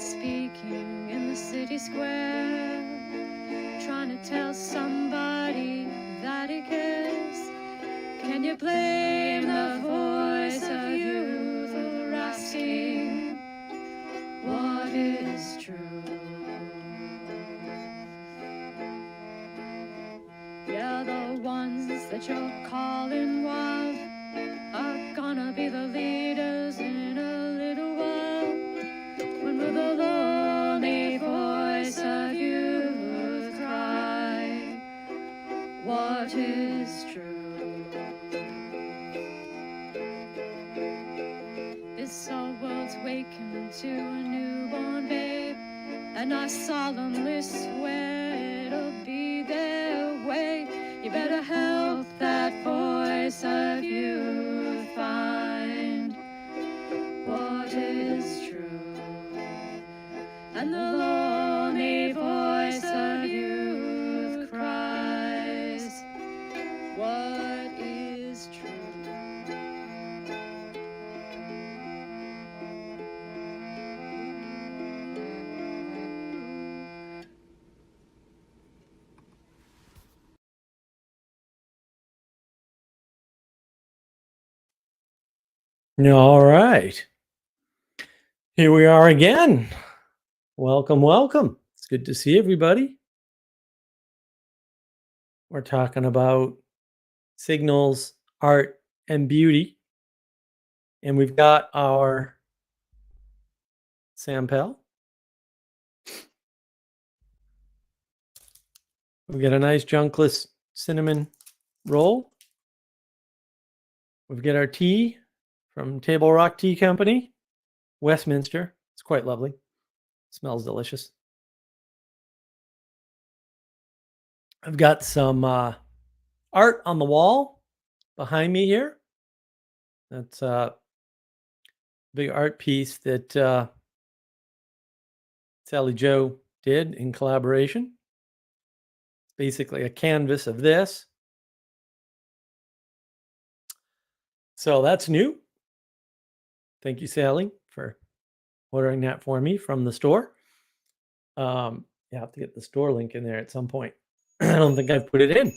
someone speaking in the city square, trying to tell somebody that he cares. Can you blame the voice of youth for asking what is true? Yeah, the ones that you're calling wild are gonna be the leaders in a little while. When will the lonely voice of youth cry, what is true? This our world's waking to a newborn babe, and I solemnly swear it'll be their way. You better help that voice of youth find what is true. And the lonely voice of youth cries, what is true? All right. Here we are again. Welcome, welcome. It's good to see everybody. We're talking about signals, art, and beauty. And we've got our Sampel. We've got a nice junkless cinnamon roll. We've got our tea from Table Rock Tea Company, Westminster. It's quite lovely. Smells delicious. I've got some art on the wall behind me here. That's a big art piece that Sally Joe did in collaboration. It's basically a canvas of this. So that's new. Thank you, Sally, for ordering that for me from the store. You have to get the store link in there at some point. I don't think I've put it in,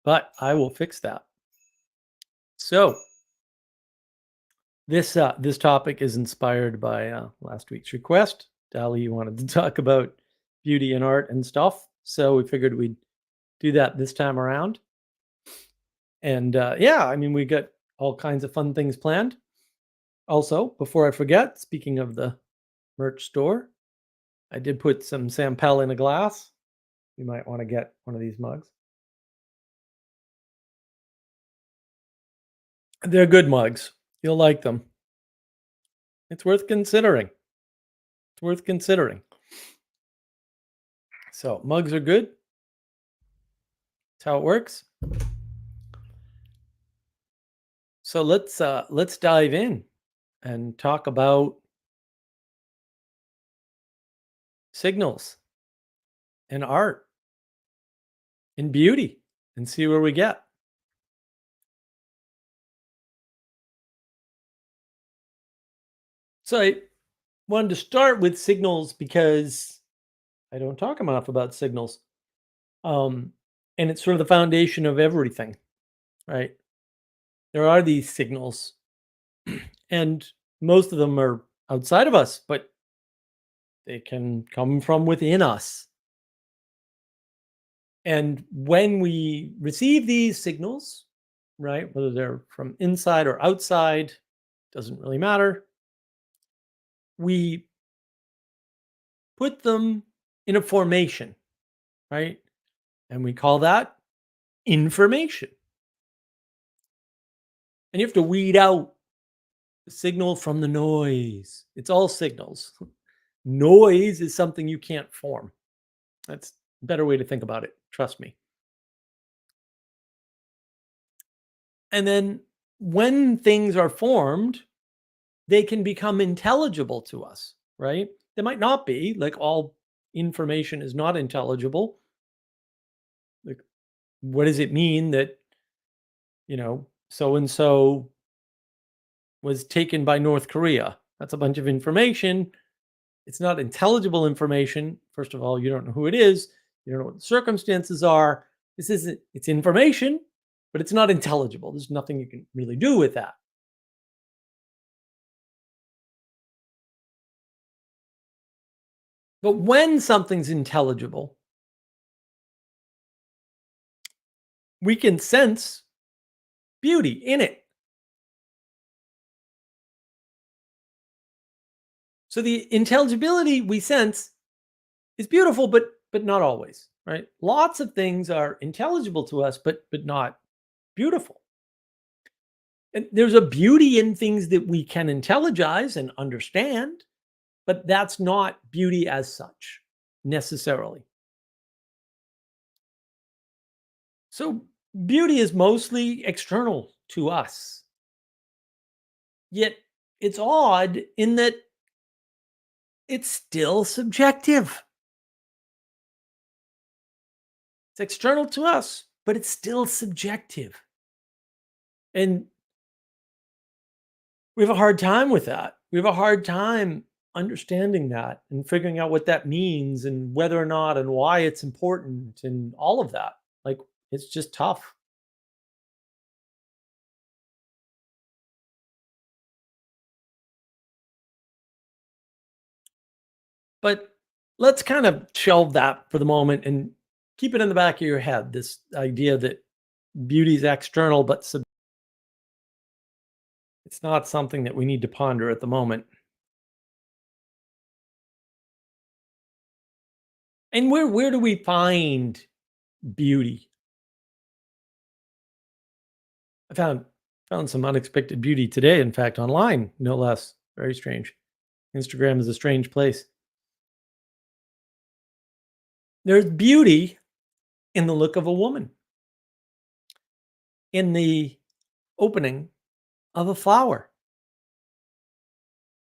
but I will fix that. So this topic is inspired by last week's request. Dali wanted to talk about beauty and art and stuff, so we figured we'd do that this time around. And yeah, I mean, we got all kinds of fun things planned. Also, before I forget, speaking of the merch store, I did put some Sampel in a glass. You might want to get one of these mugs. They're good mugs. You'll like them. It's worth considering. It's worth considering. So mugs are good. That's how it works. So let's dive in and talk about signals and art and beauty and see where we get. So I wanted to start with signals because I don't talk enough about signals. And it's sort of the foundation of everything, right? There are these signals, and most of them are outside of us, but they can come from within us. And when we receive these signals, right, whether they're from inside or outside, doesn't really matter. We put them in a formation, right? And we call that information. And you have to weed out the signal from the noise. It's all signals. Noise is something you can't form. That's a better way to think about it. Trust me. And then when things are formed, they can become intelligible to us, right? They might not be, like all information is not intelligible. Like, what does it mean that, so and so was taken by North Korea? That's a bunch of information, It's not intelligible information. First of all, you don't know who it is. You don't know what the circumstances are. This isn't, it's information, but it's not intelligible. There's nothing you can really do with that. But when something's intelligible, we can sense beauty in it. So the intelligibility we sense is beautiful, but not always, right? Lots of things are intelligible to us, but not beautiful. And there's a beauty in things that we can intelligize and understand, but that's not beauty as such necessarily. So beauty is mostly external to us. Yet it's odd in that it's still subjective. It's external to us, but it's still subjective. And we have a hard time with that. We have a hard time understanding that and figuring out what that means and whether or not and why it's important and all of that. Like, it's just tough. But let's kind of shelve that for the moment and keep it in the back of your head, this idea that beauty is external, but it's not something that we need to ponder at the moment. And where do we find beauty? I found some unexpected beauty today, in fact, online, no less. Very strange. Instagram is a strange place. There's beauty in the look of a woman, in the opening of a flower,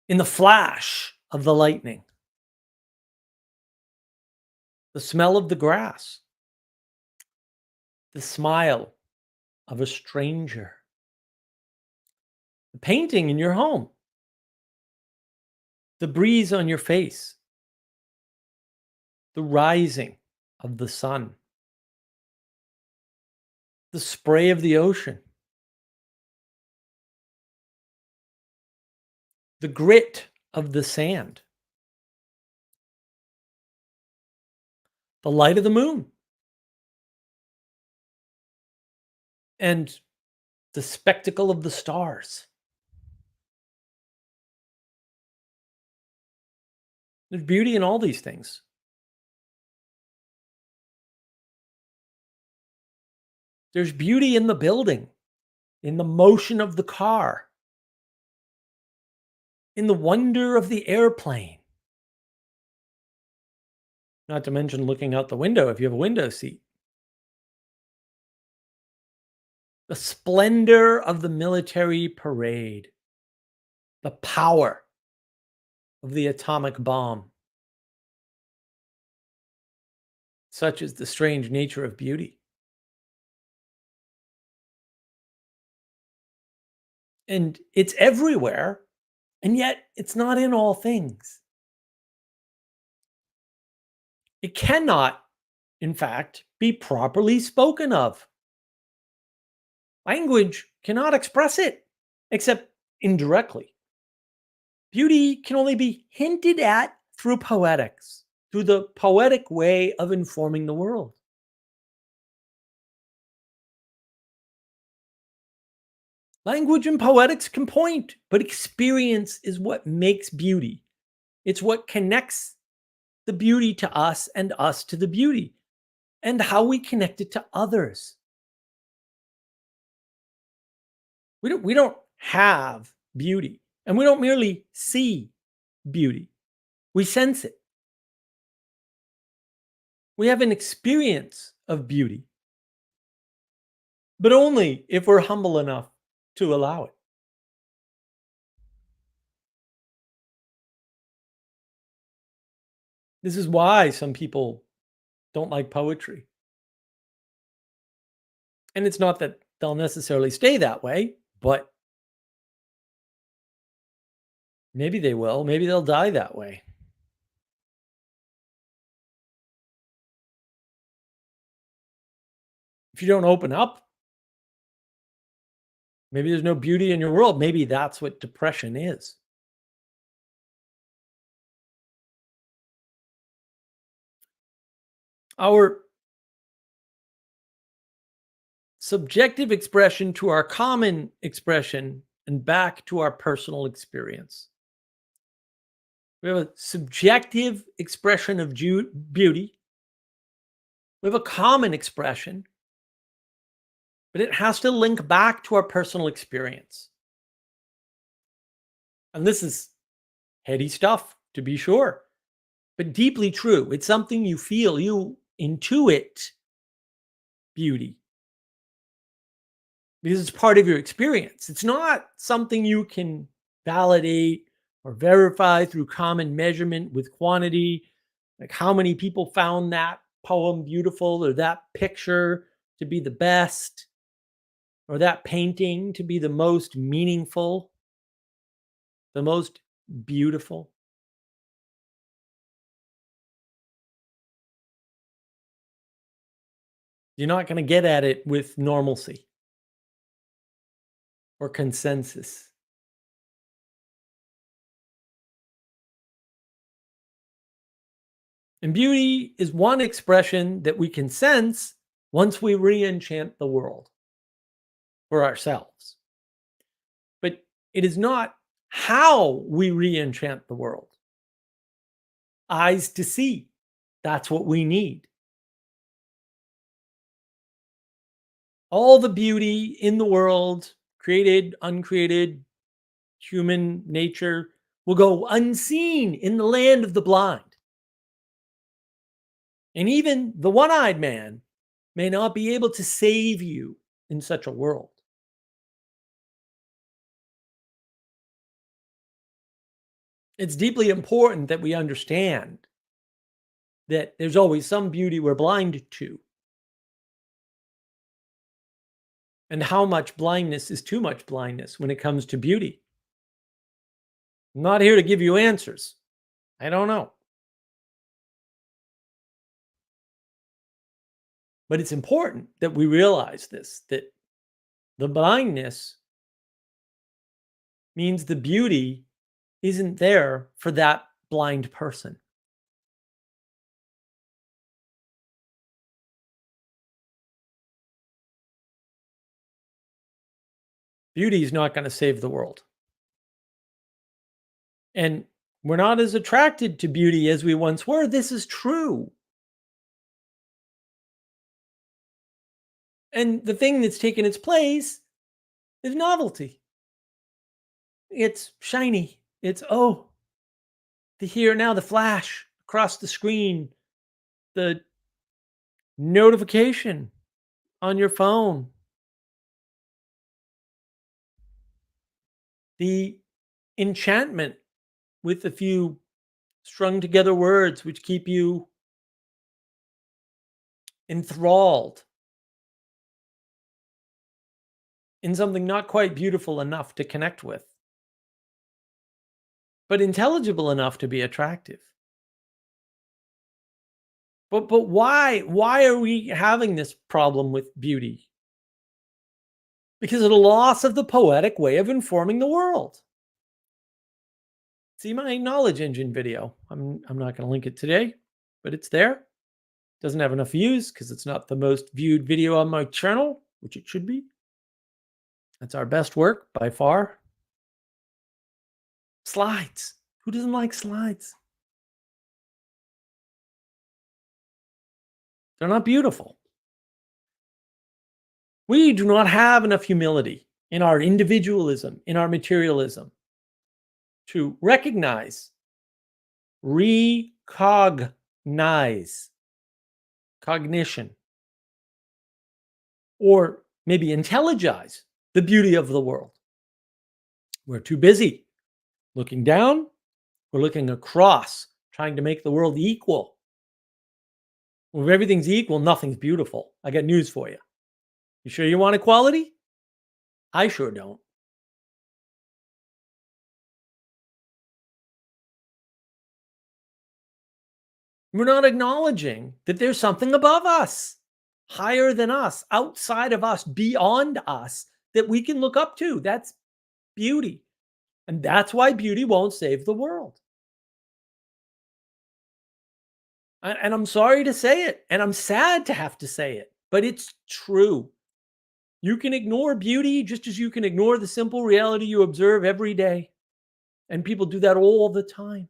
in the flash of the lightning, the smell of the grass, the smile of a stranger, the painting in your home, the breeze on your face, the rising of the sun, the spray of the ocean, the grit of the sand, the light of the moon, and the spectacle of the stars. There's beauty in all these things. There's beauty in the building, in the motion of the car, in the wonder of the airplane. Not to mention looking out the window if you have a window seat. The splendor of the military parade, the power of the atomic bomb. Such is the strange nature of beauty. And it's everywhere, and yet it's not in all things. It cannot, in fact, be properly spoken of. Language cannot express it, except indirectly. Beauty can only be hinted at through poetics, through the poetic way of informing the world. Language and poetics can point, but experience is what makes beauty. It's what connects the beauty to us and us to the beauty, and how we connect it to others. We don't have beauty, and we don't merely see beauty. We sense it. We have an experience of beauty, but only if we're humble enough to allow it. This is why some people don't like poetry. And it's not that they'll necessarily stay that way, but maybe they will. Maybe they'll die that way. If you don't open up, maybe there's no beauty in your world. Maybe that's what depression is. Our subjective expression to our common expression and back to our personal experience. We have a subjective expression of beauty. We have a common expression, but it has to link back to our personal experience. And this is heady stuff, to be sure, but deeply true. It's something you feel, you intuit beauty because it's part of your experience. It's not something you can validate or verify through common measurement with quantity, like how many people found that poem beautiful or that picture to be the best or that painting to be the most meaningful, the most beautiful. You're not going to get at it with normalcy or consensus. And beauty is one expression that we can sense once we re enchant the world for ourselves. But it is not how we re enchant the world. Eyes to see. That's what we need. All the beauty in the world, created, uncreated, human nature, will go unseen in the land of the blind. And even the one eyed man may not be able to save you in such a world. It's deeply important that we understand that there's always some beauty we're blind to, and how much blindness is too much blindness when it comes to beauty. I'm not here to give you answers. I don't know. But it's important that we realize this, that the blindness means the beauty isn't there for that blind person. Beauty is not going to save the world. And we're not as attracted to beauty as we once were. This is true. And the thing that's taken its place is novelty. It's shiny. It's, oh, the here now, the flash across the screen, the notification on your phone, the enchantment with a few strung together words which keep you enthralled in something not quite beautiful enough to connect with, but intelligible enough to be attractive. But why are we having this problem with beauty? Because of the loss of the poetic way of informing the world. See my knowledge engine video. I'm not going to link it today, but it's there. Doesn't have enough views because it's not the most viewed video on my channel, which it should be. That's our best work by far. Slides. Who doesn't like slides? They're not beautiful. We do not have enough humility in our individualism, in our materialism, to recognize, recognize, cognition, or maybe intelligize the beauty of the world. We're too busy looking down, we're looking across, trying to make the world equal. Well, if everything's equal, nothing's beautiful. I got news for you. You sure you want equality? I sure don't. We're not acknowledging that there's something above us. higher than us, outside of us, beyond us that we can look up to. That's beauty. And that's why beauty won't save the world. And I'm sorry to say it, and I'm sad to have to say it, but it's true. You can ignore beauty just as you can ignore the simple reality you observe every day. And people do that all the time.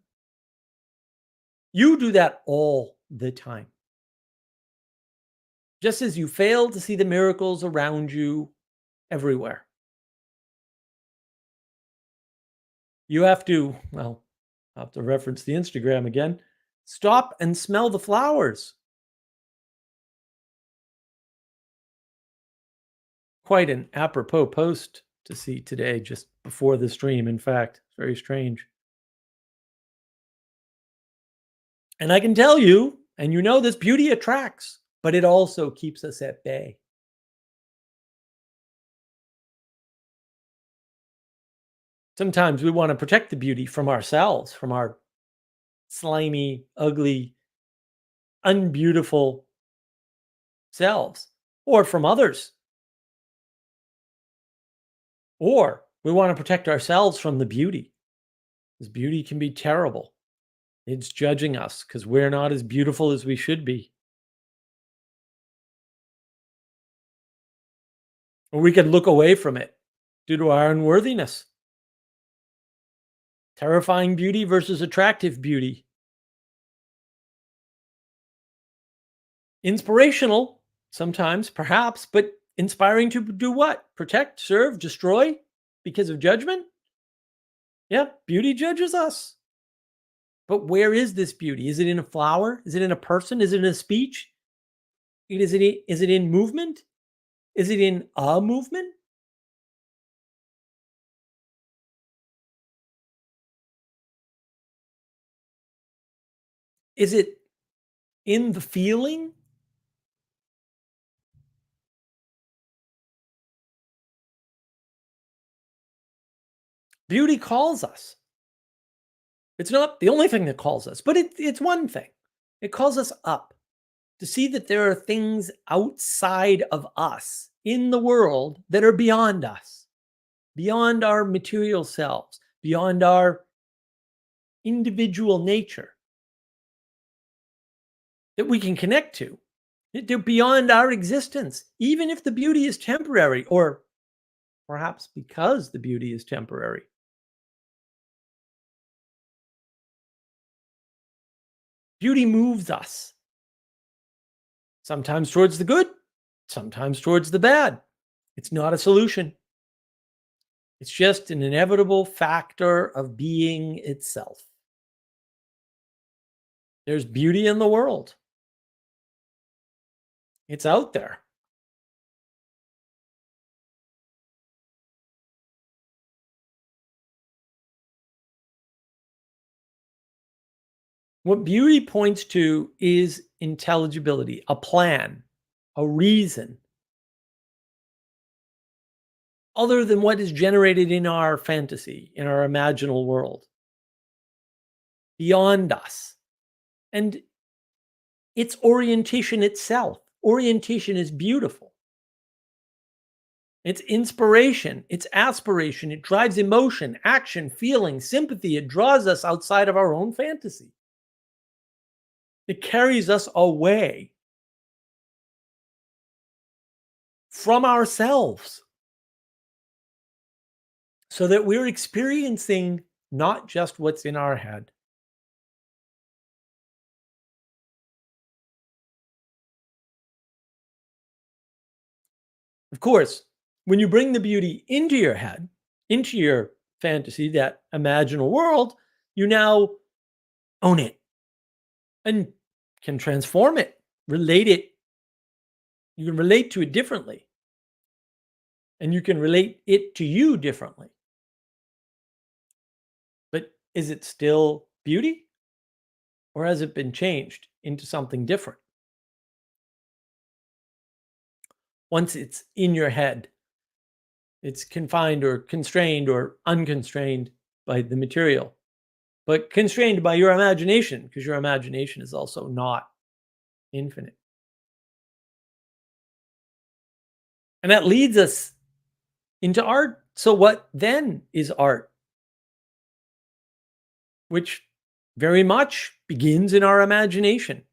You do that all the time. Just as you fail to see the miracles around you everywhere. You have to, well, I have to reference the Instagram again. Stop and smell the flowers. Quite an apropos post to see today, just before the stream. In fact, it's very strange. And I can tell you, and you know this, beauty attracts, but it also keeps us at bay. Sometimes we want to protect the beauty from ourselves, from our slimy, ugly, unbeautiful selves, or from others. Or we want to protect ourselves from the beauty, because beauty can be terrible. It's judging us because we're not as beautiful as we should be. Or we could look away from it due to our unworthiness. Terrifying beauty versus attractive beauty. Inspirational, sometimes, perhaps, but inspiring to do what? Protect, serve, destroy because of judgment? Yeah, beauty judges us. But where is this beauty? Is it in a flower? Is it in a person? Is it in a speech? Is it in movement? Is it in a movement? Is it in the feeling? Beauty calls us. It's not the only thing that calls us, but it's one thing. It calls us up to see that there are things outside of us in the world that are beyond us, beyond our material selves, beyond our individual nature that we can connect to. They're beyond our existence, even if the beauty is temporary, or perhaps because the beauty is temporary. Beauty moves us, sometimes towards the good, sometimes towards the bad. It's not a solution. It's just an inevitable factor of being itself. There's beauty in the world. It's out there. What beauty points to is intelligibility, a plan, a reason, other than what is generated in our fantasy, in our imaginal world, beyond us. And it's orientation itself. Orientation is beautiful. It's inspiration, it's aspiration, it drives emotion, action, feeling, sympathy. It draws us outside of our own fantasy. It carries us away from ourselves so that we're experiencing not just what's in our head. Of course, when you bring the beauty into your head, into your fantasy, that imaginal world, you now own it and can transform it, relate it. You can relate to it differently, and you can relate it to you differently. But is it still beauty, or has it been changed into something different? Once it's in your head, it's confined or constrained or unconstrained by the material, but constrained by your imagination, because your imagination is also not infinite. And that leads us into art. So, what then is art? Which very much begins in our imagination.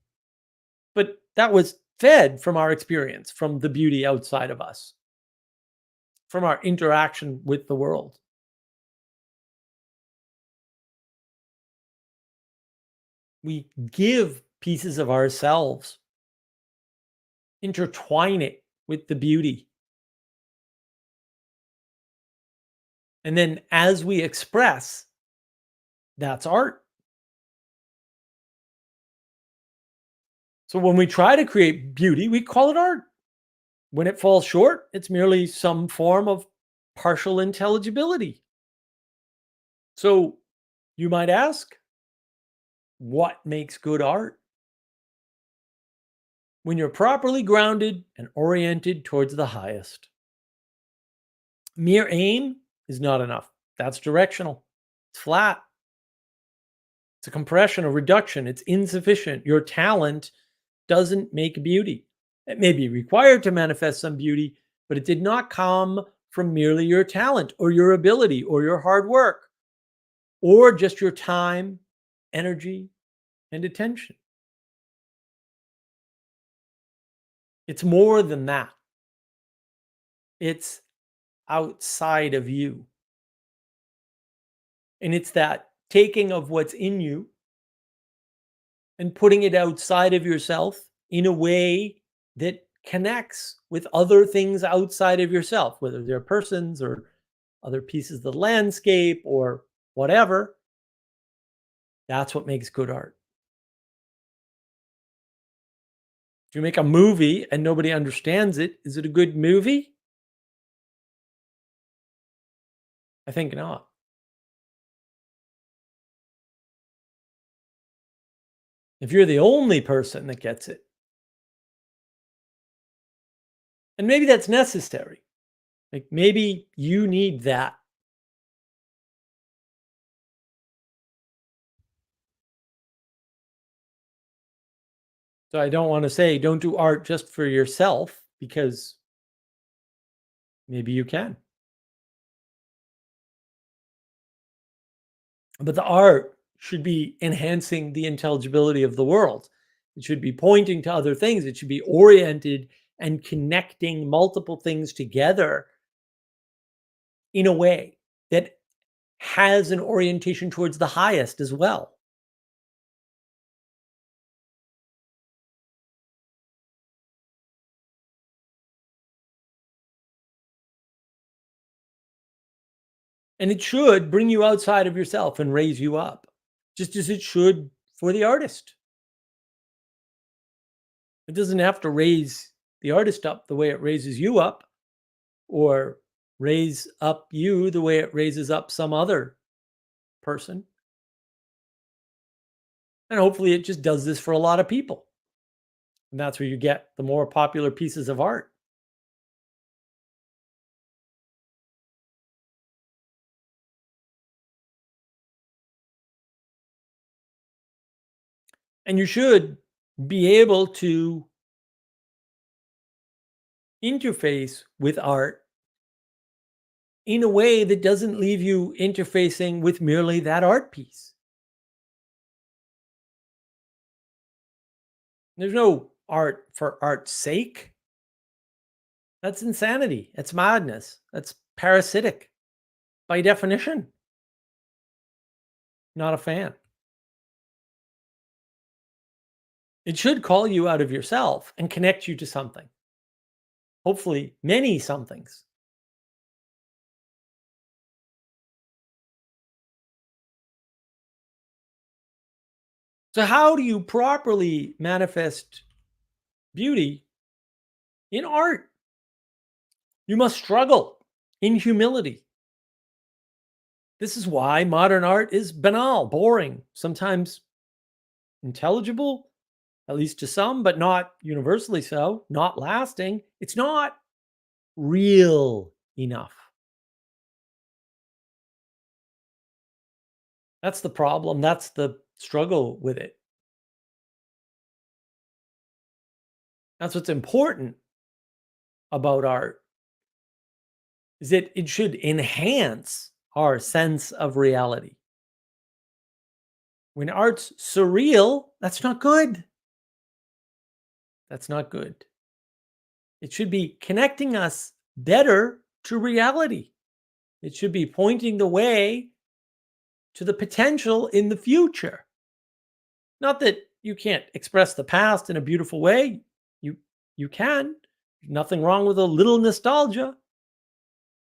But that was fed from our experience, from the beauty outside of us, from our interaction with the world. We give pieces of ourselves, intertwine it with the beauty. And then as we express, that's art. So when we try to create beauty, we call it art. When it falls short, it's merely some form of partial intelligibility. So you might ask, what makes good art? When you're properly grounded and oriented towards the highest. Mere aim is not enough. That's directional. It's flat. It's a compression, a reduction. It's insufficient. Your talent doesn't make beauty. It may be required to manifest some beauty, but it did not come from merely your talent or your ability or your hard work or just your time, energy, and attention. It's more than that. It's outside of you. And it's that taking of what's in you and putting it outside of yourself in a way that connects with other things outside of yourself, whether they're persons or other pieces of the landscape or whatever. That's what makes good art. If you make a movie and nobody understands it, is it a good movie? I think not. If you're the only person that gets it, and maybe that's necessary, like maybe you need that. So I don't want to say don't do art just for yourself because maybe you can. But the art should be enhancing the intelligibility of the world. It should be pointing to other things. It should be oriented and connecting multiple things together in a way that has an orientation towards the highest as well. And it should bring you outside of yourself and raise you up, just as it should for the artist. It doesn't have to raise the artist up the way it raises you up, or raise up you the way it raises up some other person. And hopefully it just does this for a lot of people. And that's where you get the more popular pieces of art. And you should be able to interface with art in a way that doesn't leave you interfacing with merely that art piece. There's no art for art's sake. That's insanity. That's madness. That's parasitic. By definition, not a fan. It should call you out of yourself and connect you to something. Hopefully, many somethings. So, how do you properly manifest beauty in art? You must struggle in humility. This is why modern art is banal, boring, sometimes intelligible, at least to some, but not universally so, not lasting. It's not real enough. That's the problem. That's the struggle with it. That's what's important about art. is that it should enhance our sense of reality. When art's surreal, that's not good. That's not good. It should be connecting us better to reality. It should be pointing the way to the potential in the future. Not that you can't express the past in a beautiful way. You you can. Nothing wrong with a little nostalgia,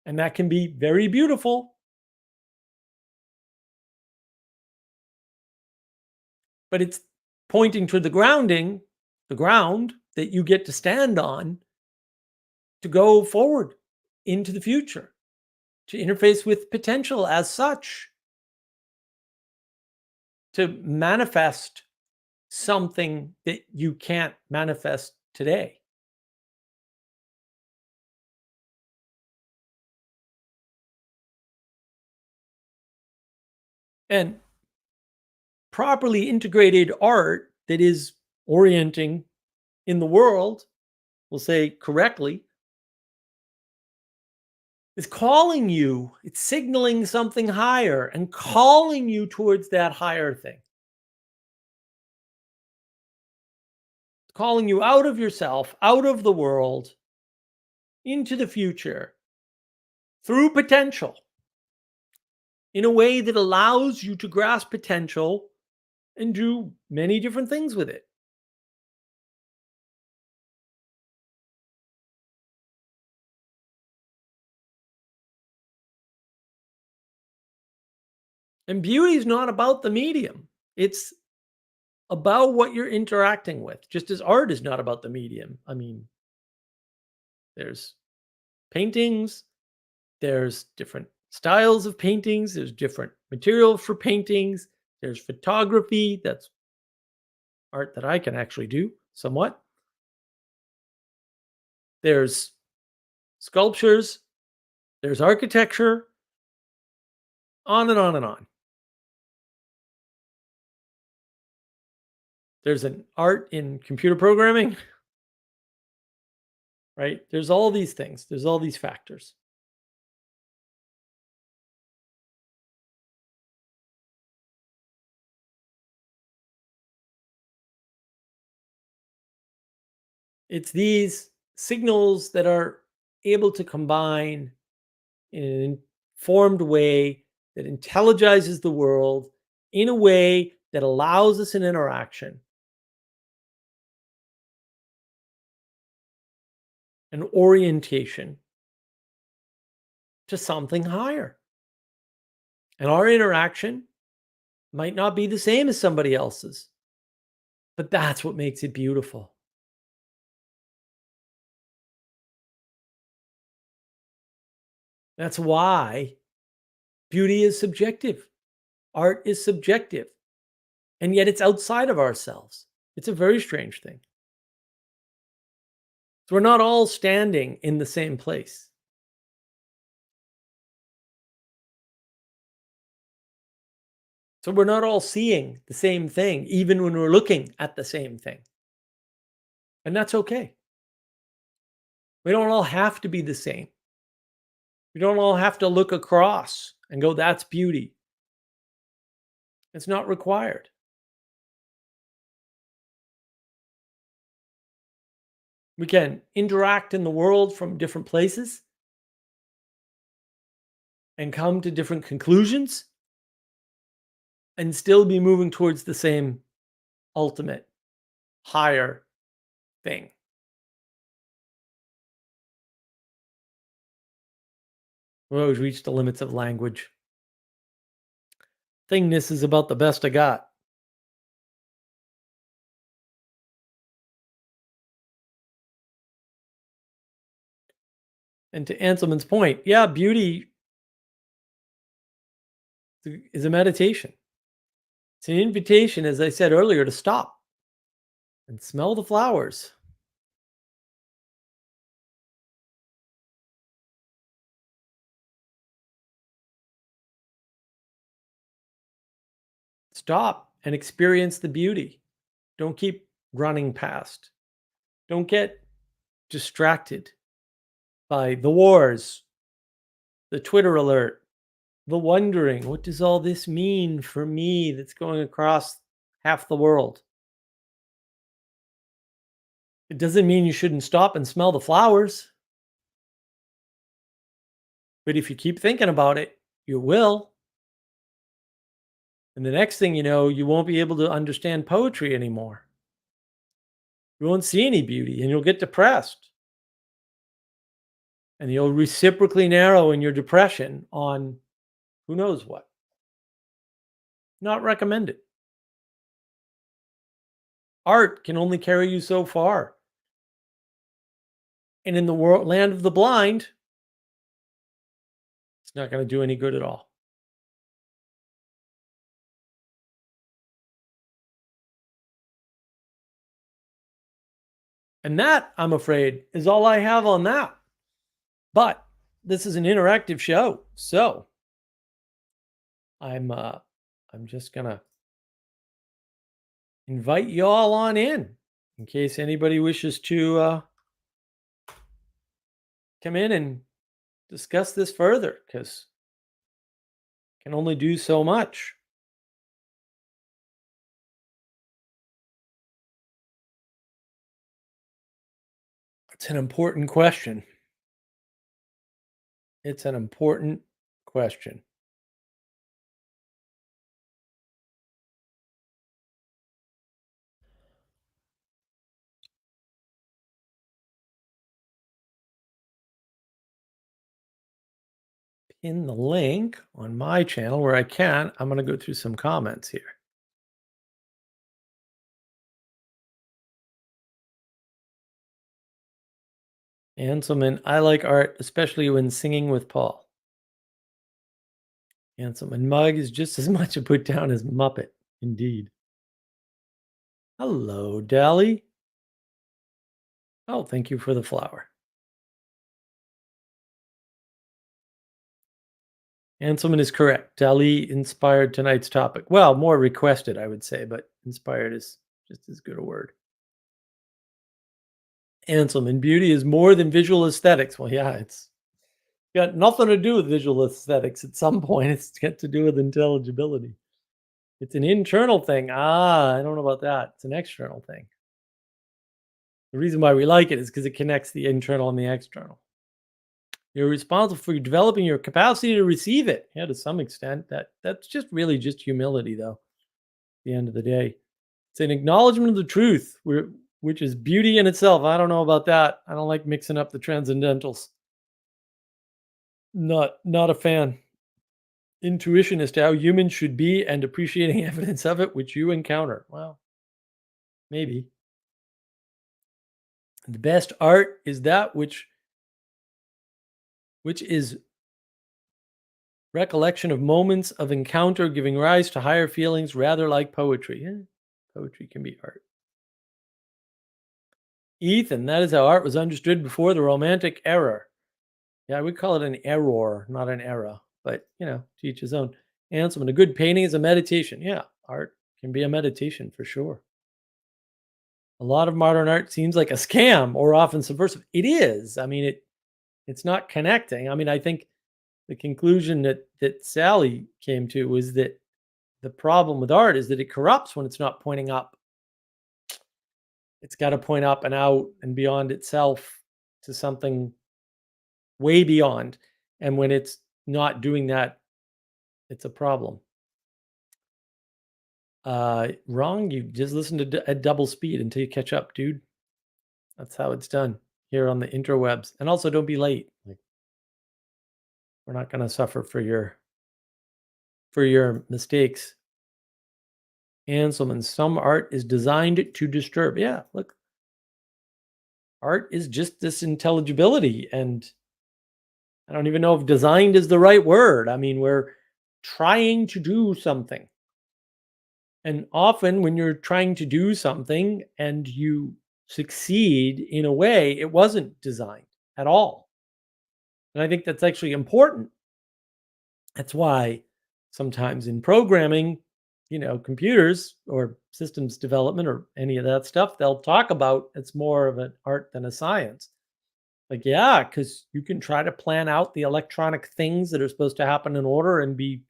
and that can be very beautiful, but it's pointing to the ground that you get to stand on to go forward into the future, to interface with potential as such, to manifest something that you can't manifest today. And properly integrated art that is orienting in the world, we'll say correctly, is calling you, it's signaling something higher and calling you towards that higher thing, calling you out of yourself, out of the world, into the future through potential in a way that allows you to grasp potential and do many different things with it. And beauty is not about the medium, it's about what you're interacting with, just as art is not about the medium. I mean, there's paintings, there's different styles of paintings, there's different material for paintings, there's photography, that's art that I can actually do somewhat. There's sculptures, there's architecture, on and on and on. There's an art in computer programming, right? There's all these things, there's all these factors. It's these signals that are able to combine in an informed way that intelligizes the world in a way that allows us an interaction, an orientation to something higher. And our interaction might not be the same as somebody else's, but that's what makes it beautiful. That's why beauty is subjective, art is subjective, and yet it's outside of ourselves. It's a very strange thing. So we're not all standing in the same place. So we're not all seeing the same thing, even when we're looking at the same thing. And that's okay. We don't all have to be the same. We don't all have to look across and go, that's beauty. It's not required. We can interact in the world from different places and come to different conclusions and still be moving towards the same ultimate, higher thing. We've always reached the limits of language. Thingness is about the best I got. And to Anselman's point, yeah, beauty is a meditation. It's an invitation, as I said earlier, to stop and smell the flowers. Stop and experience the beauty. Don't keep running past. Don't get distracted by the wars the Twitter alert, the wondering, what does all this mean for me that's going across half the world? It doesn't mean you shouldn't stop and smell the flowers, but if you keep thinking about it, you will. And the next thing you know, you won't be able to understand poetry anymore. You won't see any beauty and you'll get depressed. And you'll reciprocally narrow in your depression on who knows what. Not recommended. Art can only carry you so far. And in the world land of the blind, it's not going to do any good at all. And that, I'm afraid, is all I have on that. But this is an interactive show, so I'm just gonna invite you all on in case anybody wishes to come in and discuss this further, because can only do so much. It's an important question. It's an important question. Pin the link on my channel where I can. I'm going to go through some comments here. Anselman, I like art, especially when singing with Paul. Anselman, Mug is just as much a put down as Muppet. Indeed. Hello, Dally. Oh, thank you for the flower. Anselman is correct. Dali inspired tonight's topic. Well, more requested, I would say, but inspired is just as good a word. Anselman, beauty is more than visual aesthetics. Well, yeah, it's got nothing to do with visual aesthetics. At some point, it's got to do with intelligibility. It's an internal thing. I don't know about that. It's an external thing. The reason why we like it is because it connects the internal and the external. You're responsible for developing your capacity to receive it. Yeah, to some extent. That's just really just humility, though. At the end of the day, it's an acknowledgement of the truth, which is beauty in itself. I don't know about that. I don't like mixing up the transcendentals. Not a fan. Intuition as to how humans should be and appreciating evidence of it, which you encounter. Well, maybe. The best art is that which is recollection of moments of encounter giving rise to higher feelings, rather like poetry. Yeah, poetry can be art. Ethan, that is how art was understood before the Romantic era. Yeah, we call it an error, not an era, but to each his own. Anselm, a good painting is a meditation. Yeah, art can be a meditation for sure. A lot of modern art seems like a scam or often subversive. It is. I mean, it's not connecting. I mean, I think the conclusion that Sally came to was that the problem with art is that it corrupts when it's not pointing up. It's got to point up and out and beyond itself to something way beyond. And when it's not doing that, it's a problem. Wrong. You just listen to at double speed until you catch up, dude. That's how it's done here on the interwebs. And also, don't be late. Like, we're not going to suffer for your mistakes. Anselman, some art is designed to disturb. Yeah, look, art is just this intelligibility, and I don't even know if designed is the right word. I mean, we're trying to do something. And often when you're trying to do something and you succeed in a way, it wasn't designed at all. And I think that's actually important. That's why sometimes in programming, computers or systems development or any of that stuff, they'll talk about it's more of an art than a science. Like, yeah, because you can try to plan out the electronic things that are supposed to happen in order and be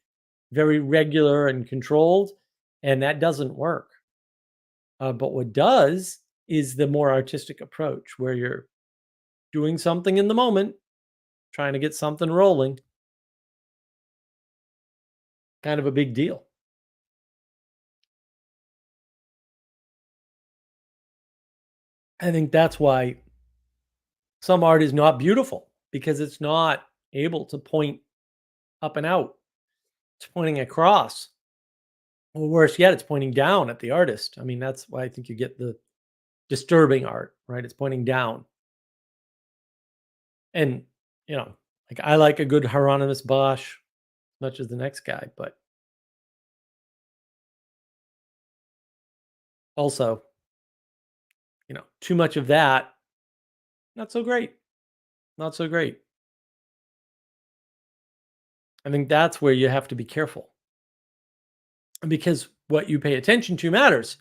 very regular and controlled, and that doesn't work. But what does is the more artistic approach where you're doing something in the moment, trying to get something rolling, kind of a big deal. I think that's why some art is not beautiful because it's not able to point up and out. It's pointing across. Or worse yet, it's pointing down at the artist. I mean, that's why I think you get the disturbing art, right? It's pointing down. And, you know, like I like a good Hieronymus Bosch as much as the next guy, but also, too much of that, not so great. Not so great. I think that's where you have to be careful because what you pay attention to matters.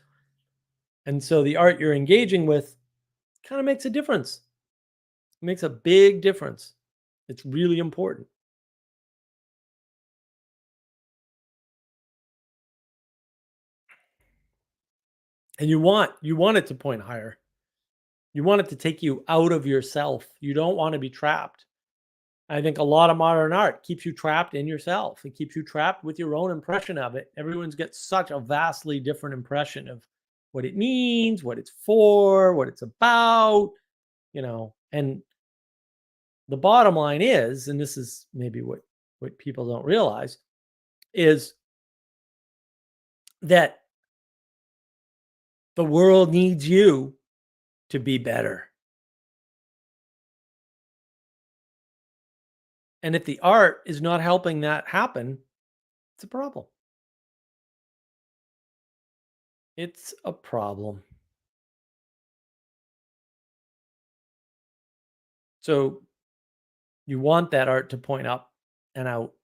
And so the art you're engaging with kind of makes a difference. It makes a big difference. It's really important. And you want it to point higher. You want it to take you out of yourself. You don't want to be trapped. I think a lot of modern art keeps you trapped in yourself. It keeps you trapped with your own impression of it. Everyone's got such a vastly different impression of what it means, what it's for, what it's about, and the bottom line is, and this is maybe what people don't realize, is that the world needs you to be better. And if the art is not helping that happen, it's a problem. It's a problem. So you want that art to point up and out.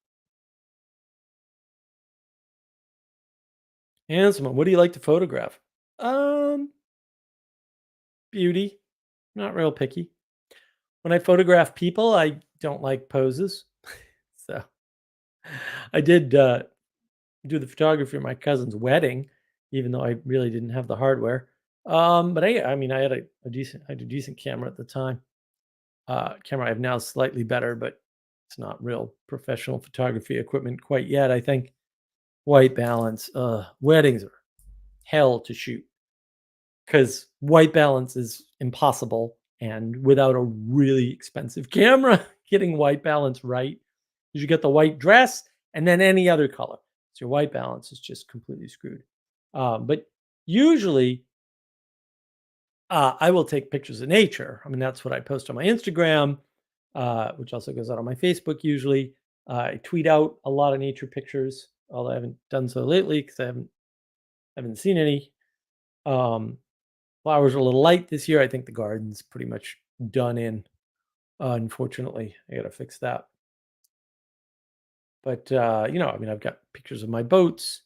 Handsome. What do you like to photograph? Um, Beauty. Not real picky. When I photograph people, I don't like poses. So I did do the photography of my cousin's wedding, even though I really didn't have the hardware. But I mean, I had a decent camera at the time. Camera I have now is slightly better, but it's not real professional photography equipment quite yet. I think white balance. Weddings are hell to shoot because white balance is impossible, and without a really expensive camera, getting white balance right, because you get the white dress and then any other color. So your white balance is just completely screwed. But usually, I will take pictures of nature. I mean, that's what I post on my Instagram, which also goes out on my Facebook usually. I tweet out a lot of nature pictures, although I haven't done so lately because I haven't seen any. Um, Flowers are a little light this year. I think the garden's pretty much done in. Unfortunately, I got to fix that. But I mean, I've got pictures of my boats.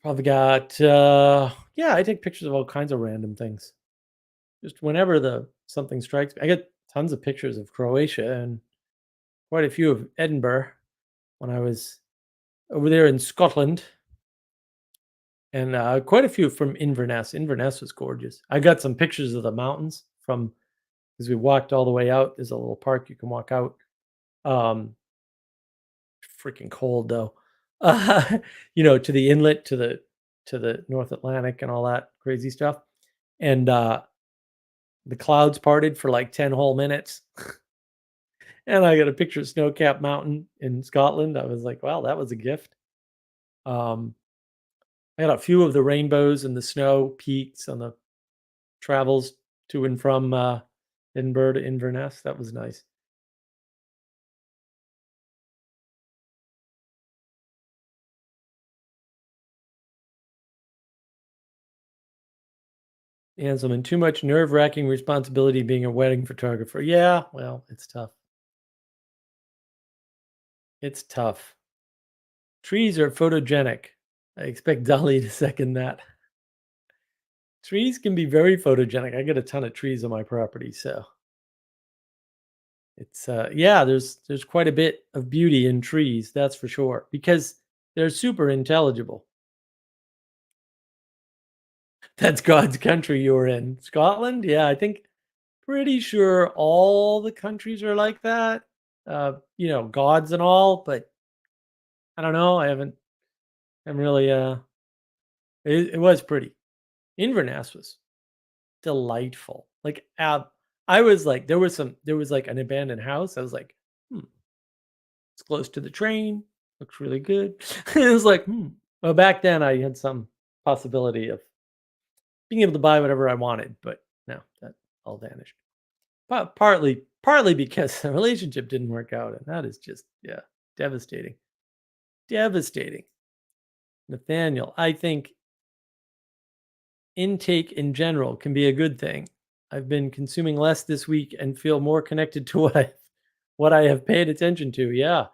Probably got yeah, I take pictures of all kinds of random things. Just whenever the something strikes me. I get tons of pictures of Croatia and quite a few of Edinburgh when I was over there in Scotland, and quite a few from Inverness. Inverness was gorgeous. I got some pictures of the mountains from as we walked all the way out. There's a little park you can walk out. Um, Freaking cold though. To the inlet, to the North Atlantic and all that crazy stuff. And the clouds parted for like 10 whole minutes. And I got a picture of Snow-Capped Mountain in Scotland. I was like, wow, that was a gift. Um, I got a few of the rainbows and the snow peaks on the travels to and from Edinburgh to Inverness. That was nice. And some too much nerve-wracking responsibility being a wedding photographer. Yeah, well, it's tough. It's tough. Trees are photogenic. I expect Dolly to second that. Trees can be very photogenic. I get a ton of trees on my property, so it's yeah, there's quite a bit of beauty in trees, that's for sure, because they're super intelligible. That's God's country you're in. Scotland? Yeah, I think pretty sure all the countries are like that. Gods and all, but I don't know. I'm really it was pretty. Inverness was delightful. Like I was like there was like an abandoned house. I was like, hmm, it's close to the train, looks really good. It was like, hmm. Well, back then I had some possibility of being able to buy whatever I wanted, but no, that all vanished. But partly because the relationship didn't work out, and that is just yeah, devastating. Devastating. Nathaniel, I think intake in general can be a good thing. I've been consuming less this week and feel more connected to what I have paid attention to. Yeah.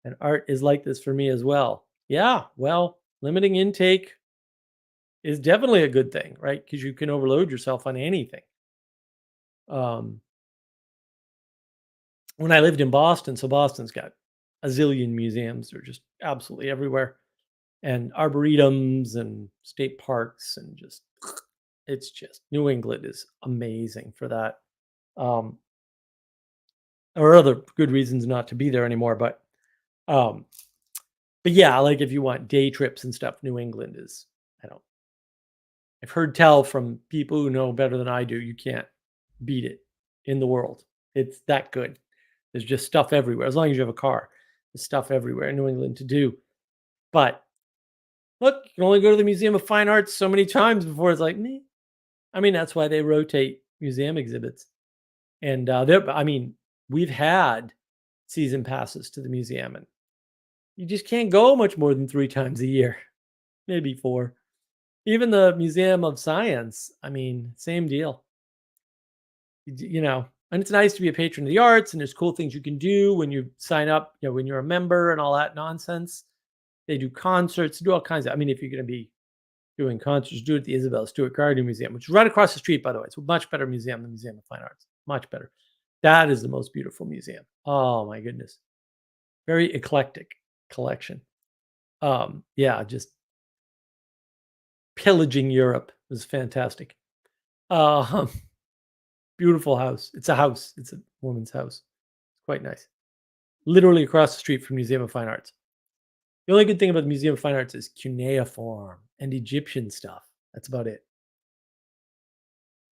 And art is like this for me as well. Yeah. Well, limiting intake is definitely a good thing, right? Because you can overload yourself on anything. Um, when I lived in Boston, so Boston's got a zillion museums. They're just absolutely everywhere. And arboretums and state parks and just it's just New England is amazing for that. Um, or other good reasons not to be there anymore. Um, but yeah, like if you want day trips and stuff, New England is I don't I've heard tell from people who know better than I do, you can't beat it in the world. It's that good. There's just stuff everywhere. As long as you have a car, there's stuff everywhere in New England to do. But look, you can only go to the Museum of Fine Arts so many times before it's like, meh. I mean, that's why they rotate museum exhibits. And I mean, we've had season passes to the museum, and you just can't go much more than 3 times a year, maybe 4. Even the Museum of Science, I mean, same deal. And it's nice to be a patron of the arts, and there's cool things you can do when you sign up, when you're a member and all that nonsense. They do concerts, do all kinds of I mean, if you're gonna be doing concerts, do it at the Isabel Stewart Gardner Museum, which is right across the street, by the way. It's a much better museum than the Museum of Fine Arts, much better. That is the most beautiful museum. Oh my goodness. Very eclectic collection. Yeah, just pillaging Europe was fantastic. Um, Beautiful house. It's a house. It's a woman's house. Quite nice. Literally across the street from Museum of Fine Arts. The only good thing about the Museum of Fine Arts is cuneiform and Egyptian stuff. That's about it.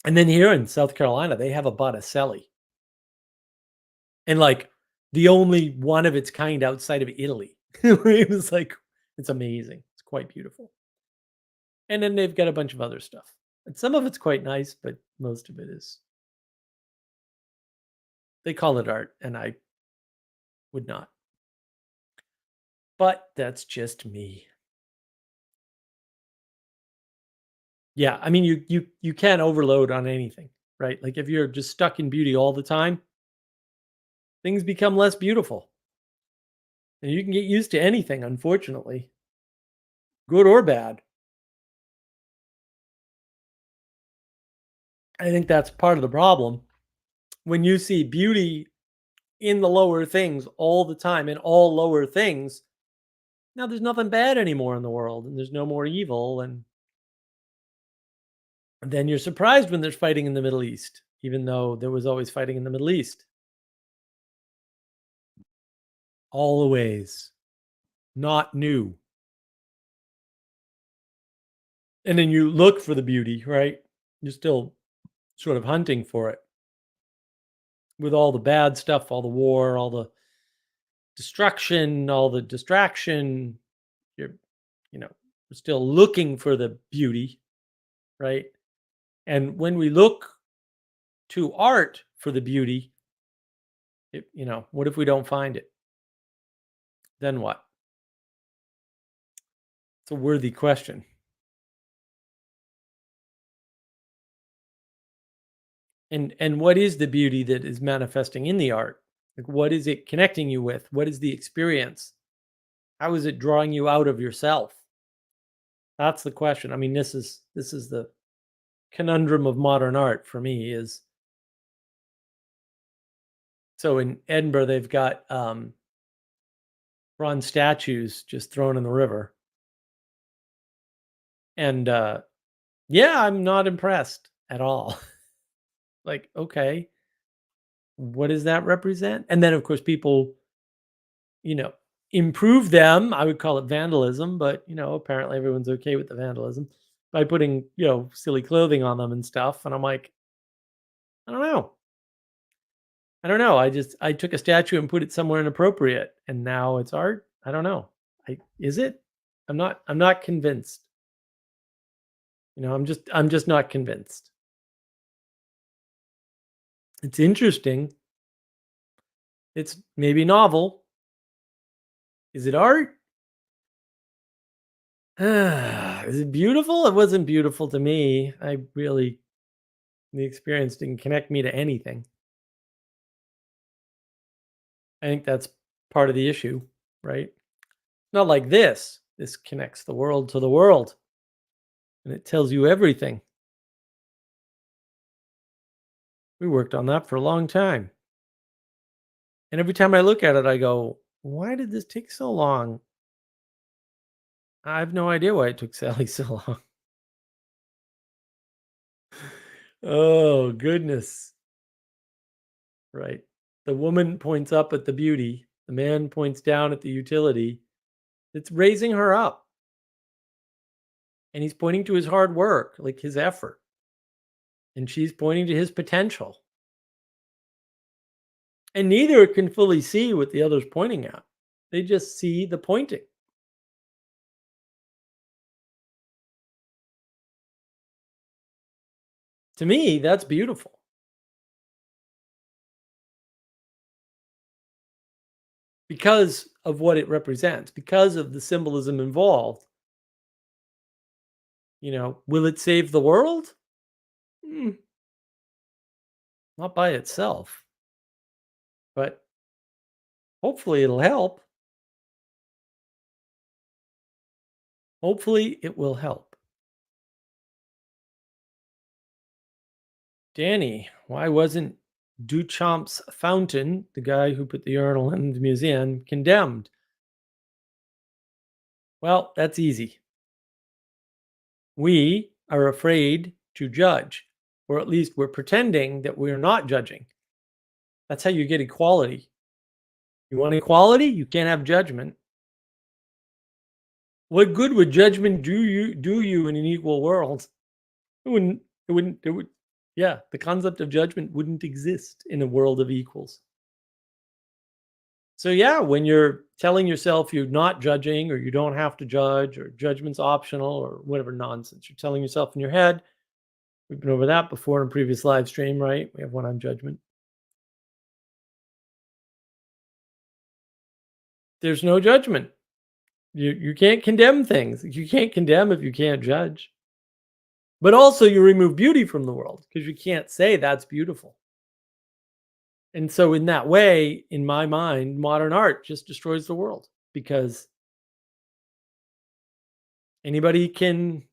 And then here in South Carolina, they have a Botticelli, and like the only one of its kind outside of Italy. It was like it's amazing. It's quite beautiful. And then they've got a bunch of other stuff. And some of it's quite nice, but most of it is they call it art, and I would not. But that's just me. Yeah, I mean you can't overload on anything, right? Like if you're just stuck in beauty all the time, things become less beautiful. And you can get used to anything, unfortunately, good or bad. I think that's part of the problem. When you see beauty in the lower things all the time, in all lower things, now there's nothing bad anymore in the world, and there's no more evil, and then you're surprised when there's fighting in the Middle East, even though there was always fighting in the Middle East. Always. Not new. And then you look for the beauty, right? You're still sort of hunting for it with all the bad stuff, all the war, all the destruction, all the distraction. You're, you know, we're still looking for the beauty, right? And when we look to art for the beauty, what if we don't find it? Then what? It's a worthy question. And what is the beauty that is manifesting in the art? Like what is it connecting you with? What is the experience? How is it drawing you out of yourself? That's the question. I mean, this is the conundrum of modern art for me is, so in Edinburgh they've got bronze statues just thrown in the river, and yeah, I'm not impressed at all. Like, okay, what does that represent? And then of course people, you know, improve them. I would call it vandalism, but apparently everyone's okay with the vandalism by putting, silly clothing on them and stuff. And I'm like, I don't know. I don't know. I took a statue and put it somewhere inappropriate and now it's art. I don't know. Is it? I'm not convinced. I'm just not convinced. It's interesting. It's maybe novel. Is it art? Is it beautiful? It wasn't beautiful to me. The experience didn't connect me to anything. I think that's part of the issue, right? Not like this. This connects the world to the world and it tells you everything. We worked on that for a long time. And every time I look at it, I go, why did this take so long? I have no idea why it took Sally so long. Oh, goodness. Right. The woman points up at the beauty, the man points down at the utility. It's raising her up. And he's pointing to his hard work, like his effort. And she's pointing to his potential. And neither can fully see what the other's pointing at. They just see the pointing. To me, that's beautiful. Because of what it represents, because of the symbolism involved. Will it save the world? Hmm, not by itself. But hopefully it'll help. Hopefully it will help. Danny, why wasn't Duchamp's fountain, the guy who put the urinal in the museum, condemned? Well, that's easy. We are afraid to judge, or at least we're pretending that we're not judging. That's how you get equality. You want equality? You can't have judgment. What good would judgment do you in an equal world? It would, yeah, the concept of judgment wouldn't exist in a world of equals. So yeah, when you're telling yourself you're not judging or you don't have to judge or judgment's optional or whatever nonsense you're telling yourself in your head, we've been over that before in a previous live stream, right? We have one on judgment. There's no judgment. You can't condemn things. You can't condemn if you can't judge. But also you remove beauty from the world because you can't say that's beautiful. And so in that way, in my mind, modern art just destroys the world because anybody can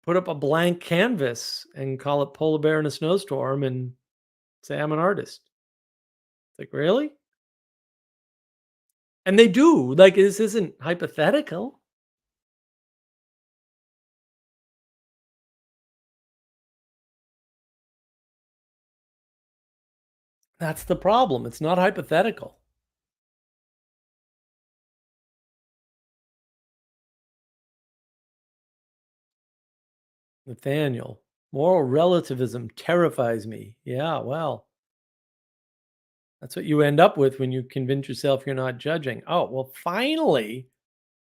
put up a blank canvas and call it polar bear in a snowstorm and say I'm an artist. It's like, really? And they do. Like, this isn't hypothetical. That's the problem. It's not hypothetical. Nathaniel, moral relativism terrifies me. Yeah, well, that's what you end up with when you convince yourself you're not judging. Oh, well, finally,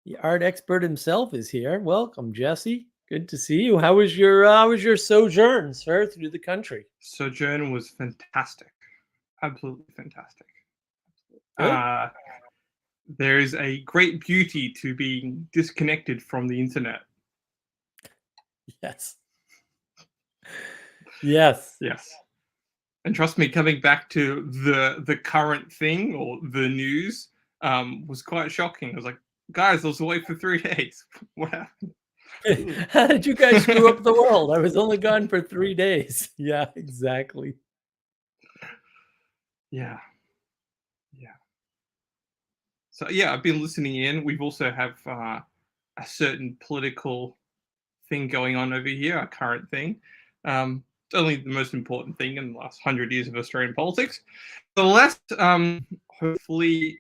the art expert himself is here. Welcome, Jesse. Good to see you. How was your sojourn, sir, through the country? Sojourn was fantastic. Absolutely fantastic. Good. There is a great beauty to being disconnected from the internet. Yes. Yes. Yes. And trust me, coming back to the current thing or the news was quite shocking. I was like, guys, I was away for 3 days. What happened? How did you guys screw up the world? I was only gone for 3 days. Yeah, exactly. Yeah. Yeah. So yeah, I've been listening in. We've also have a certain political thing going on over here, a current thing. It's only the most important thing in the last 100 years of Australian politics. The last, hopefully,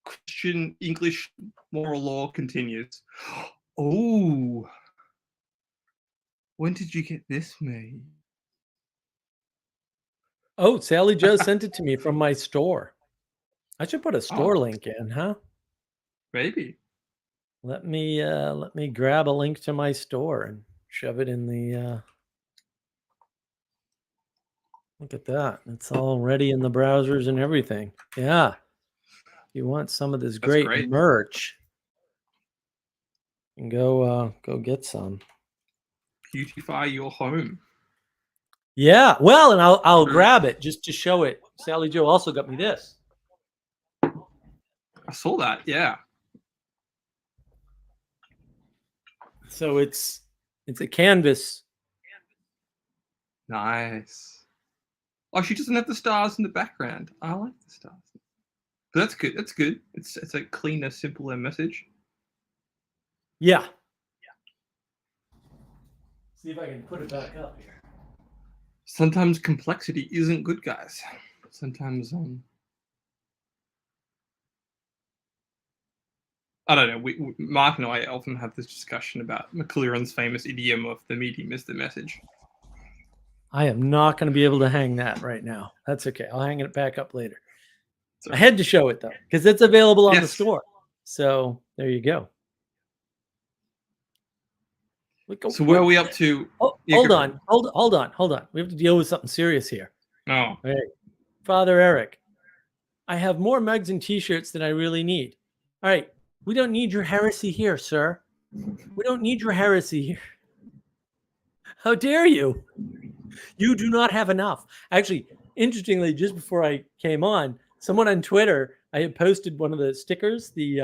Christian English moral law continues. Oh, when did you get this made? Oh, Sally Joe sent it to me from my store. I should put a store Oh, link in, huh? maybe. Let me grab a link to my store and shove it in the look at that. It's all ready in the browsers and everything. Yeah. If you want some of this That's great great. merch, you can go get some. Beautify your home. Yeah. Well, and I'll True. grab it just to show it. Sally Joe also got me this. I saw that. Yeah. So it's a canvas. Nice. Oh, she doesn't have the stars in the background. I like the stars. But that's good. That's good. It's a cleaner, simpler message. Yeah. See if I can put it back up here. Sometimes complexity isn't good, guys. Sometimes I don't know. Mark and I often have this discussion about McLuhan's famous idiom of the medium is the message. I am not going to be able to hang that right now. That's okay. I'll hang it back up later. So, I had to show it though, because it's available on the yes. store. So there you go. So where are we up to? Oh, Yeah, hold go on. for it. Hold on. We have to deal with something serious here. Oh, Hey, Father Eric, I have more mugs and t-shirts than I really need. All right. We don't need your heresy here, sir. We don't need your heresy here. How dare you? You do not have enough. Actually, interestingly, just before I came on, someone on Twitter, I had posted one of the stickers, the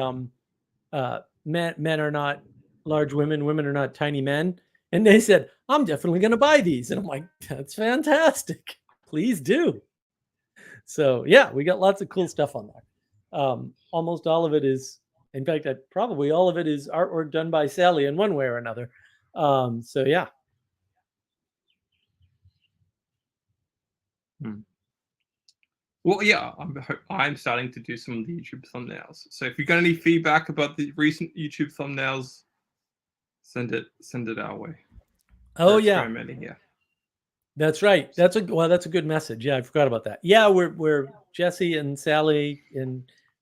men are not large women, women are not tiny men. And they said, I'm definitely going to buy these. And I'm like, that's fantastic. Please do. So yeah, we got lots of cool stuff on there. Almost all of it is, in fact, probably all of it is artwork done by Sally in one way or another. So yeah. well, yeah. I'm starting to do some of the YouTube thumbnails. So if you got any feedback about the recent YouTube thumbnails, send it our way. Oh We're yeah. experimenting here. That's right. That's a good message. Yeah, I forgot about that. Yeah, we're Jesse and Sally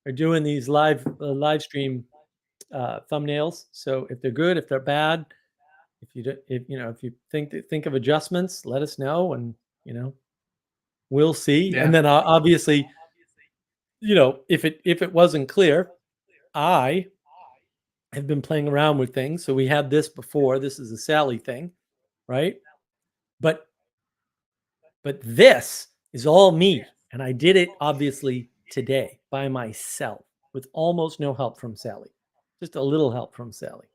are doing these live stream thumbnails. So if they're good, if they're bad, if you think of adjustments, let us know, and we'll see. Yeah. And then obviously, if it wasn't clear, I have been playing around with things. So we had this before. This is a Sally thing, right? But this is all me. And I did it obviously today by myself with almost no help from Sally. Just a little help from Sally.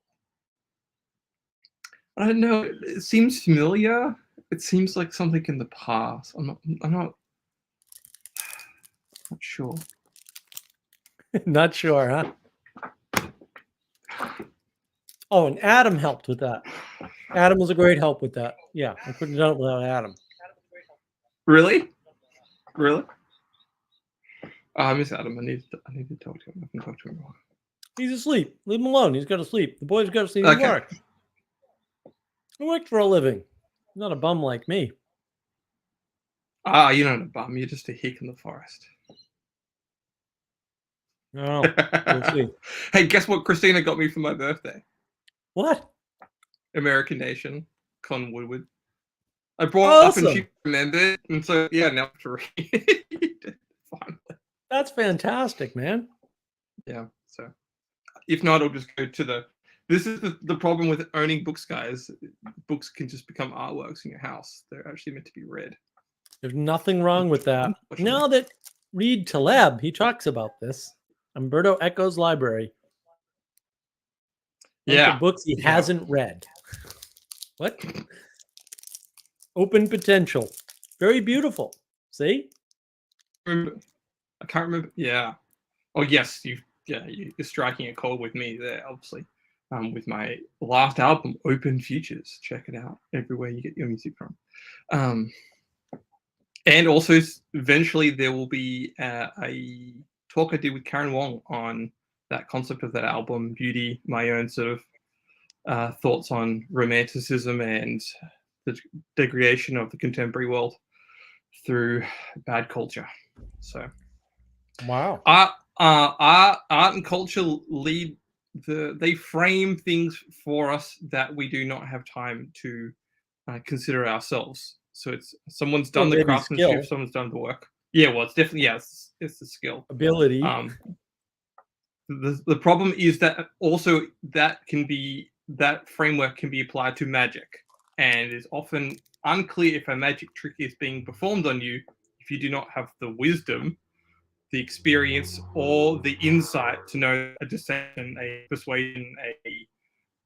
I don't know. It seems familiar. It seems like something in the past. I'm not sure. Not sure, huh? Oh, and Adam helped with that. Adam was a great help with that. Yeah, I couldn't have done it without Adam. Really? Oh, I miss Adam. I need to talk to him. I can talk to him. He's asleep. Leave him alone. He's got to sleep. The boy's got to sleep. Okay. He works. He works for a living. He's not a bum like me. Ah, you're not a bum. You're just a hick in the forest. No, we'll see. Hey, guess what Christina got me for my birthday? What? American Nation, Con Woodward. I brought it up and Awesome. she remembered, and so yeah, now I have to read it. Finally. That's fantastic, man. Yeah. So, if not, I'll just go to the. This is the problem with owning books, guys. Books can just become artworks in your house. They're actually meant to be read. There's nothing wrong with that. Now that read Taleb, he talks about this. Umberto Eco's library. bunch Yeah. of books he Yeah. hasn't read. What? Open potential. Very beautiful. See? I can't remember. Yeah. Oh yes, you're striking a chord with me there, obviously. With my last album, Open Futures. Check it out everywhere you get your music from. And also, eventually, there will be a talk I did with Karen Wong on that concept of that album, Beauty, my own sort of thoughts on romanticism and the degradation of the contemporary world through bad culture. So, Wow. art and culture they frame things for us that we do not have time to consider ourselves. So it's someone's done the maybe craftsmanship, skill, someone's done the work. Yeah, well, it's definitely it's the skill. ability. The problem is that also that framework can be applied to magic, and it's often unclear if a magic trick is being performed on you if you do not have the wisdom, the experience, or the insight to know a deception, a persuasion,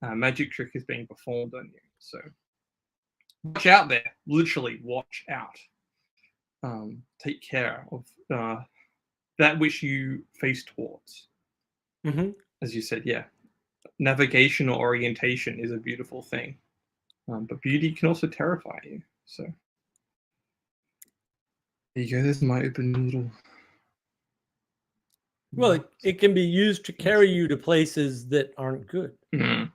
a magic trick is being performed on you. So watch out there. Literally, watch out. Take care of that which you face towards. Mm-hmm. As you said, yeah, navigation or orientation is a beautiful thing, but beauty can also terrify you. So there you go. There's my open little. Well, it can be used to carry you to places that aren't good. Mm.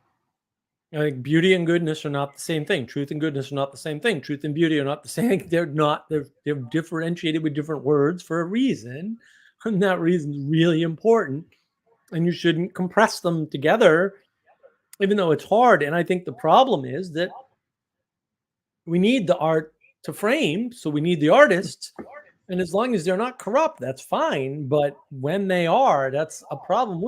I think beauty and goodness are not the same thing. Truth and goodness are not the same thing. Truth and beauty are not the same. They're not. They're differentiated with different words for a reason, and that reason is really important. And you shouldn't compress them together, even though it's hard. And I think the problem is that we need the art to frame, so we need the artists. And as long as they're not corrupt, that's fine. But when they are, that's a problem.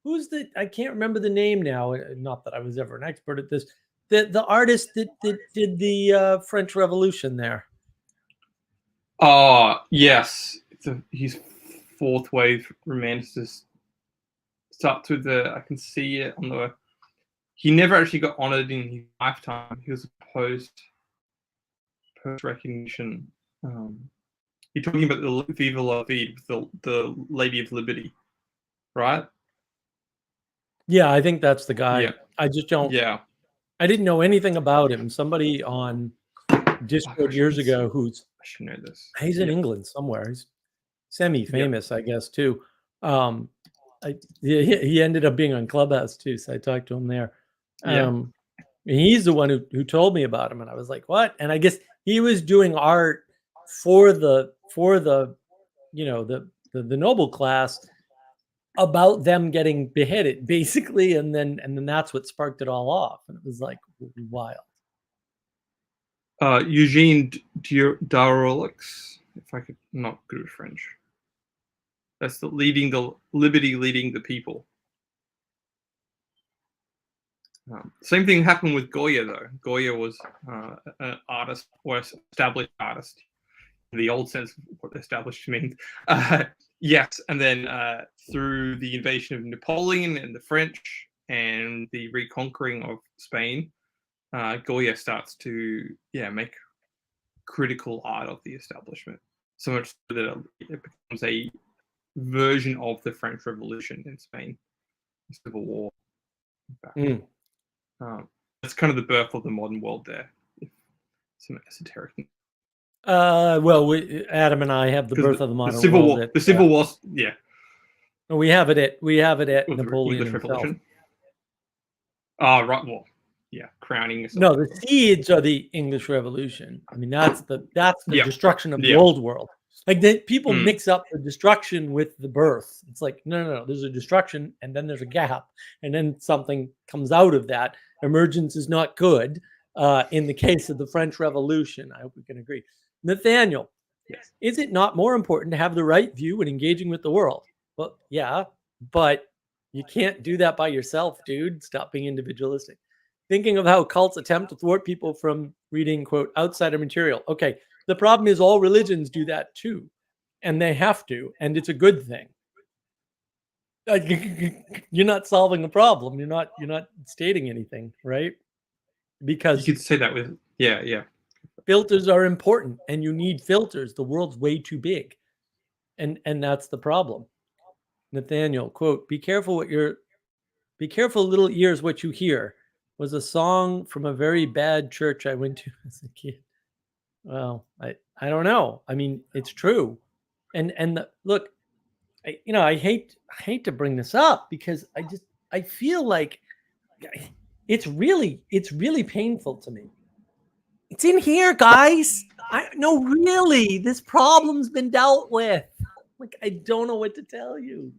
Who's the I can't remember the name now. Not that I was ever an expert at this. The artist that did the French Revolution there. Oh yes, he's fourth wave romanticist. Start with I can see it on the. He never actually got honored in his lifetime. He was post recognition. You're talking about the Viva la Vida, the Lady of Liberty, right? Yeah, I think that's the guy. Yeah. I just don't. Yeah. I didn't know anything about him. Somebody on Discord years ago I should know this. He's in England somewhere. He's semi-famous, I guess, too. He ended up being on Clubhouse too, so I talked to him there. He's the one who told me about him, and I was like, "What?" And I guess he was doing art for the the noble class about them getting beheaded, basically, and then that's what sparked it all off, and it was like wild. Eugene Darolix, if I could, not good at French. That's the liberty leading the people. Same thing happened with Goya, though. Goya was an artist, or established artist, in the old sense of what established means. Yes, and then through the invasion of Napoleon and the French and the reconquering of Spain, Goya starts to make critical art of the establishment, so much so that it becomes a version of the French Revolution in Spain, the Civil War. That's kind of the birth of the modern world there. Some esoteric. Well, Adam and I have the birth of the modern world. The Civil War, yeah. We have it at Napoleon English himself. Revolution. Oh, right. Well, yeah, crowning. No, the seeds are the English Revolution. I mean, that's the destruction of the old world. Like people mix up the destruction with the birth. It's like no. There's a destruction, and then there's a gap, and then something comes out of that. Emergence is not good. In the case of the French Revolution, I hope we can agree. Nathaniel, yes. Is it not more important to have the right view when engaging with the world? Well, yeah, but you can't do that by yourself, dude. Stop being individualistic. Thinking of how cults attempt to thwart people from reading, quote, outsider material. Okay, the problem is all religions do that too, and they have to, and it's a good thing. You're not solving the problem. You're not stating anything, right? You Because could say that with yeah. filters are important, and you need filters. The world's way too big, and that's the problem. Nathaniel, quote, be careful, little ears, what you hear, was a song from a very bad church I went to as a kid. Well, I don't know. I mean, it's true. And look, I hate to bring this up because I feel like it's really painful to me. It's in here, guys. No, really, this problem's been dealt with. Like, I don't know what to tell you.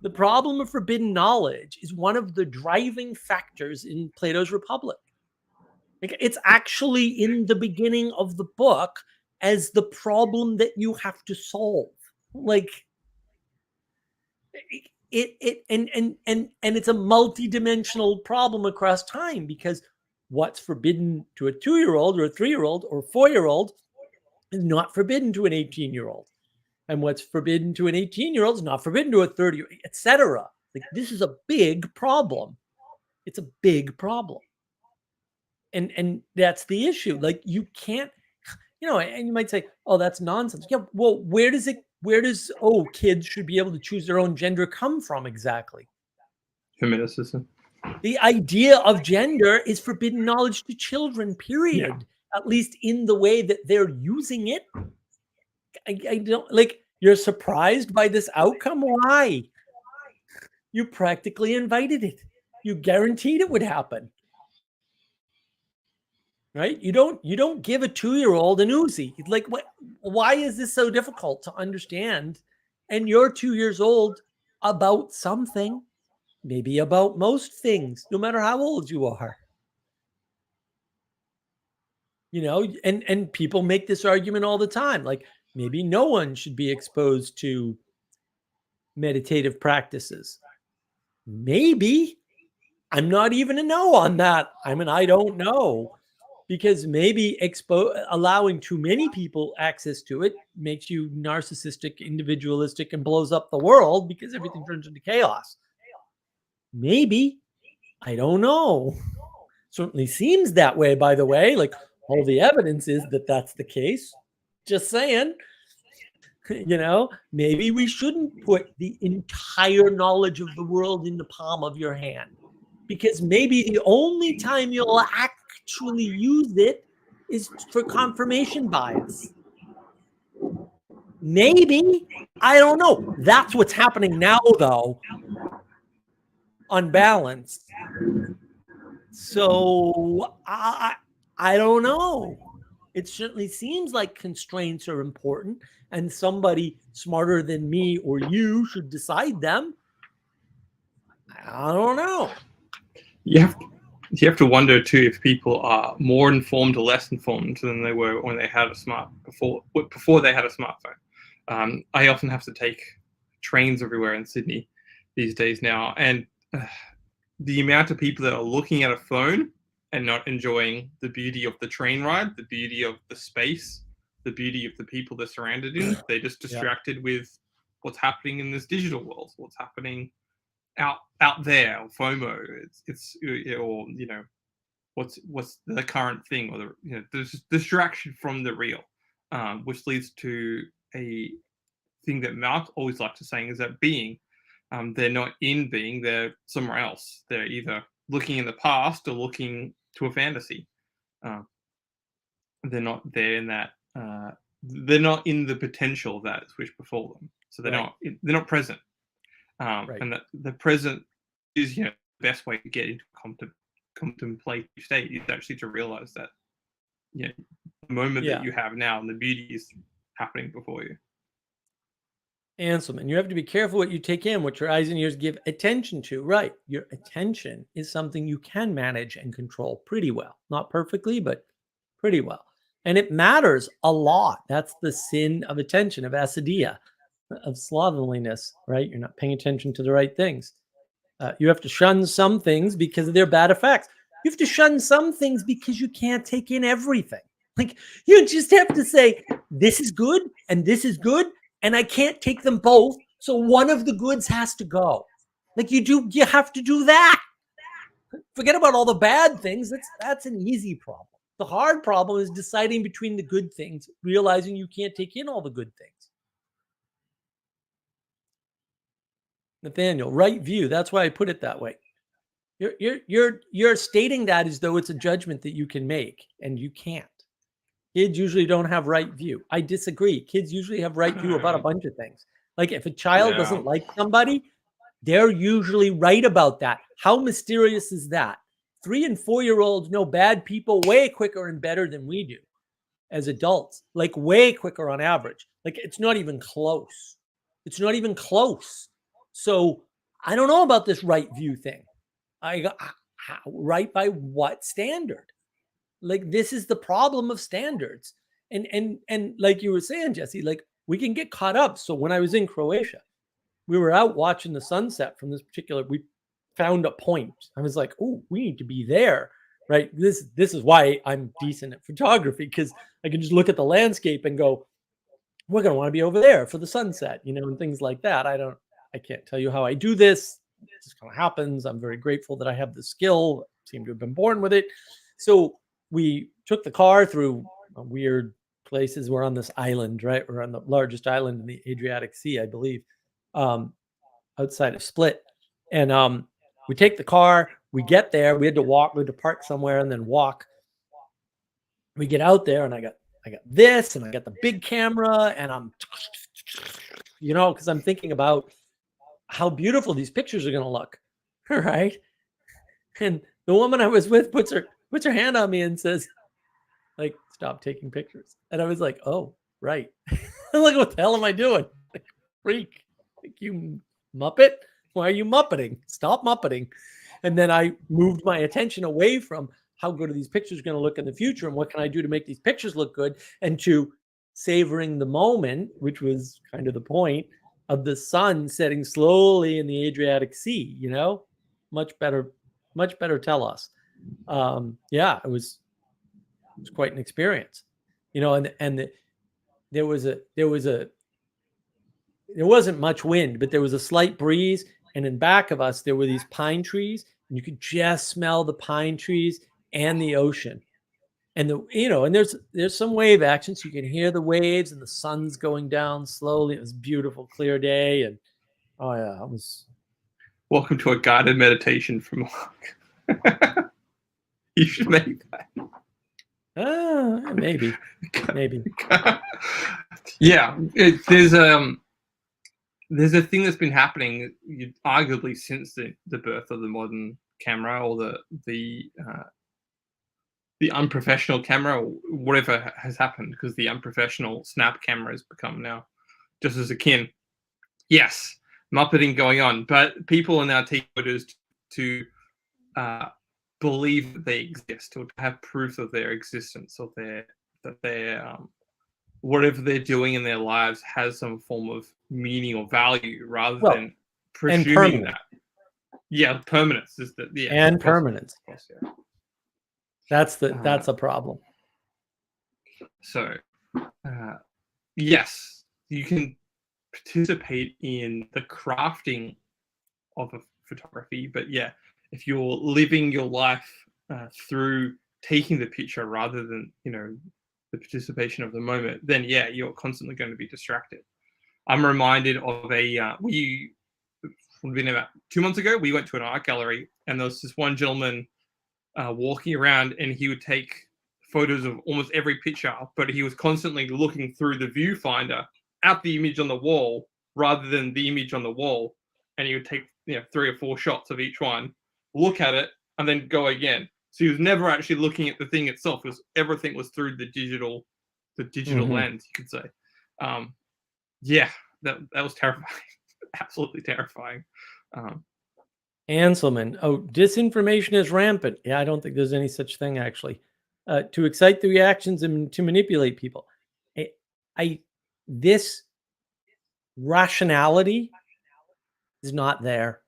The problem of forbidden knowledge is one of the driving factors in Plato's Republic. Like, it's actually in the beginning of the book as the problem that you have to solve. Like, and it's a multi-dimensional problem across time, because what's forbidden to a 2-year-old or a 3-year-old or 4-year-old is not forbidden to an 18-year-old. And what's forbidden to an 18-year-old is not forbidden to a 30-year-old, etc. Like, this is a big problem. It's a big problem. And that's the issue. Like, you can't, and you might say, oh, that's nonsense. Yeah, well, where does kids should be able to choose their own gender come from exactly? Feminicism. The idea of gender is forbidden knowledge to children, period. Yeah. At least in the way that they're using it. I don't, like, you're surprised by this outcome? Why? You practically invited it. You guaranteed it would happen. Right? You don't give a 2-year-old an Uzi. Like, what? Why is this so difficult to understand? And you're 2 years old about something, maybe about most things, no matter how old you are. And people make this argument all the time. Like, maybe no one should be exposed to meditative practices. Maybe. I'm not even a no on that. I mean, I don't know. Because maybe allowing too many people access to it makes you narcissistic, individualistic, and blows up the world because everything turns into chaos. Maybe. I don't know. Certainly seems that way, by the way. Like, all the evidence is that that's the case. Just saying. Maybe we shouldn't put the entire knowledge of the world in the palm of your hand. Because maybe the only time you'll actually use it is for confirmation bias. Maybe. I don't know. That's what's happening now, though, on balance. So I don't know. It certainly seems like constraints are important, and somebody smarter than me or you should decide them. I don't know. You have to wonder too if people are more informed or less informed than they were when they had before they had a smartphone. I often have to take trains everywhere in Sydney these days now, and the amount of people that are looking at a phone and not enjoying the beauty of the train ride, the beauty of the space, the beauty of the people they're surrounded in. They're just distracted with what's happening in this digital world, what's happening out there, or FOMO. It's or what's the current thing, or there's distraction from the real, which leads to a thing that Mark always liked to saying is that being, they're not in being, they're somewhere else. They're either looking in the past or looking to a fantasy. They're not there in that. They're not in the potential that is which before them. So they're not present. And the present is the best way to get into a contemplative state, is actually to realize that the moment that you have now and the beauty is happening before you. Anselman, you have to be careful what you take in, what your eyes and ears give attention to. Right. Your attention is something you can manage and control pretty well. Not perfectly, but pretty well. And it matters a lot. That's the sin of attention, of acedia, of slovenliness, right? You're not paying attention to the right things. You have to shun some things because of their bad effects. You have to shun some things because you can't take in everything. Like, you just have to say, this is good and this is good, and I can't take them both So one of the goods has to go. Like you have to do that. Forget about all the bad things. That's an easy problem. The hard problem is deciding between the good things, realizing you can't take in all the good things. Nathaniel, right view. That's why I put it that way. You're stating that as though it's a judgment that you can make, and you can't. Kids usually don't have right view. I disagree. Kids usually have right view about a bunch of things. Like if a child doesn't like somebody, they're usually right about that. How mysterious is that? 3 and 4-year-olds know bad people way quicker and better than we do as adults, like way quicker on average. Like it's not even close. It's not even close. So I don't know about this right view thing. Right by what standard? Like this is the problem of standards. And like you were saying, Jesse, like we can get caught up. So when I was in Croatia, we were out watching the sunset from this particular, we found a point. I was like, oh, we need to be there. Right. This is why I'm decent at photography, because I can just look at the landscape and go, we're going to want to be over there for the sunset, and things like that. I can't tell you how I do this. It just kind of happens. I'm very grateful that I have the skill, seem to have been born with it. So we took the car through weird places. We're on this island, right? We're on the largest island in the Adriatic Sea, I believe, outside of Split. And we take the car, we get there, we had to park somewhere and then walk. We get out there and I got this and I got the big camera and I'm, because I'm thinking about how beautiful these pictures are going to look. Right. And the woman I was with puts her hand on me and says, like, stop taking pictures. And I was like, oh, right. Like, what the hell am I doing? Like, freak. Like, you muppet? Why are you muppeting? Stop muppeting. And then I moved my attention away from how good are these pictures going to look in the future and what can I do to make these pictures look good, and to savoring the moment, which was kind of the point of the sun setting slowly in the Adriatic Sea, much better tell us. Yeah, it was quite an experience, and there wasn't much wind, but there was a slight breeze. And in back of us, there were these pine trees, and you could just smell the pine trees and the ocean. And and there's some wave action, so you can hear the waves and the sun's going down slowly. It was a beautiful, clear day. And oh yeah, it was. Welcome to a guided meditation from Mark. You should make that. Maybe. Yeah, there's a thing that's been happening, arguably since the birth of the modern camera, or the unprofessional camera, or whatever has happened, because the unprofessional snap camera has become now just as akin. Yes, muppeting going on, but people are now taking photos to believe that they exist, or to have proof of their existence, or that their whatever they're doing in their lives has some form of meaning or value, rather than presuming that. Yeah, permanence is the and permanence. Course, yeah. That's a problem. So, yes, you can participate in the crafting of a photography, but yeah, if you're living your life through taking the picture rather than the participation of the moment, then yeah, you're constantly going to be distracted. I'm reminded of we been about 2 months ago, we went to an art gallery, and there was this one gentleman walking around, and he would take photos of almost every picture, but he was constantly looking through the viewfinder at the image on the wall rather than the image on the wall. And he would take 3 or 4 shots of each one, look at it, and then go again. So he was never actually looking at the thing itself, because everything was through the digital lens, you could say. Yeah, that was terrifying. Absolutely terrifying. Anselman, disinformation is rampant. Yeah, I don't think there's any such thing, actually. To excite the reactions and to manipulate people. This rationality is not there.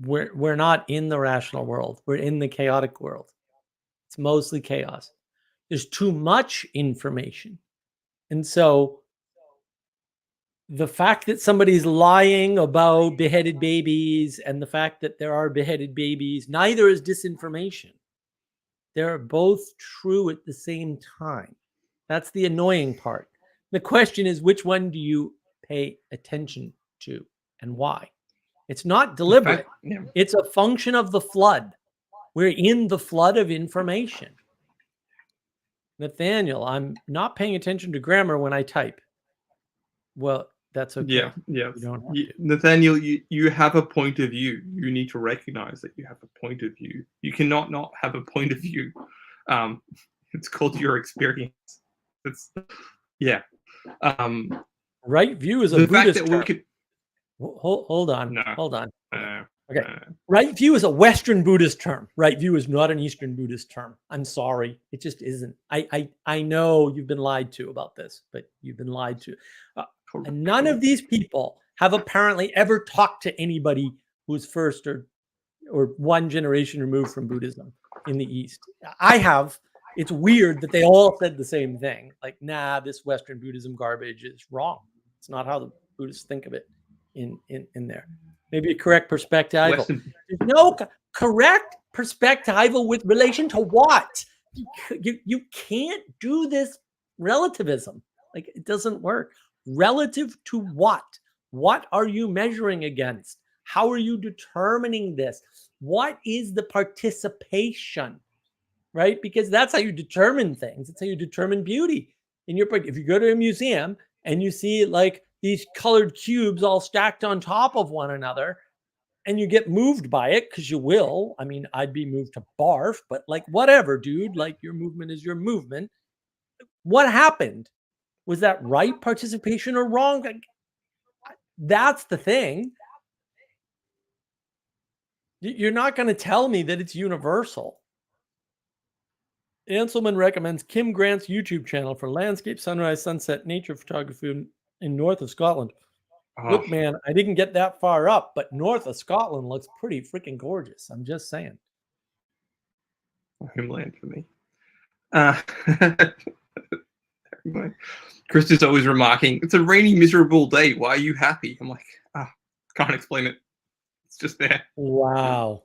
We're not in the rational world. We're in the chaotic world. It's mostly chaos. There's too much information. And so the fact that somebody's lying about beheaded babies and the fact that there are beheaded babies, neither is disinformation. They're both true at the same time. That's the annoying part. The question is, which one do you pay attention to and why? It's not deliberate. Yeah. It's a function of the flood. We're in the flood of information. Nathaniel, I'm not paying attention to grammar when I type. Well, that's okay. Yeah. You don't have to. Nathaniel, you have a point of view. You need to recognize that you have a point of view. You cannot not have a point of view. It's called your experience. It's right view is a the Buddhist fact that term. we could. Hold on. No. Hold on. Okay. Right view is a Western Buddhist term. Right view is not an Eastern Buddhist term. I'm sorry. It just isn't. I know you've been lied to about this, but you've been lied to. And none of these people have apparently ever talked to anybody who's first or one generation removed from Buddhism in the East. I have. It's weird that they all said the same thing. Like, nah, this Western Buddhism garbage is wrong. It's not how the Buddhists think of it in there. Maybe a correct perspective. There's no correct perspective with relation to what? You can't do this relativism. Like, it doesn't work. Relative to what? What are you measuring against? How are you determining this? What is the participation? Right? Because that's how you determine things. It's how you determine beauty. If you go to a museum and you see like these colored cubes all stacked on top of one another, and you get moved by it, because you will. I mean, I'd be moved to barf, but like, whatever, dude. Like, your movement is your movement. What happened? Was that right participation or wrong? Like, that's the thing. You're not going to tell me that it's universal. Anselman recommends Kim Grant's YouTube channel for landscape, sunrise, sunset, nature photography in north of Scotland. Oh. Look, man, I didn't get that far up, but north of Scotland looks pretty freaking gorgeous. I'm just saying. Homeland for me. Chris is always remarking, it's a rainy, miserable day. Why are you happy? I'm like, can't explain it. It's just there. Wow.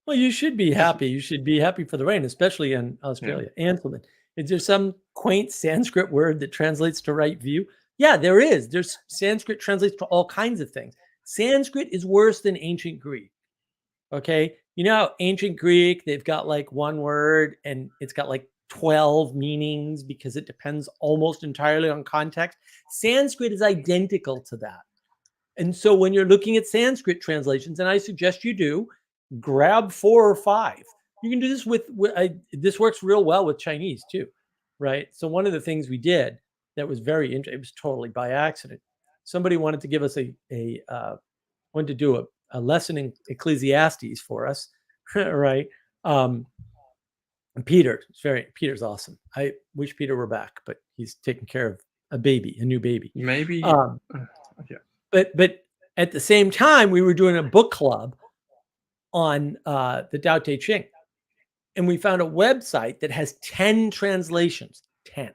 Well, you should be happy. You should be happy for the rain, especially in Australia. Yeah. Anselman, is there some quaint Sanskrit word that translates to right view? Yeah, there is. There's Sanskrit translates to all kinds of things. Sanskrit is worse than ancient Greek. Okay. You know, ancient Greek, they've got like one word and it's got like 12 meanings because it depends almost entirely on context. Sanskrit is identical to that. And so when you're looking at Sanskrit translations, and I suggest you do, grab 4 or 5. You can do this this works real well with Chinese too, right? So one of the things we did that was very interesting, it was totally by accident. Somebody wanted to give us wanted to do a lesson in Ecclesiastes for us, right? Peter's awesome. I wish Peter were back, but he's taking care of a new baby. Maybe. Yeah. But at the same time, we were doing a book club on the Tao Te Ching, and we found a website that has 10 translations. 10.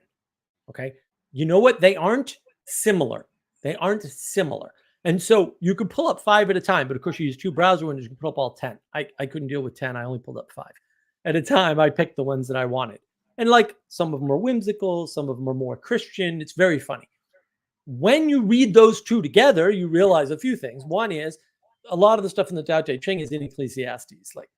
Okay. You know what? They aren't similar. And so you could pull up 5 at a time, but of course you use 2 browser windows, you can pull up all 10. I couldn't deal with 10. I only pulled up 5 at a time. I picked the ones that I wanted. And like, some of them are whimsical, some of them are more Christian. It's very funny. When you read those 2 together, you realize a few things. One is a lot of the stuff in the Tao Te Ching is in Ecclesiastes, like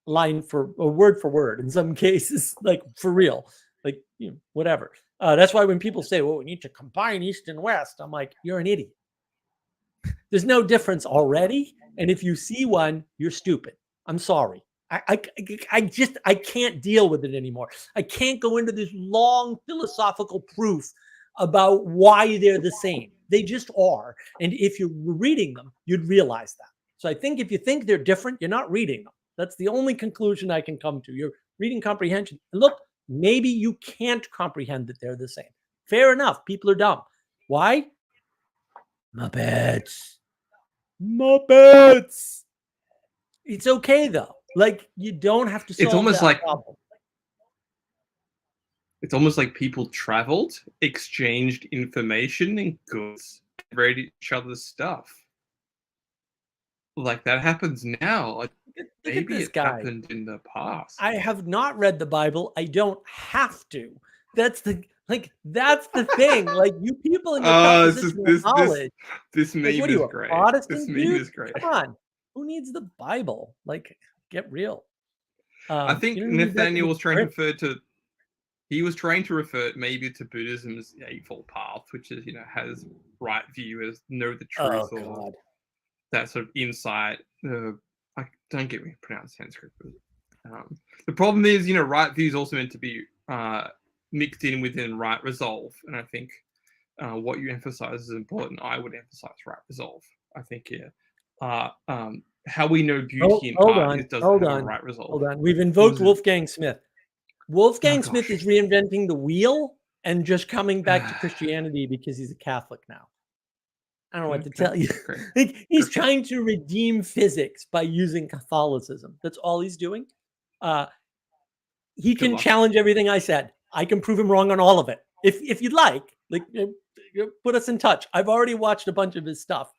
line for or word for word in some cases, like for real, like, you know, whatever. That's why when people say, well, we need to combine East and West, I'm like, you're an idiot. There's no difference already. And if you see one, you're stupid. I'm sorry. I can't deal with it anymore. I can't go into this long philosophical proof about why they're the same. They just are. And if you were reading them, you'd realize that. So I think if you think they're different, you're not reading them. That's the only conclusion I can come to. You're reading comprehension. And look, maybe you can't comprehend that they're the same. Fair enough. People are dumb. Why? Muppets. It's okay though. Like, you don't have to solve that problem. It's almost like people traveled, exchanged information and goods, read each other's stuff. Like that happens now. Like, Look at maybe this it guy. happened in the past. I have not read the Bible. I don't have to. That's the thing. Like, you people in your propositional knowledge. This Like, meme what are is you, a great. Protestant This meme dude? is great. Come on. Who needs the Bible? Like, get real. I think you don't need that in Nathaniel the was trying to script. refer to. He was trying to refer maybe to Buddhism's Eightfold Path, which is, has right view, as know the truth, Oh, or God. that sort of insight. Like, don't get me pronounced Sanskrit. But, the problem is, right view is also meant to be mixed in within right resolve, and I think what you emphasize is important. I would emphasize right resolve. I think how we know beauty in Hold art on. doesn't Hold have a on. right resolve. Hold on. We've invoked Wolfgang Smith. Wolfgang Oh, Smith gosh. is reinventing the wheel and just coming back to Christianity because he's a Catholic now. I don't know what to tell you. Okay. Like, he's trying to redeem physics by using Catholicism. That's all he's doing. He Good can luck. challenge everything I said. I can prove him wrong on all of it. If you'd like, put us in touch. I've already watched a bunch of his stuff.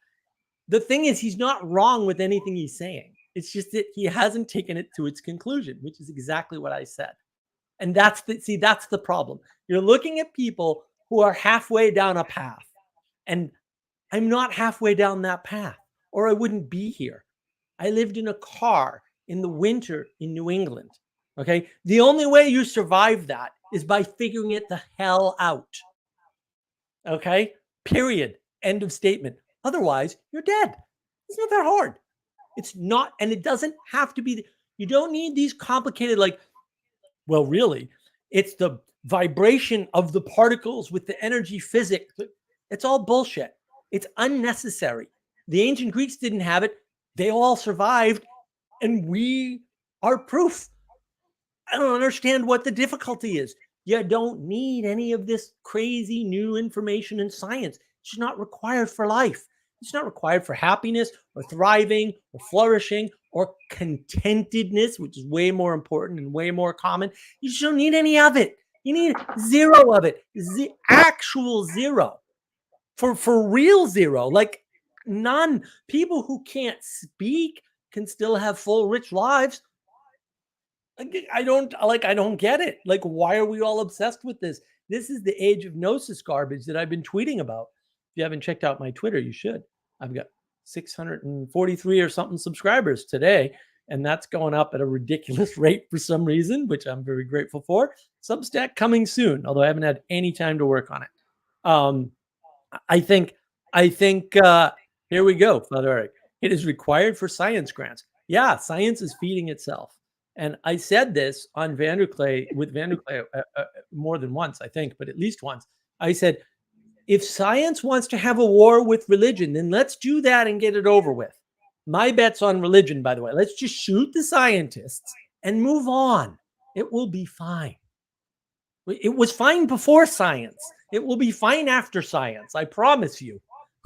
The thing is, he's not wrong with anything he's saying. It's just that he hasn't taken it to its conclusion, which is exactly what I said. And that's the problem. You're looking at people who are halfway down a path, and I'm not halfway down that path, or I wouldn't be here. I lived in a car in the winter in New England. Okay. The only way you survive that is by figuring it the hell out. Okay. Period. End of statement. Otherwise, you're dead. It's not that hard. It's not, and it doesn't have to be. You don't need these complicated, like, well, really, it's the vibration of the particles with the energy physics. It's all bullshit. It's unnecessary. The ancient Greeks didn't have it. They all survived, and we are proof. I don't understand what the difficulty is. You don't need any of this crazy new information in science. It's not required for life. It's not required for happiness or thriving or flourishing or contentedness, which is way more important and way more common. You just don't need any of it. You need zero of it. Actual zero. For real zero. Like, none. People who can't speak can still have full, rich lives. I don't get it. Like, why are we all obsessed with this? This is the age of gnosis garbage that I've been tweeting about. If you haven't checked out my Twitter, you should. I've got 643 or something subscribers today, and that's going up at a ridiculous rate for some reason, which I'm very grateful for. Substack coming soon, although I haven't had any time to work on it. I think here we go, Father Eric. It is required for science grants. Yeah, science is feeding itself. And I said this on Vanderklay more than once, I think, but at least once. I said, if science wants to have a war with religion, then let's do that and get it over with. My bet's on religion, by the way. Let's just shoot the scientists and move on. It will be fine. It was fine before science. It will be fine after science. I promise you.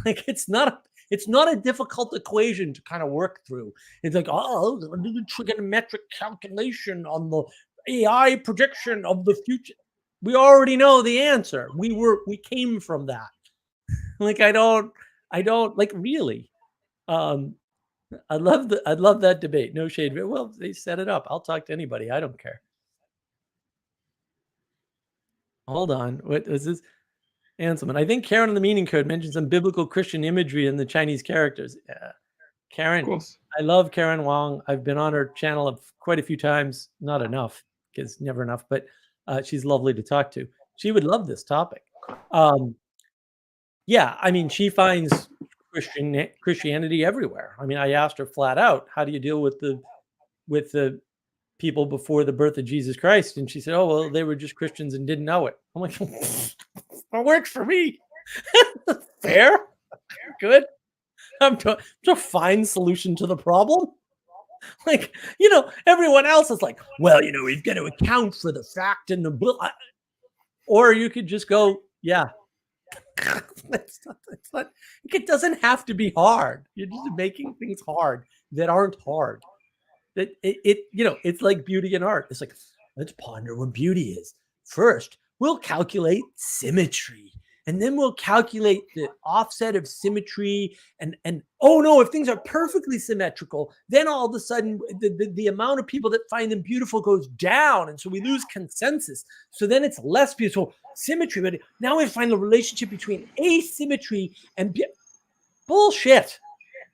Like, it's not a difficult equation to kind of work through. It's like, oh, do the trigonometric calculation on the AI prediction of the future. We already know the answer. We came from that. Like, I don't like, really. I love that debate. No shade. Well, they set it up. I'll talk to anybody. I don't care. Hold on. What is this? Hanselman. I think Karen on the Meaning Code mentioned some biblical Christian imagery in the Chinese characters. Yeah. Karen, Of course. I love Karen Wong. I've been on her channel quite a few times. Not enough, because never enough, but she's lovely to talk to. She would love this topic. Yeah, I mean, she finds Christianity everywhere. I mean, I asked her flat out, how do you deal with the people before the birth of Jesus Christ? And she said, oh, well, they were just Christians and didn't know it. I'm like, that works for me. Fair. Good. I'm a fine solution to the problem. Like, everyone else is like, well, we've got to account for the fact and the, or you could just go, yeah. It's not, it doesn't have to be hard. You're just making things hard that aren't hard. That it's like beauty and art. It's like, let's ponder what beauty is. First, we'll calculate symmetry. And then we'll calculate the offset of symmetry. And oh no, if things are perfectly symmetrical, then all of a sudden the amount of people that find them beautiful goes down. And so we lose consensus. So then it's less beautiful symmetry. But now we find the relationship between asymmetry and bullshit.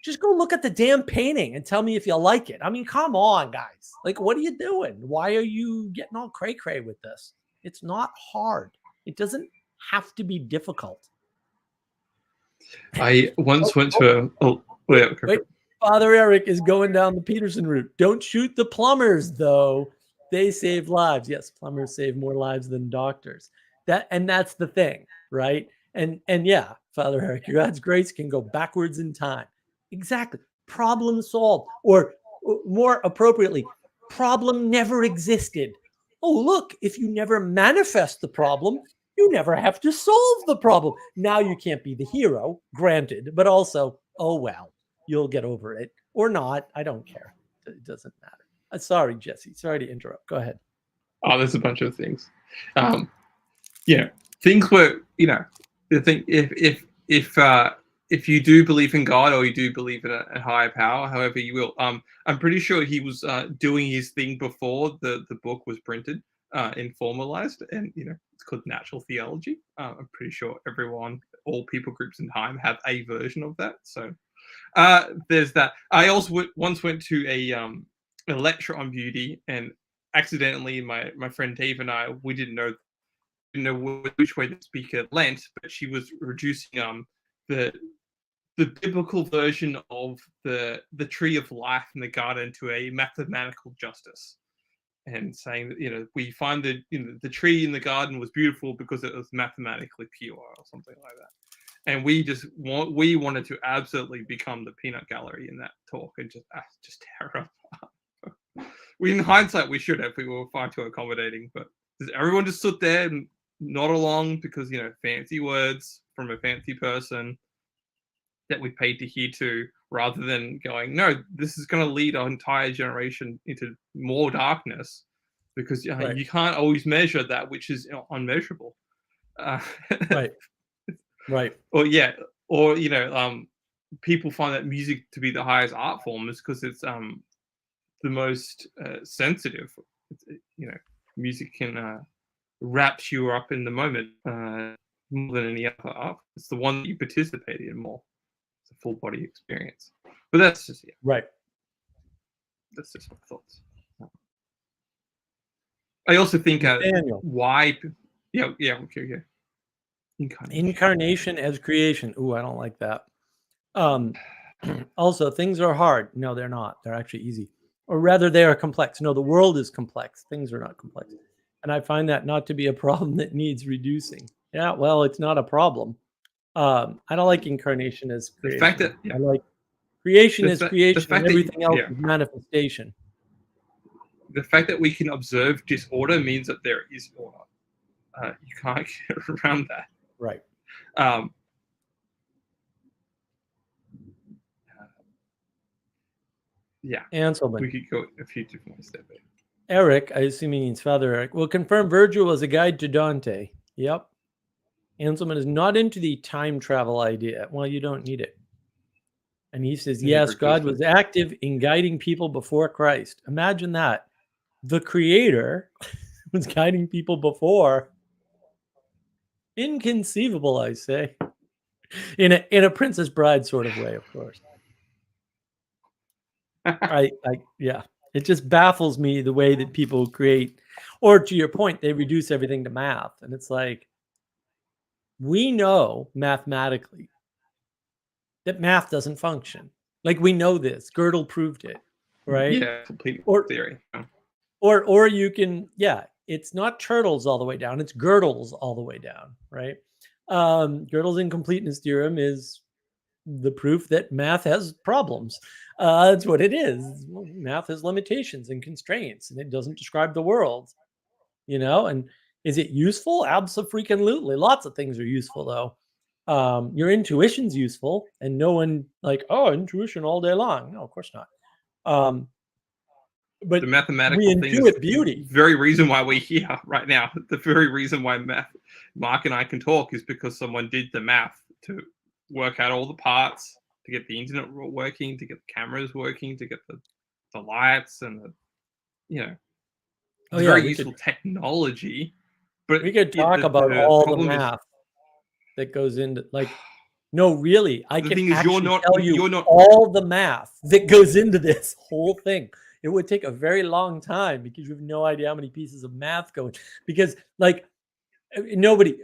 Just go look at the damn painting and tell me if you like it. I mean, come on, guys. Like, what are you doing? Why are you getting all cray-cray with this? It's not hard. It doesn't have to be difficult. I once went to wait, Father Eric is going down the Peterson route. Don't shoot the plumbers, though. They save lives. Yes, plumbers save more lives than doctors. That's the thing, right? And yeah, Father Eric, your God's grace can go backwards in time. Exactly. Problem solved. Or more appropriately, problem never existed. Oh, look, if you never manifest the problem, you never have to solve the problem. Now you can't be the hero, granted, but also, oh, well, you'll get over it or not. I don't care. It doesn't matter. Sorry, Jesse. Sorry to interrupt. Go ahead. Oh, there's a bunch of things. Things were, the thing, if you do believe in God or you do believe in a higher power, however you will, I'm pretty sure he was doing his thing before the book was printed and formalized, and it's called natural theology. I'm pretty sure all people groups in time have a version of that. So there's that. I also once went to a lecture on beauty, and accidentally my friend Dave and I, we didn't know which way the speaker leant, but she was reducing the biblical version of the tree of life in the garden to a mathematical justice, and saying that we find that the tree in the garden was beautiful because it was mathematically pure or something like that. And we wanted to absolutely become the peanut gallery in that talk, and just tear up. In hindsight, we should have. We were far too accommodating, but everyone just stood there and nod along because fancy words from a fancy person that we paid to hear to, rather than going, no, this is going to lead our entire generation into more darkness, because Right. you can't always measure that which is unmeasurable. Right. Right. Or people find that music to be the highest art form is because it's the most sensitive. Music can wraps you up in the moment more than any other art. It's the one that you participate in more. It's a full body experience. But that's just right. That's just my thoughts. I also think why. Okay. Incarnation as creation. Ooh, I don't like that. Also, things are hard. No, they're not. They're actually easy. Or rather, they are complex. No, the world is complex. Things are not complex. And I find that not to be a problem that needs reducing. Yeah, well, it's not a problem. I don't like incarnation as creation. The fact that I like creation as creation, and everything else is manifestation. The fact that we can observe disorder means that there is order. You can't get around that. Right. Anselman. We could go a few different ways there. Eric, I assume he means Father Eric, will confirm Virgil was a guide to Dante. Yep. Anselman is not into the time travel idea. Well, you don't need it. And he says, yes, God was active in guiding people before Christ. Imagine that. The Creator was guiding people before. Inconceivable, I say. In a Princess Bride sort of way, of course. Yeah. It just baffles me the way that people create, or to your point, they reduce everything to math. And it's like, we know mathematically that math doesn't function. Like, we know this. Gödel proved it, right? Yeah, complete theory. Or you can, it's not turtles all the way down. It's Gödel's all the way down, right? Gödel's incompleteness theorem is the proof that math has problems. That's what it is. Math has limitations and constraints, and it doesn't describe the world, and is it useful? Abso-freaking-lutely. Lots of things are useful, though. Your intuition's useful, and no one intuition all day long. No, of course not. But The we mathematical thing is intuit beauty. the very reason why we're here right now. The very reason why Mark and I can talk is because someone did the math to work out all the parts, to get the internet working, to get the cameras working, to get the lights and it's Oh yeah, very we useful could technology. But talk about the all the problem is math that goes into no, really, I the can thing is actually tell you you're not all the math that goes into this whole thing. It would take a very long time because you have no idea how many pieces of math go in. Because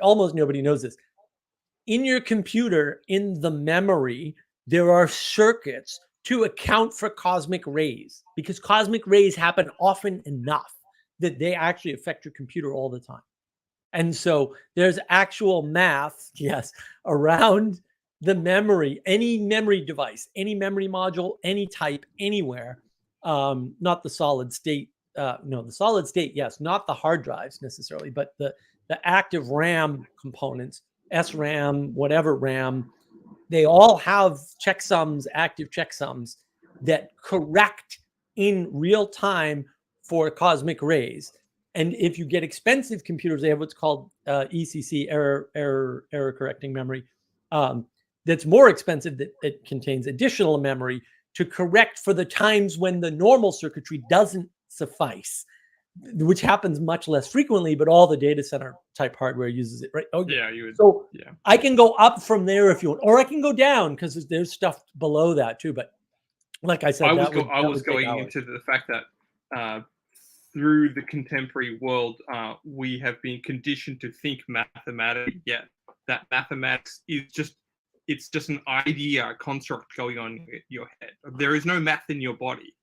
almost nobody knows this. In your computer, in the memory, there are circuits to account for cosmic rays because cosmic rays happen often enough that they actually affect your computer all the time. And so there's actual math, yes, around the memory, any memory device, any memory module, any type, anywhere. Not the solid state. No, the solid state, yes, not the hard drives necessarily, but the active RAM components, SRAM, whatever RAM, they all have checksums, active checksums that correct in real time for cosmic rays. And if you get expensive computers, they have what's called ECC, error correcting memory. That's more expensive, that it contains additional memory to correct for the times when the normal circuitry doesn't suffice, which happens much less frequently, but all the data center type hardware uses it, right? Okay. Yeah, you would. So Yeah. I can go up from there if you want, or I can go down because there's stuff below that too. But like I said, I that was would take going hours. into the fact that through the contemporary world, we have been conditioned to think mathematically. Yet that mathematics is just an idea, a construct going on in your head. There is no math in your body.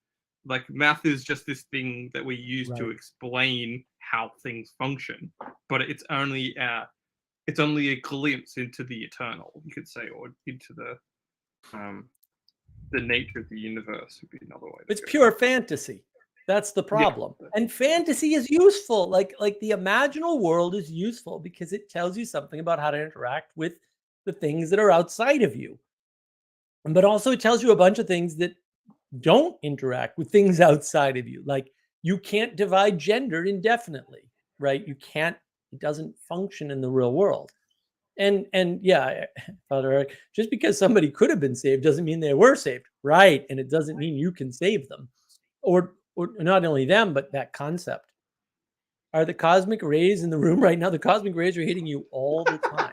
Like math is just this thing that we use to explain how things function, but it's only a glimpse into the eternal, you could say, or into the nature of the universe would be another way. It's pure fantasy. That's the problem. Yeah. And fantasy is useful. Like the imaginal world is useful because it tells you something about how to interact with the things that are outside of you. But also it tells you a bunch of things that don't interact with things outside of you. Like you can't divide gender indefinitely, right? You can't, it doesn't function in the real world. And yeah, Father Eric, just because somebody could have been saved doesn't mean they were saved, right? And it doesn't mean you can save them. Or not only them, but that concept. Are the cosmic rays in the room right now? The cosmic rays are hitting you all the time.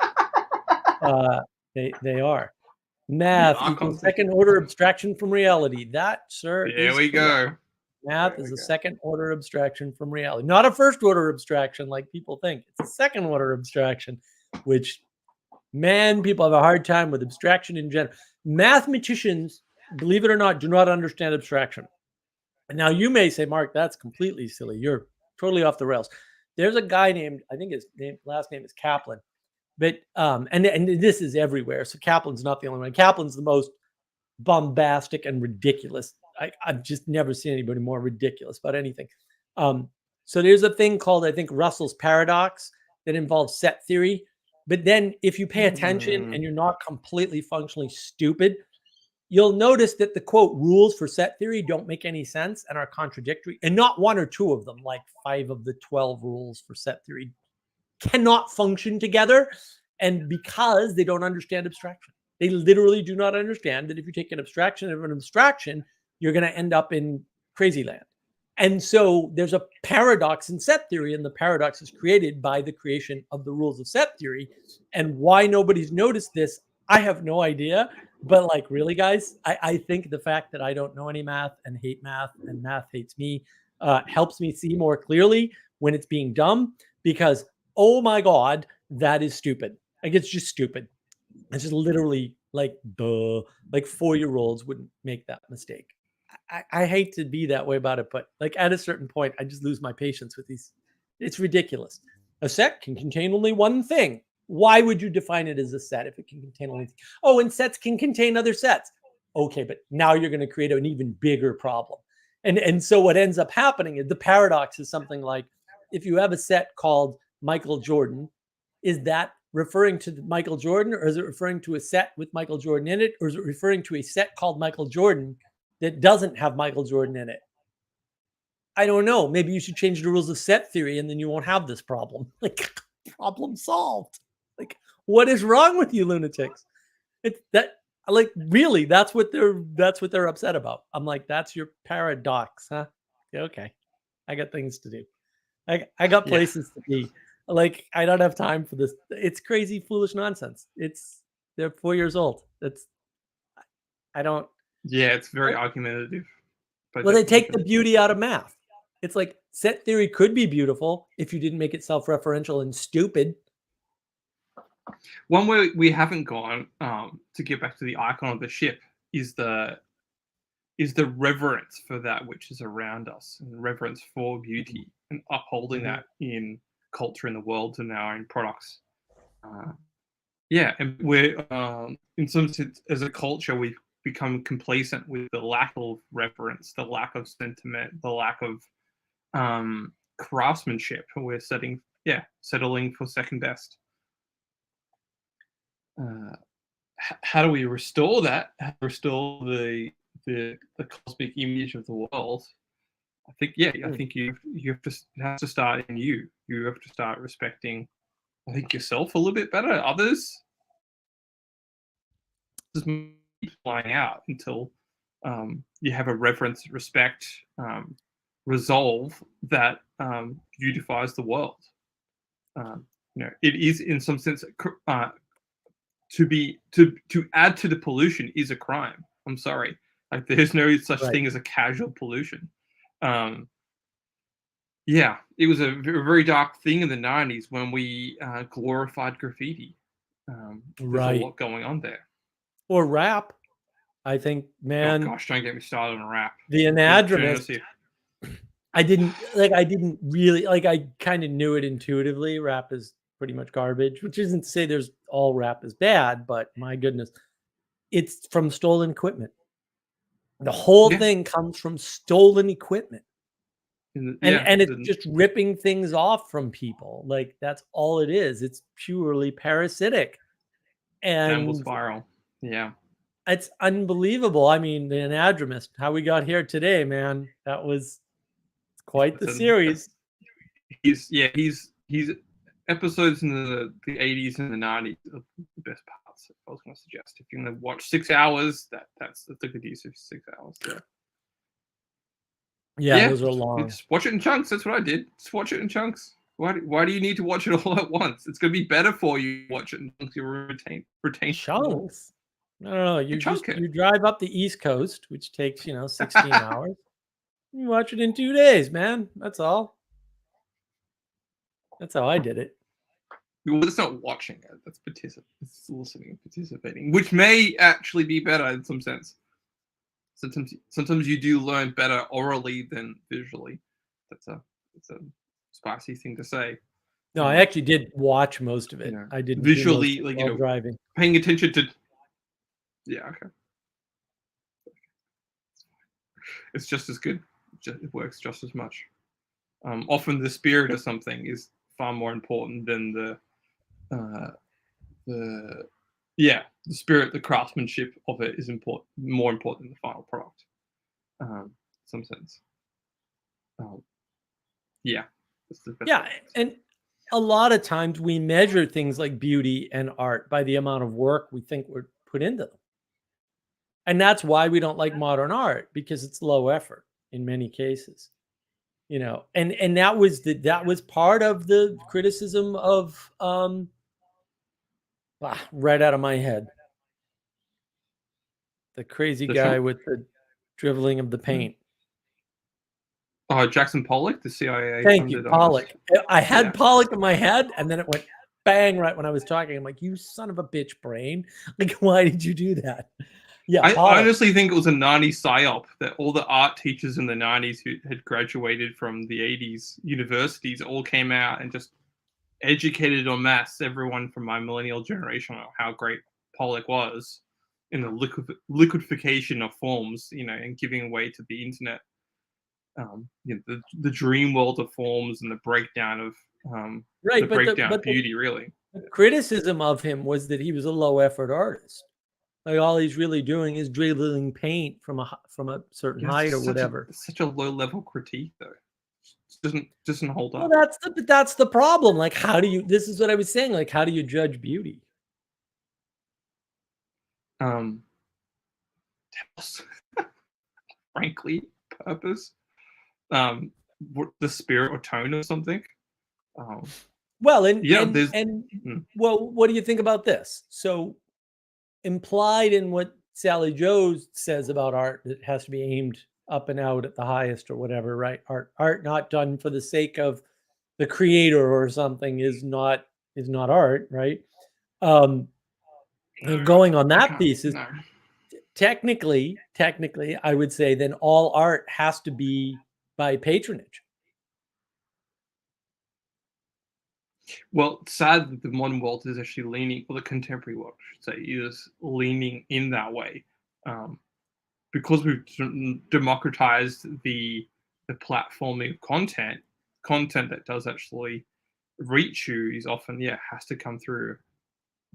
They are. Math equals second order abstraction from reality. That, sir, there we go. Math is a second order abstraction from reality, not a first order abstraction like people think. It's a second order abstraction, which, man, people have a hard time with abstraction in general. Mathematicians, believe it or not, do not understand abstraction. And now you may say, Mark, that's completely silly. You're totally off the rails. There's a guy named, I think his last name is Kaplan. But and this is everywhere. So Kaplan's not the only one. Kaplan's the most bombastic and ridiculous. I've just never seen anybody more ridiculous about anything. So there's a thing called, I think, Russell's paradox that involves set theory. But then if you pay attention and you're not completely functionally stupid, you'll notice that the quote rules for set theory don't make any sense and are contradictory. And not one or two of them, like 5 of the 12 rules for set theory cannot function together. And because they don't understand abstraction, they literally do not understand that if you take an abstraction of an abstraction, you're going to end up in crazy land. And so there's a paradox in set theory, and the paradox is created by the creation of the rules of set theory. And why nobody's noticed this, I have no idea. But like, really, guys, I think the fact that I don't know any math and hate math and math hates me helps me see more clearly when it's being dumb, because, oh my God, that is stupid. Like, it's just stupid. It's just literally like, duh, like 4-year-olds wouldn't make that mistake. I hate to be that way about it, but like at a certain point, I just lose my patience with these. It's ridiculous. A set can contain only one thing. Why would you define it as a set if it can contain only? Oh, and sets can contain other sets. Okay, but now you're going to create an even bigger problem. And so what ends up happening is the paradox is something like, if you have a set called Michael Jordan, is that referring to Michael Jordan, or is it referring to a set with Michael Jordan in it, or is it referring to a set called Michael Jordan that doesn't have Michael Jordan in it? I don't know. Maybe you should change the rules of set theory, and then you won't have this problem. Like, problem solved. Like, what is wrong with you lunatics? It's that, like, really, that's what they're upset about. I'm like, that's your paradox, huh? Yeah, okay. I got things to do. I got Yeah. places to be. Like, I don't have time for this. It's crazy, foolish nonsense. They're 4 years old. I don't. Yeah, it's very argumentative. By Well, they take the definition. beauty out of math. It's like set theory could be beautiful if you didn't make it self-referential and stupid. One way we haven't gone, to get back to the icon of the ship, is the reverence for that which is around us, and reverence for beauty, and upholding that in culture in the world and our own products. Yeah, and we're in some sense, as a culture, we've become complacent with the lack of reverence, the lack of sentiment, the lack of craftsmanship. We're settling for second best. How do we restore that? How do we restore the cosmic image of the world? I think you have to start in you. You have to start respecting, I think, yourself a little bit better, others. Just keep flying out until you have a reverence, respect, resolve that beautifies the world. It is in some sense to add to the pollution is a crime. I'm sorry, like there's no such thing as a casual pollution. Yeah, it was a very dark thing in the 90s when we glorified graffiti. There's a lot going on there. Or rap. I think, man. Oh gosh, don't get me started on rap. The anadromist. I didn't really like. I kind of knew it intuitively. Rap is pretty much garbage, which isn't to say there's all rap is bad, but my goodness, it's from stolen equipment. The whole thing comes from stolen equipment. And it's just ripping things off from people. Like, that's all it is. It's purely parasitic. And will spiral. Yeah. It's unbelievable. I mean, the anadromist, how we got here today, man. That was quite the series. He's episodes in the 80s and the 90s are the best parts. I was going to suggest, if you're going to watch 6 hours, that's a good use of 6 hours. Yeah, those are long. Just watch it in chunks. That's what I did. Just watch it in chunks. Why do you need to watch it all at once? It's going to be better for you to watch it in chunks. You'll retain chunks. No. You drive up the East Coast, which takes 16 hours. You watch it in 2 days, man. That's all. That's how I did it. Well, it's not watching it. That's it's listening and participating, which may actually be better in some sense. Sometimes you do learn better orally than visually. That's a spicy thing to say. No, I actually did watch most of it. I didn't visually, driving, paying attention to. Yeah, okay. It's just as good. It works just as much. Often the spirit of something is far more important than the spirit, the craftsmanship of it is more important than the final product. In some sense. And a lot of times we measure things like beauty and art by the amount of work we think we're put into them. And that's why we don't like modern art, because it's low effort in many cases. And that was part of the criticism of right out of my head, the crazy guy with the dribbling of the paint. Oh, Jackson Pollock, the CIA. Thank you, Pollock. I had Pollock in my head, and then it went bang right when I was talking. I'm like, you son of a bitch brain. Like, why did you do that? Yeah, I honestly think it was a 90s psyop that all the art teachers in the 90s who had graduated from the 80s universities all came out and just educated en masse everyone from my millennial generation on how great Pollock was in the liquidification of forms, and giving way to the internet. The dream world of forms and the breakdown of of beauty, really. The criticism of him was that he was a low effort artist. Like, all he's really doing is dribbling paint from a certain height or whatever. It's such a low level critique, though. Doesn't hold Well, up. that's the problem. Like, how do you? This is what I was saying. Like, how do you judge beauty? Um, frankly, purpose, what the spirit or tone of something. Um, Well, yeah, there's well, what do you think about this? So, implied in what Sally Joes says about art, it has to be aimed up and out at the highest or whatever, right? Art not done for the sake of the creator or something is not art, right? And going on that thesis, no. technically, I would say then all art has to be by patronage. Well, it's sad that the modern world is actually leaning, or the contemporary world, I should say, is leaning in that way, because we've democratized the platforming of content. Content that does actually reach you is often has to come through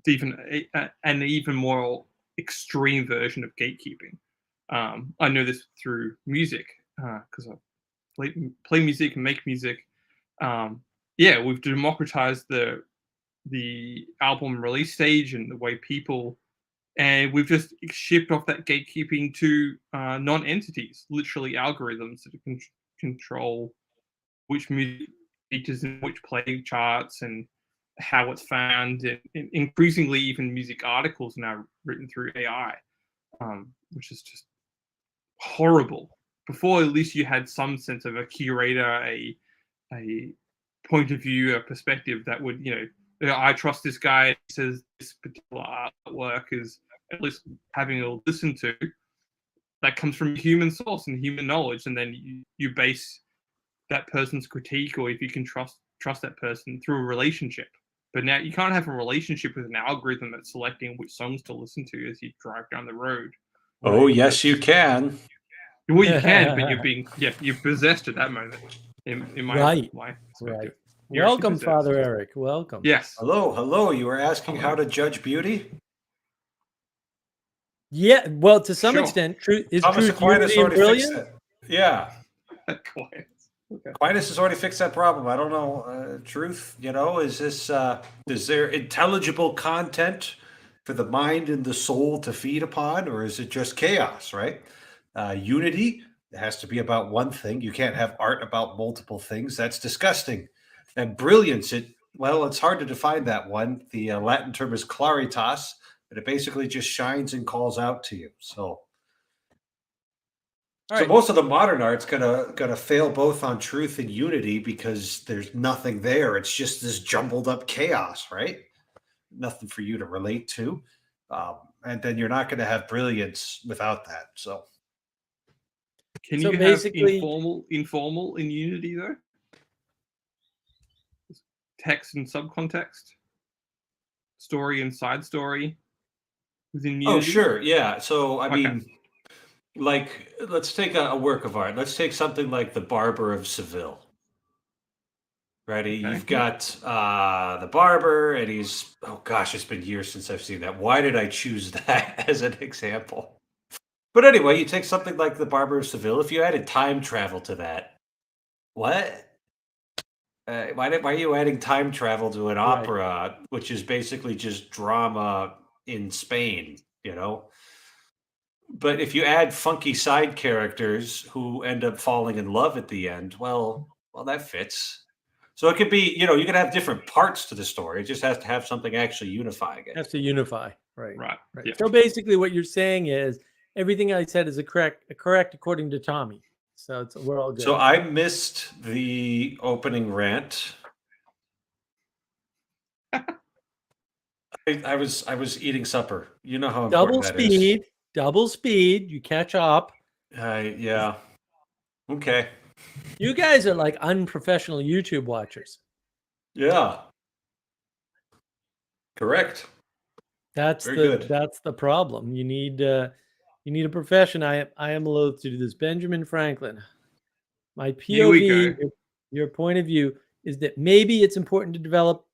even an even more extreme version of gatekeeping. I know this through music because I play music and make music. We've democratized the album release stage and the way people, and we've just shipped off that gatekeeping to non-entities, literally algorithms that can control which music features in which play charts and how it's found, and increasingly even music articles now written through AI, which is just horrible. Before, at least you had some sense of a curator, a point of view, a perspective that would, I trust this guy. He says this particular artwork is at least having a listen to. That comes from human source and human knowledge, and then you base that person's critique, or if you can trust that person, through a relationship. But now you can't have a relationship with an algorithm that's selecting which songs to listen to as you drive down the road. Oh, yes, you can. Well, you can, but you're possessed at that moment. In my Right. perspective. Welcome, Father Eric. Welcome. Yes. Hello. You were asking how to judge beauty? Yeah, well, to some Sure. extent, truth, Aquinas unity, and already fixed brilliance? it. Yeah. Okay. Aquinas has already fixed that problem. I don't know. Truth, is there intelligible content for the mind and the soul to feed upon, or is it just chaos, right? Unity, it has to be about one thing. You can't have art about multiple things. That's disgusting. And brilliance, it's hard to define that one. The Latin term is claritas, but it basically just shines and calls out to you. So most of the modern art's gonna fail both on truth and unity because there's nothing there. It's just this jumbled up chaos, right? Nothing for you to relate to, and then you're not going to have brilliance without that. So, can So you basically- have informal in Unity though? Text and subcontext, story and side story within Unity. Oh, sure, yeah. So I mean, like, let's take a work of art. Let's take something like The Barber of Seville. Right, you've got the barber, and he's, oh gosh, it's been years since I've seen that. Why did I choose that as an example? But anyway, you take something like The Barber of Seville. If you added time travel to that, what? Why are you adding time travel to an opera, which is basically just drama in Spain? But if you add funky side characters who end up falling in love at the end, well, that fits. So it could be, you can have different parts to the story. It just has to have something actually unifying it. Has to unify, right? Yeah. So basically, what you're saying is everything I said is correct according to Tommy. So we're all good. So I missed the opening rant. I was eating supper. You know how important that is. Double speed. You catch up. Yeah. Okay. You guys are like unprofessional YouTube watchers. Yeah. Correct. That's the problem. You need a profession. I am loath to do this. Benjamin Franklin. My POV, your point of view is that maybe it's important to develop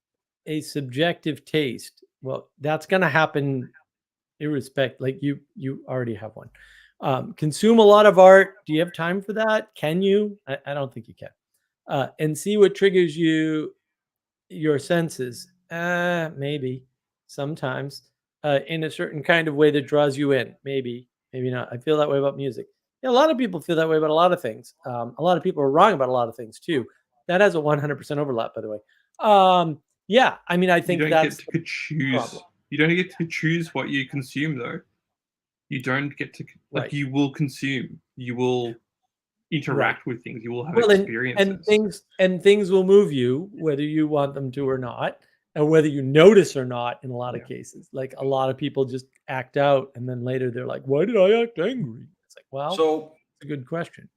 a subjective taste. Well, that's going to happen irrespective. Like you already have one. Consume a lot of art. Do you have time for that? Can you? I don't think you can. and see what triggers your senses. Maybe sometimes in a certain kind of way that draws you in. Maybe not. I feel that way about music. Yeah, a lot of people feel that way about a lot of things. A lot of people are wrong about a lot of things too. That has a 100% overlap, by the way. Yeah, I mean, I think you don't that's get to choose. problem. You don't get to choose what you consume, though. You don't get to Right. You will consume. You will interact with things. You will have Well, experiences. and things will move you whether you want them to or not, and whether you notice or not. In a lot of cases, like a lot of people just act out, and then later they're like, "Why did I act angry?" It's like, well, So it's a good question.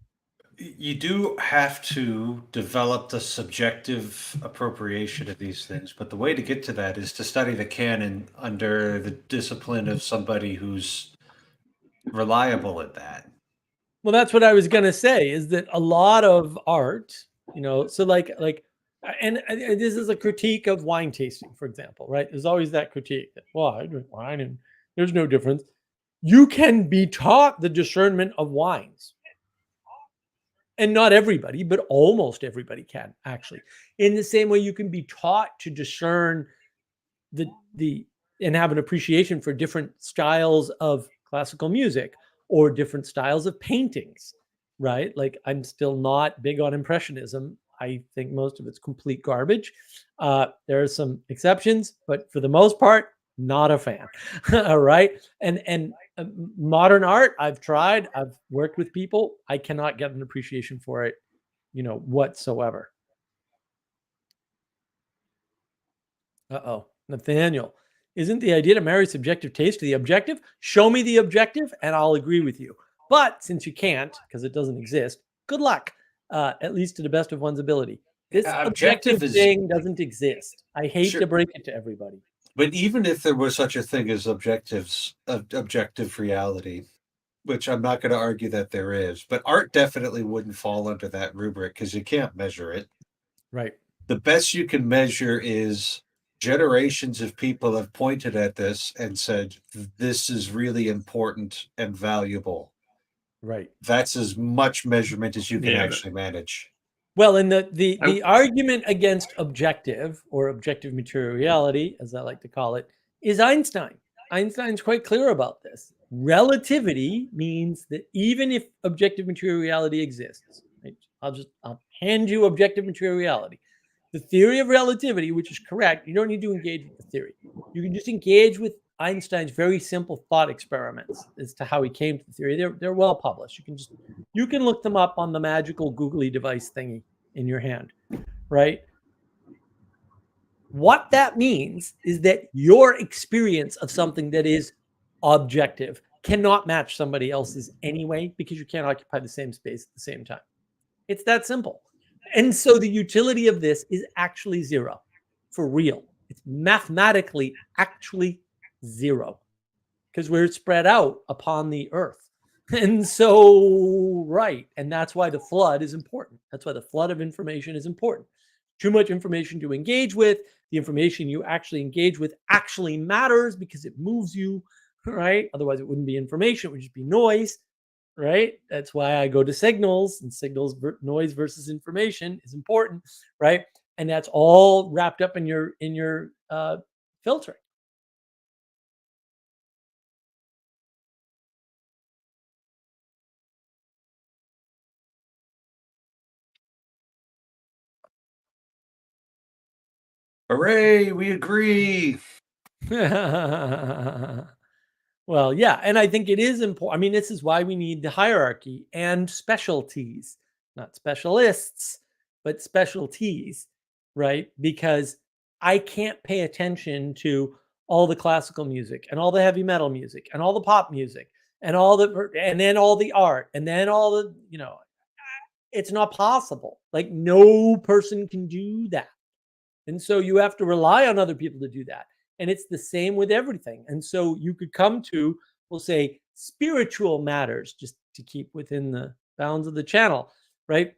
you do have to develop the subjective appropriation of these things, but the way to get to that is to study the canon under the discipline of somebody who's reliable at that. Well, that's what I was gonna say, is that a lot of art, so and this is a critique of wine tasting, for example, right? There's always that critique that, well, I drink wine and there's no difference. You can be taught the discernment of wines. And not everybody, but almost everybody can, actually. In the same way you can be taught to discern the and have an appreciation for different styles of classical music or different styles of paintings, right? Like, I'm still not big on impressionism. I think most of it's complete garbage. There are some exceptions, but for the most part, not a fan. All right. And modern art, I've tried, I've worked with people. I cannot get an appreciation for it, whatsoever. Uh-oh. Nathaniel, isn't the idea to marry subjective taste to the objective? Show me the objective and I'll agree with you. But since you can't, because it doesn't exist, good luck, at least to the best of one's ability. This objective thing doesn't exist. I hate to break it to everybody. But even if there was such a thing as objective reality, which I'm not going to argue that there is, but art definitely wouldn't fall under that rubric because you can't measure it. Right. The best you can measure is generations of people have pointed at this and said, this is really important and valuable. Right. That's as much measurement as you can actually manage. Well, and the argument against objective, or objective materiality, as I like to call it, is Einstein. Einstein's quite clear about this. Relativity means that even if objective materiality exists, right, I'll hand you objective materiality. The theory of relativity, which is correct, you don't need to engage with the theory. You can just engage with Einstein's very simple thought experiments as to how he came to the theory. They're well published. You can look them up on the magical googly device thingy in your hand, right? What that means is that your experience of something that is objective cannot match somebody else's anyway, because you can't occupy the same space at the same time. It's that simple. And so the utility of this is actually zero, for real. It's mathematically actually zero, because we're spread out upon the earth. And so, right. And that's why the flood is important. That's why the flood of information is important. Too much information to engage with. The information you actually engage with actually matters because it moves you, right? Otherwise, it wouldn't be information. It would just be noise, right? That's why I go to signals, and signals, noise versus information is important, right? And that's all wrapped up in your filtering. Hooray, we agree. Well, yeah, and I think it is important. I mean, this is why we need the hierarchy and specialties, not specialists, but specialties, right? Because I can't pay attention to all the classical music and all the heavy metal music and all the pop music and then all the art and then all the, it's not possible. Like, no person can do that. And so you have to rely on other people to do that. And it's the same with everything. And so you could come to, we'll say, spiritual matters, just to keep within the bounds of the channel, right?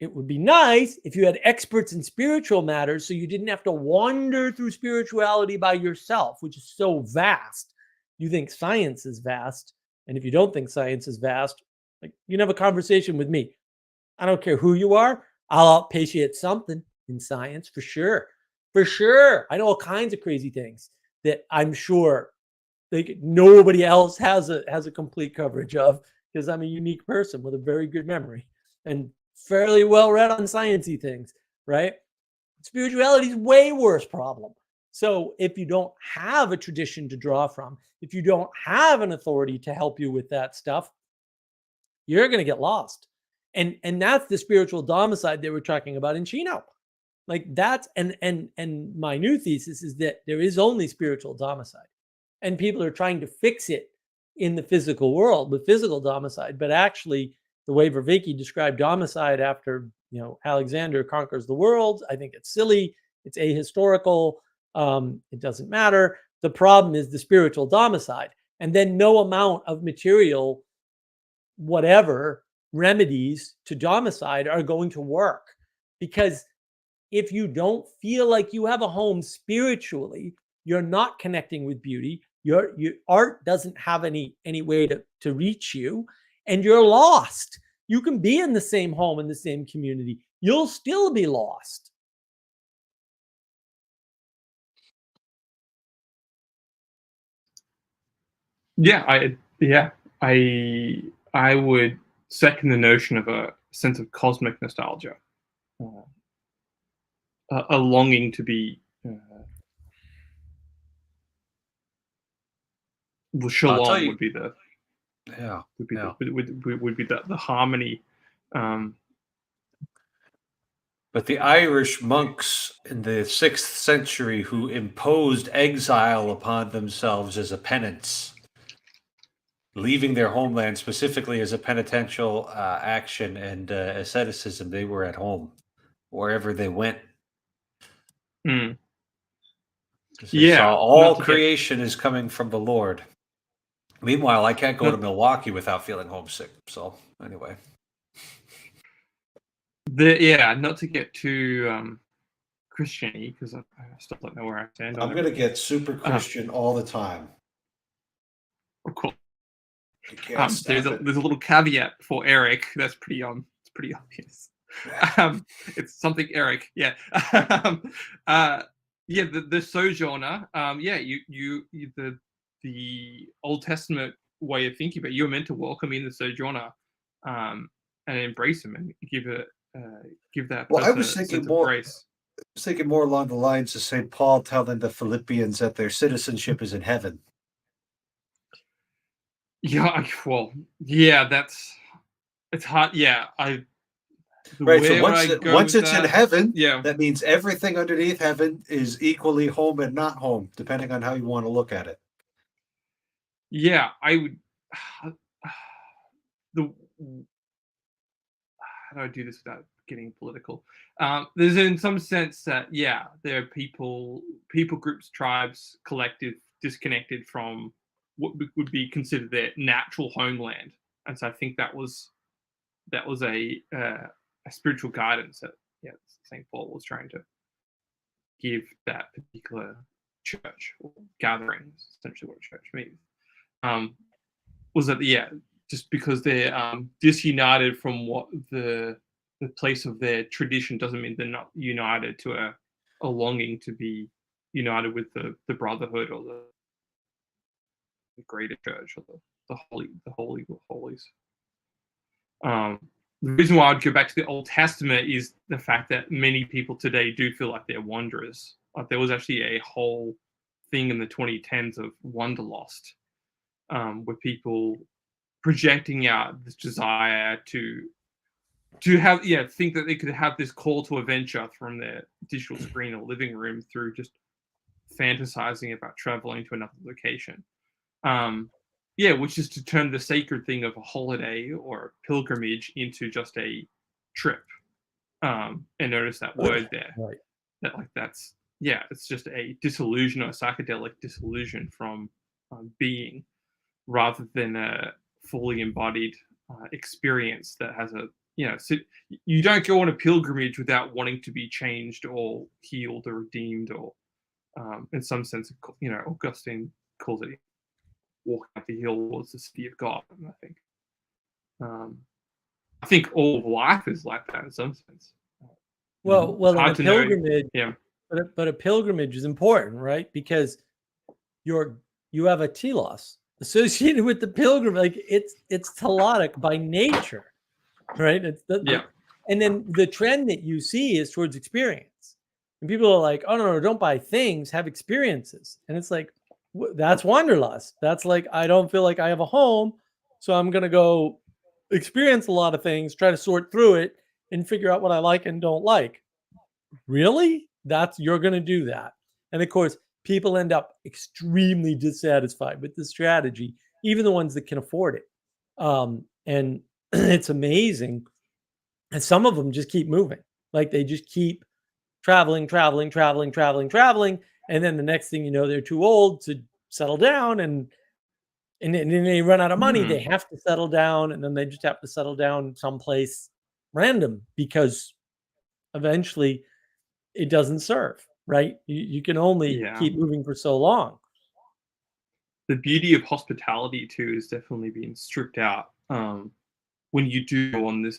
It would be nice if you had experts in spiritual matters, so you didn't have to wander through spirituality by yourself, which is so vast. You think science is vast. And if you don't think science is vast, like, you can have a conversation with me. I don't care who you are. I'll outpace you at something in science for sure. For sure. I know all kinds of crazy things that I'm sure like nobody else has a complete coverage of, because I'm a unique person with a very good memory and fairly well read on sciencey things, right? Spirituality is way worse problem. So if you don't have a tradition to draw from, if you don't have an authority to help you with that stuff, you're going to get lost. And that's the spiritual domicile they were talking about in Chino. Like that's and my new thesis is that there is only spiritual domicile. And people are trying to fix it in the physical world with physical domicile, but actually the way Vervaeke described domicile after, Alexander conquers the world, I think it's silly, it's ahistorical, it doesn't matter. The problem is the spiritual domicile. And then no amount of material, whatever remedies to domicile are going to work, because if you don't feel like you have a home spiritually, you're not connecting with beauty. Your art doesn't have any way to reach you, and you're lost. You can be in the same home, in the same community. You'll still be lost. Yeah, I would second the notion of a sense of cosmic nostalgia, a longing to be. Well, shalom would be the would be the harmony. But the Irish monks in the 6th century who imposed exile upon themselves as a penance, leaving their homeland specifically as a penitential action and asceticism, they were at home wherever they went. Mm. They saw all creation is coming from the Lord. Meanwhile, I can't go to Milwaukee without feeling homesick. So anyway. Not to get too Christian-y, because I still don't know where I stand. I'm going to get super Christian all the time. Of course. There's a little caveat for Eric. That's pretty it's pretty obvious. It's something Eric. Yeah. The sojourner. The Old Testament way of thinking, but you're meant to welcome in the sojourner, and embrace him and give that. Well, I was thinking more along the lines of St. Paul telling the Philippians that their citizenship is in heaven. Yeah, it's hard. Yeah, right. So once it's in heaven, yeah, that means everything underneath heaven is equally home and not home, depending on how you want to look at it. Yeah, I would. How do I do this without getting political? There's in some sense that there are people groups, tribes, collective disconnected from what would be considered their natural homeland, and so I think that was a spiritual guidance that St. Paul was trying to give that particular church or gathering, essentially what a church means. Was that just because they're disunited from what the place of their tradition doesn't mean they're not united to a longing to be united with the brotherhood or the greater church or the holy of holies. The reason why I'd go back to the Old Testament is the fact that many people today do feel like they're wanderers. Like there was actually a whole thing in the 2010s of wanderlust, where people projecting out this desire to have think that they could have this call to adventure from their digital screen or living room through just fantasizing about traveling to another location. Which is to turn the sacred thing of a holiday or a pilgrimage into just a trip. And notice that word there. Right. It's just a disillusion or a psychedelic disillusion from being, rather than a fully embodied experience that has so you don't go on a pilgrimage without wanting to be changed or healed or redeemed, or in some sense, Augustine calls it walking up the hill towards the city of God. And I think all of life is like that in some sense. Well, and hard a to know. pilgrimage, Yeah. but a pilgrimage is important, right? Because you have a telos associated with the pilgrim. Like it's telotic by nature, right? It's and then the trend that you see is towards experience. And people are like, oh no, don't buy things, have experiences. And it's like, that's wanderlust. That's like, I don't feel like I have a home, so I'm gonna go experience a lot of things, try to sort through it, and figure out what I like and don't like. Really? You're gonna do that. And of course, people end up extremely dissatisfied with the strategy, even the ones that can afford it. And it's amazing. And some of them just keep moving. Like they just keep traveling. And then the next thing you know, they're too old to settle down and then they run out of money. They have to settle down, and then they just have to settle down someplace random because eventually it doesn't serve, right? You can only keep moving for so long. The beauty of hospitality too is definitely being stripped out when you do go on this.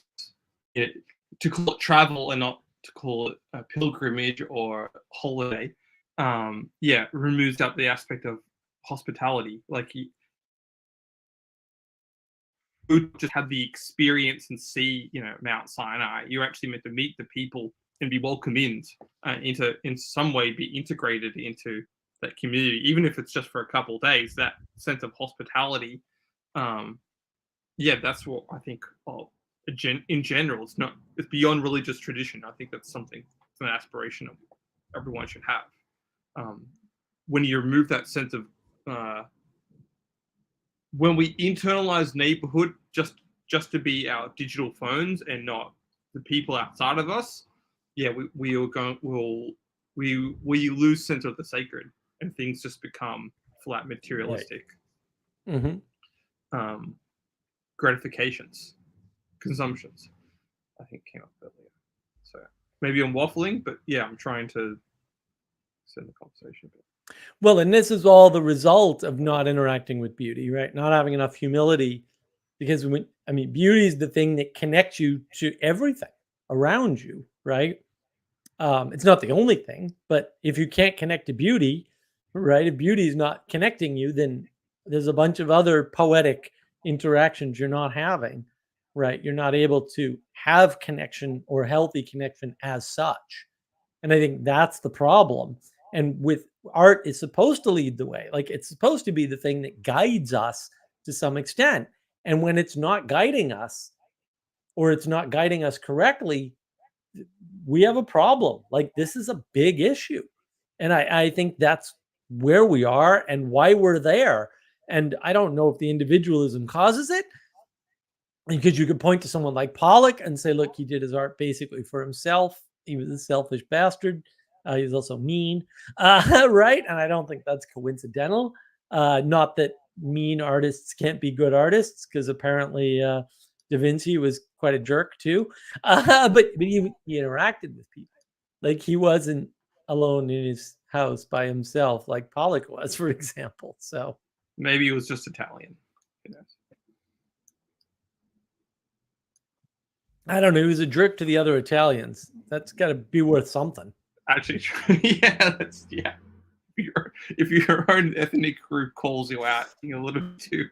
To call it travel and not to call it a pilgrimage or holiday, removes out the aspect of hospitality. Like you just have the experience and see, Mount Sinai. You're actually meant to meet the people and be welcomed in some way, be integrated into that community, even if it's just for a couple of days. That sense of hospitality, that's what I think in general. It's beyond religious tradition. I think that's something, it's an aspiration of everyone should have. When you remove that sense of when we internalize neighborhood just to be our digital phones and not the people outside of us, we lose sense of the sacred, and things just become flat materialistic. Right. Gratifications, consumptions, I think came up earlier. So maybe I'm waffling, but I'm trying to send the conversation a bit. Well, and this is all the result of not interacting with beauty, right? Not having enough humility, because beauty is the thing that connects you to everything around you, right? It's not the only thing, but if you can't connect to beauty, right? If beauty is not connecting you, then there's a bunch of other poetic interactions you're not having, right? You're not able to have connection or healthy connection as such. And I think that's the problem. And with art is supposed to lead the way. Like it's supposed to be the thing that guides us to some extent. And when it's not guiding us, or it's not guiding us correctly, we have a problem. Like this is a big issue. And I think that's where we are and why we're there. And I don't know if the individualism causes it, because you could point to someone like Pollock and say, look, he did his art basically for himself. He was a selfish bastard. He's also mean, right? And I don't think that's coincidental. Not that mean artists can't be good artists, because apparently Da Vinci was quite a jerk too. But he interacted with people. Like he wasn't alone in his house by himself like Pollock was, for example. So maybe he was just Italian. I don't know. He was a jerk to the other Italians. That's got to be worth something. Actually, If your own ethnic group calls you out, you're a little too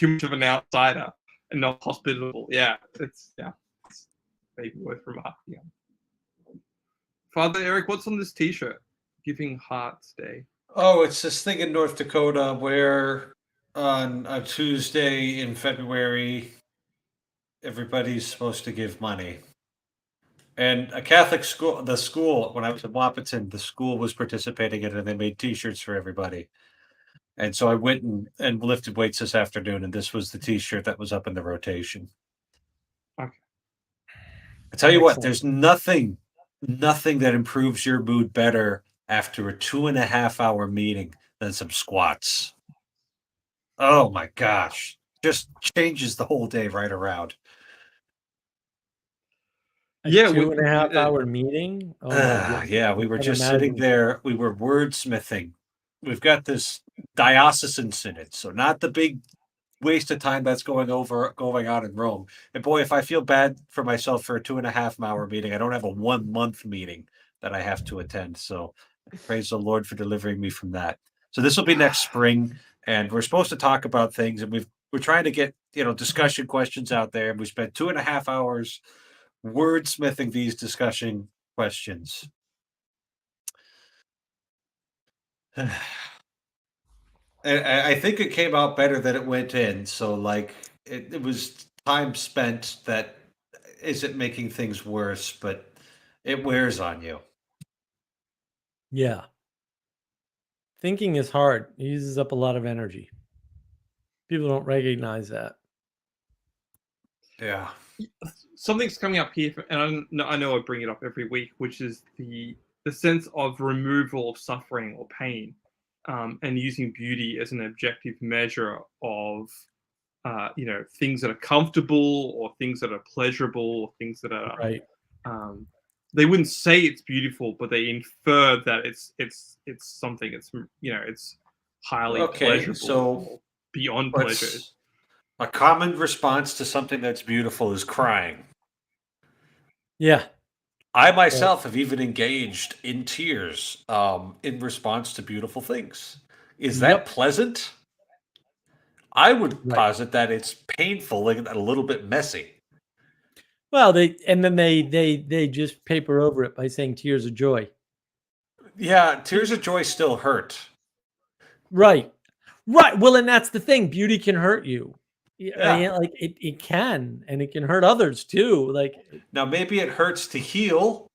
much of an outsider and not hospitable. It's maybe worth remarking. Father Eric, what's on this T-shirt? Giving Hearts Day. Oh, it's this thing in North Dakota where on a Tuesday in February, everybody's supposed to give money. And a Catholic school, the school, when I was in Wahpeton, the school was participating in it, and they made T-shirts for everybody. And so I went and lifted weights this afternoon, and this was the T-shirt that was up in the rotation. Okay. I tell you what, there's nothing that improves your mood better after a 2.5-hour meeting than some squats. Oh my gosh. Just changes the whole day right around. A 2.5-hour meeting. Oh my yeah, we were just sitting there. We were wordsmithing. We've got this diocesan synod, so not the big waste of time that's going on in Rome. And boy, if I feel bad for myself for a 2.5 hour meeting, I don't have a 1 month meeting that I have to attend. So praise the Lord for delivering me from that. So this will be next spring, and we're supposed to talk about things, and we're trying to get discussion questions out there. And we spent 2.5 hours wordsmithing these discussion questions. I think it came out better than it went in. So like it was time spent that isn't making things worse, but it wears on you. Yeah. Thinking is hard. It uses up a lot of energy. People don't recognize that. Yeah. Something's coming up here, and I know I bring it up every week, which is the sense of removal of suffering or pain, and using beauty as an objective measure of things that are comfortable or things that are pleasurable or things that are Right. they wouldn't say it's beautiful, but they infer that it's something, it's highly pleasurable or beyond pleasure. A common response to something that's beautiful is crying. Yeah. I myself have even engaged in tears in response to beautiful things. Is that pleasant? I would posit that it's painful and a little bit messy. Well, they just paper over it by saying tears of joy. Yeah, tears of joy still hurt. Right. Well, and that's the thing. Beauty can hurt you. Yeah. Like it can, and it can hurt others too. Like now, maybe it hurts to heal.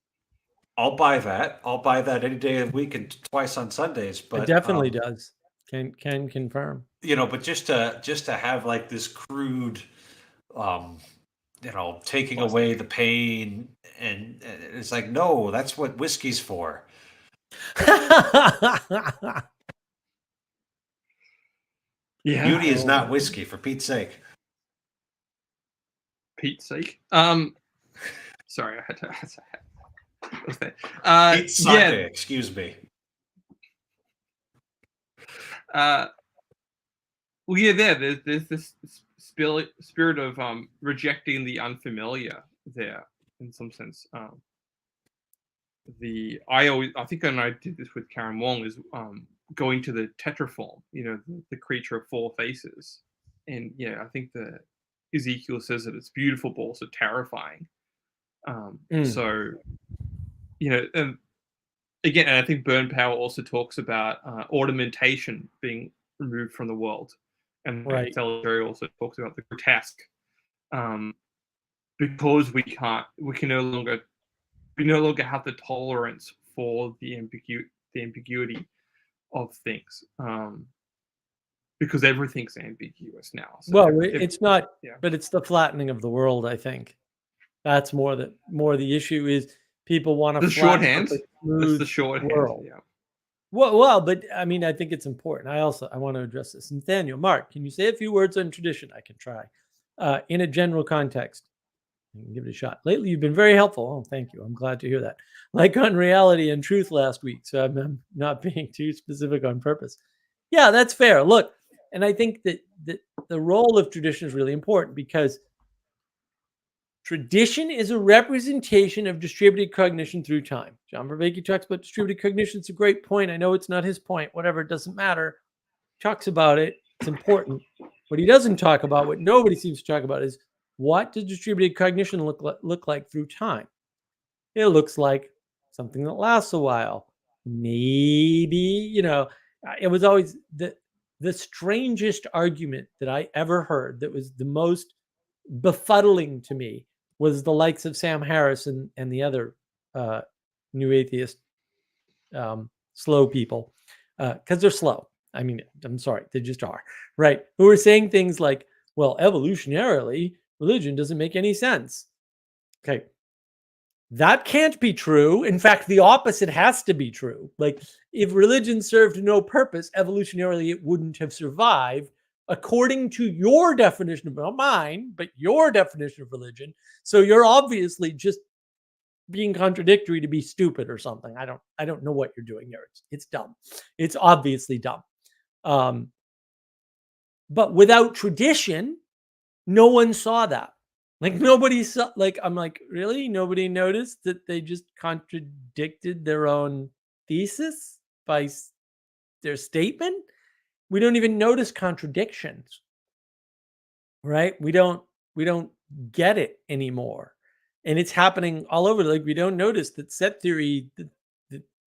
I'll buy that. I'll buy that any day of the week and twice on Sundays. But it definitely does. Can confirm. But just to have like this crude, taking away the pain, and it's like, no, that's what whiskey's for. Yeah. Beauty is not whiskey, for Pete's sake. Pete's sake. Sorry, I had to. What's that? Pete's sake, excuse me. Well, yeah, there's this spirit of rejecting the unfamiliar there, in some sense. I think, and I did this with Karen Wong, is going to the tetraform, the creature of four faces, and I think the Ezekiel says that it's beautiful but also terrifying. So, and again, and I think Burn Power also talks about ornamentation being removed from the world, and Telegary also talks about the grotesque, because we no longer have the tolerance for the ambiguity of things, because everything's ambiguous now. So well, it's not, but it's the flattening of the world. I think that's more the issue is people want to shorthand. That's the shorthand. Yeah. Well, but I mean, I think it's important. I want to address this. Nathaniel, Mark, can you say a few words on tradition? I can try. In a general context. Give it a shot. Lately, you've been very helpful. Oh, thank you. I'm glad to hear that. Like on reality and truth last week. So I'm not being too specific on purpose. Yeah, that's fair. Look, and I think that the role of tradition is really important because tradition is a representation of distributed cognition through time. John Vervaeke talks about distributed cognition. It's a great point. I know it's not his point. Whatever, it doesn't matter. He talks about it. It's important. What he doesn't talk about, what nobody seems to talk about, is what does distributed cognition look like through time? It looks like something that lasts a while. Maybe, it was always the strangest argument that I ever heard that was the most befuddling to me was the likes of Sam Harris and the other new atheist slow people, because they're slow. I mean, I'm sorry, they just are, right? Who are saying things like, well, evolutionarily, religion doesn't make any sense. Okay. That can't be true. In fact, the opposite has to be true. Like, if religion served no purpose, evolutionarily, it wouldn't have survived according to your definition of, not mine, but your definition of religion. So you're obviously just being contradictory to be stupid or something. I don't know what you're doing here. It's dumb. It's obviously dumb. But without tradition, no one saw that. Like nobody saw, like, I'm like, really? Nobody noticed that they just contradicted their own thesis by their statement? We don't even notice contradictions, right? We don't get it anymore. And it's happening all over. Like we don't notice that set theory,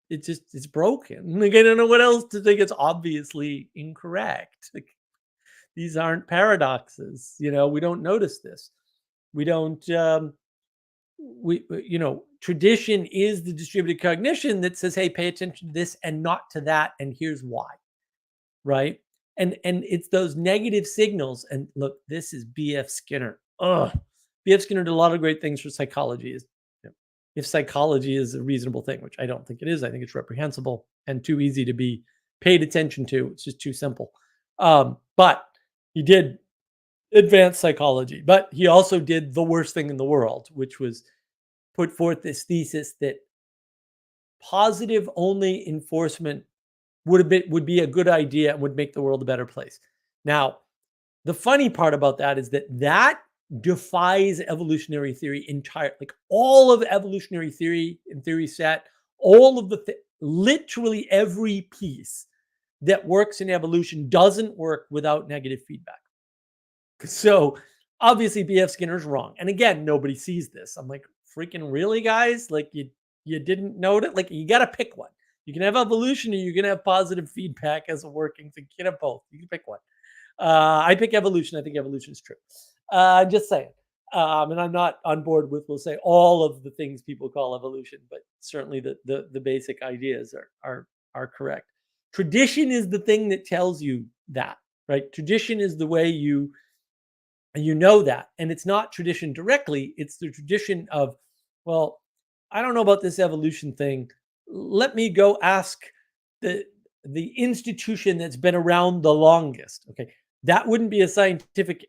it's broken. Like I don't know what else to think. It's obviously incorrect. Like these aren't paradoxes. We don't notice this. We don't. Tradition is the distributed cognition that says, "Hey, pay attention to this and not to that, and here's why." Right? And it's those negative signals. And look, this is B.F. Skinner. B.F. Skinner did a lot of great things for psychology. If psychology is a reasonable thing, which I don't think it is, I think it's reprehensible and too easy to be paid attention to. It's just too simple. But he did advanced psychology, but he also did the worst thing in the world, which was put forth this thesis that positive only enforcement would be a good idea and would make the world a better place. Now, the funny part about that is that defies evolutionary theory entirely. Like all of evolutionary theory and theory set, all of literally every piece that works in evolution doesn't work without negative feedback. So obviously B.F. Skinner's wrong. And again, nobody sees this. I'm like, freaking really, guys? Like you didn't note it? Like you got to pick one. You can have evolution or you can have positive feedback as a working thing. You can have both. You can pick one. I pick evolution. I think evolution is true. I'm just saying. And I'm not on board with, we'll say, all of the things people call evolution, but certainly the basic ideas are correct. Tradition is the thing that tells you that, right? Tradition is the way you know that. And it's not tradition directly. It's the tradition of, well, I don't know about this evolution thing. Let me go ask the institution that's been around the longest. Okay. That wouldn't be a scientific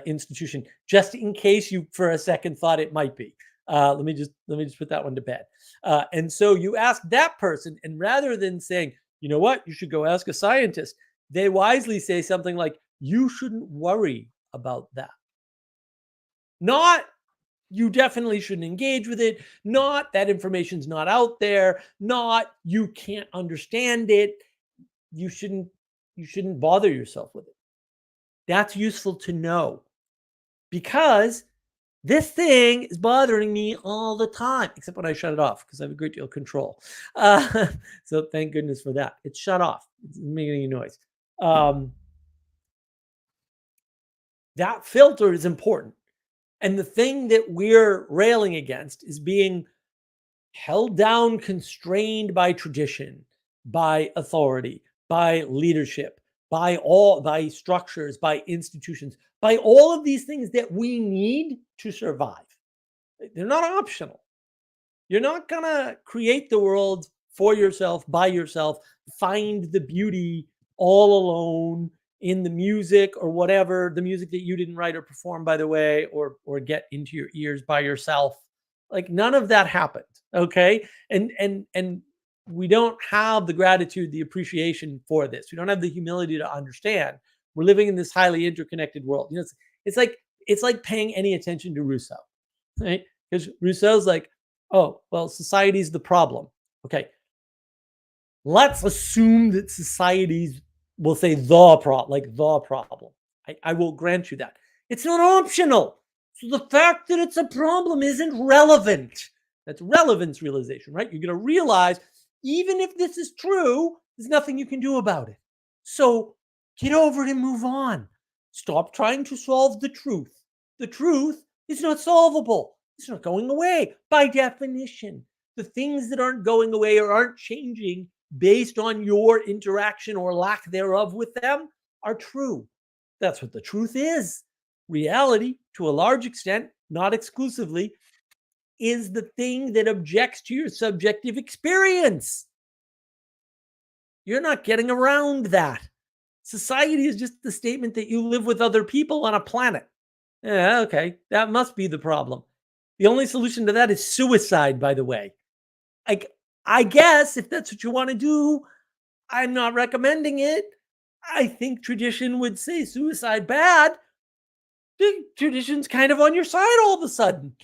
institution, just in case you for a second thought it might be. Let me just put that one to bed. And so you ask that person, and rather than saying, you know what, you should go ask a scientist, they wisely say something like, you shouldn't worry about that. Not, you definitely shouldn't engage with it. Not, that information's not out there. Not, you can't understand it. You shouldn't bother yourself with it. That's useful to know, because this thing is bothering me all the time, except when I shut it off, because I have a great deal of control. So thank goodness for that. It's shut off. It's making any noise. That filter is important. And the thing that we're railing against is being held down, constrained by tradition, by authority, by leadership, by structures, by institutions, by all of these things that we need to survive. They're not optional. You're not going to create the world for yourself, by yourself, find the beauty all alone in the music or whatever, the music that you didn't write or perform, by the way, or get into your ears by yourself. Like none of that happened. Okay. And we don't have the gratitude, the appreciation for this. We don't have the humility to understand we're living in this highly interconnected world. It's like paying any attention to Rousseau, right? Because Rousseau's like, oh, well, society's the problem. Okay. Let's assume that society's, we'll say the problem. I will grant you that. It's not optional. So the fact that it's a problem isn't relevant. That's relevance realization, right? You're going to realize, even if this is true, there's nothing you can do about it. So get over it and move on. Stop trying to solve the truth. The truth is not solvable. It's not going away by definition. The things that aren't going away or aren't changing based on your interaction or lack thereof with them are true. That's what the truth is. Reality, to a large extent, not exclusively, is the thing that objects to your subjective experience. You're not getting around that. Society is just the statement that you live with other people on a planet. Yeah, okay, that must be the problem. The only solution to that is suicide, by the way. I guess if that's what you want to do, I'm not recommending it, I think tradition would say suicide bad. The tradition's kind of on your side all of a sudden.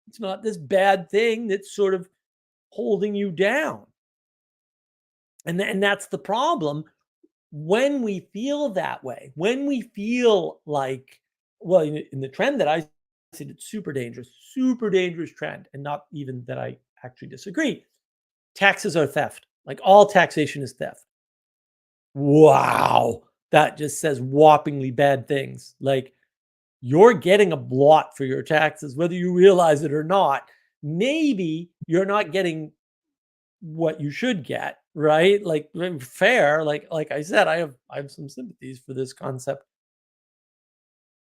It's not this bad thing that's sort of holding you down. And that's the problem. When we feel that way, when we feel like, well, in the trend that I said, it's super dangerous trend, and not even that I actually disagree. Taxes are theft. Like all taxation is theft. Wow. That just says whoppingly bad things. Like you're getting a blot for your taxes, whether you realize it or not. Maybe you're not getting what you should get, right? Like fair. Like I said, I have some sympathies for this concept.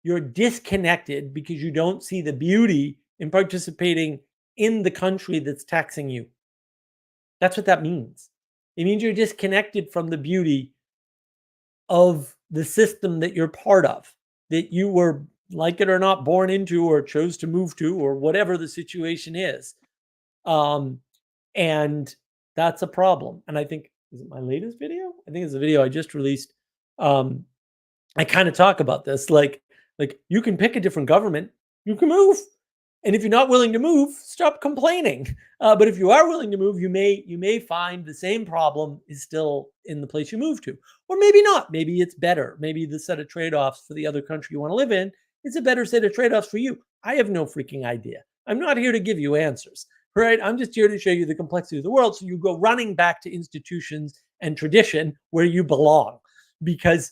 You're disconnected because you don't see the beauty in participating in the country that's taxing you. That's what that means. It means you're disconnected from the beauty of the system that you're part of, that you were, like it or not, born into or chose to move to, or whatever the situation is. And that's a problem. And I think, is it my latest video? I think it's a video I just released. I kind of talk about this. Like you can pick a different government, you can move. And if you're not willing to move, stop complaining. But if you are willing to move, you may find the same problem is still in the place you move to, or maybe not. Maybe it's better. Maybe the set of trade-offs for the other country you want to live in is a better set of trade-offs for you. I have no freaking idea. I'm not here to give you answers, right? I'm just here to show you the complexity of the world, so you go running back to institutions and tradition where you belong, because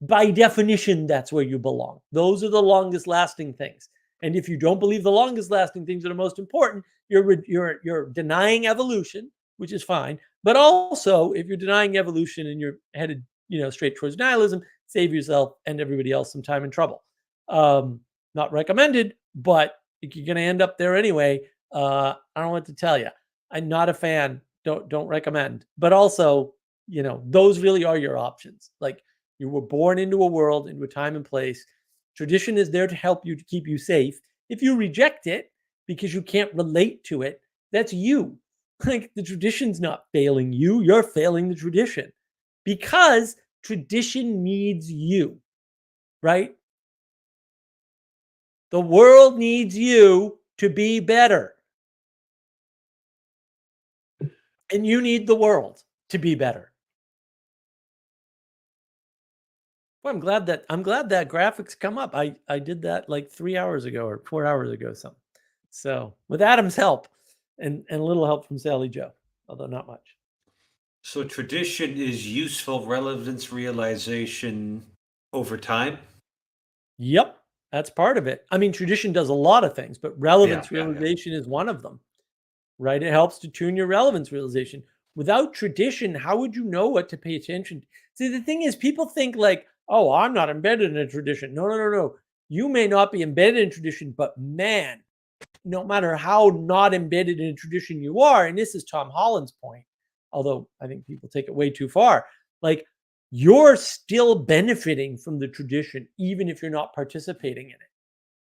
by definition, that's where you belong. Those are the longest lasting things. And if you don't believe the longest lasting things are the most important, you're denying evolution, which is fine. But also, if you're denying evolution and you're headed, straight towards nihilism, save yourself and everybody else some time and trouble. Not recommended, but if you're going to end up there anyway, I don't know what to tell you. I'm not a fan. Don't recommend. But also, those really are your options. Like you were born into a world, into a time and place. Tradition is there to help you, to keep you safe. If you reject it because you can't relate to it, that's you. Like the tradition's not failing you, you're failing the tradition, because tradition needs you, right? The world needs you to be better. And you need the world to be better. Well, I'm glad that graphics come up. I did that like 3 hours ago or 4 hours ago, something. So with Adam's help and a little help from Sally Joe, although not much. So tradition is useful relevance realization over time. Yep, that's part of it. I mean, tradition does a lot of things, but relevance realization is one of them, right? It helps to tune your relevance realization. Without tradition, how would you know what to pay attention to? See, the thing is, people think like, oh, I'm not embedded in a tradition. No. You may not be embedded in tradition, but man, no matter how not embedded in a tradition you are, and this is Tom Holland's point, although I think people take it way too far, like you're still benefiting from the tradition, even if you're not participating in it.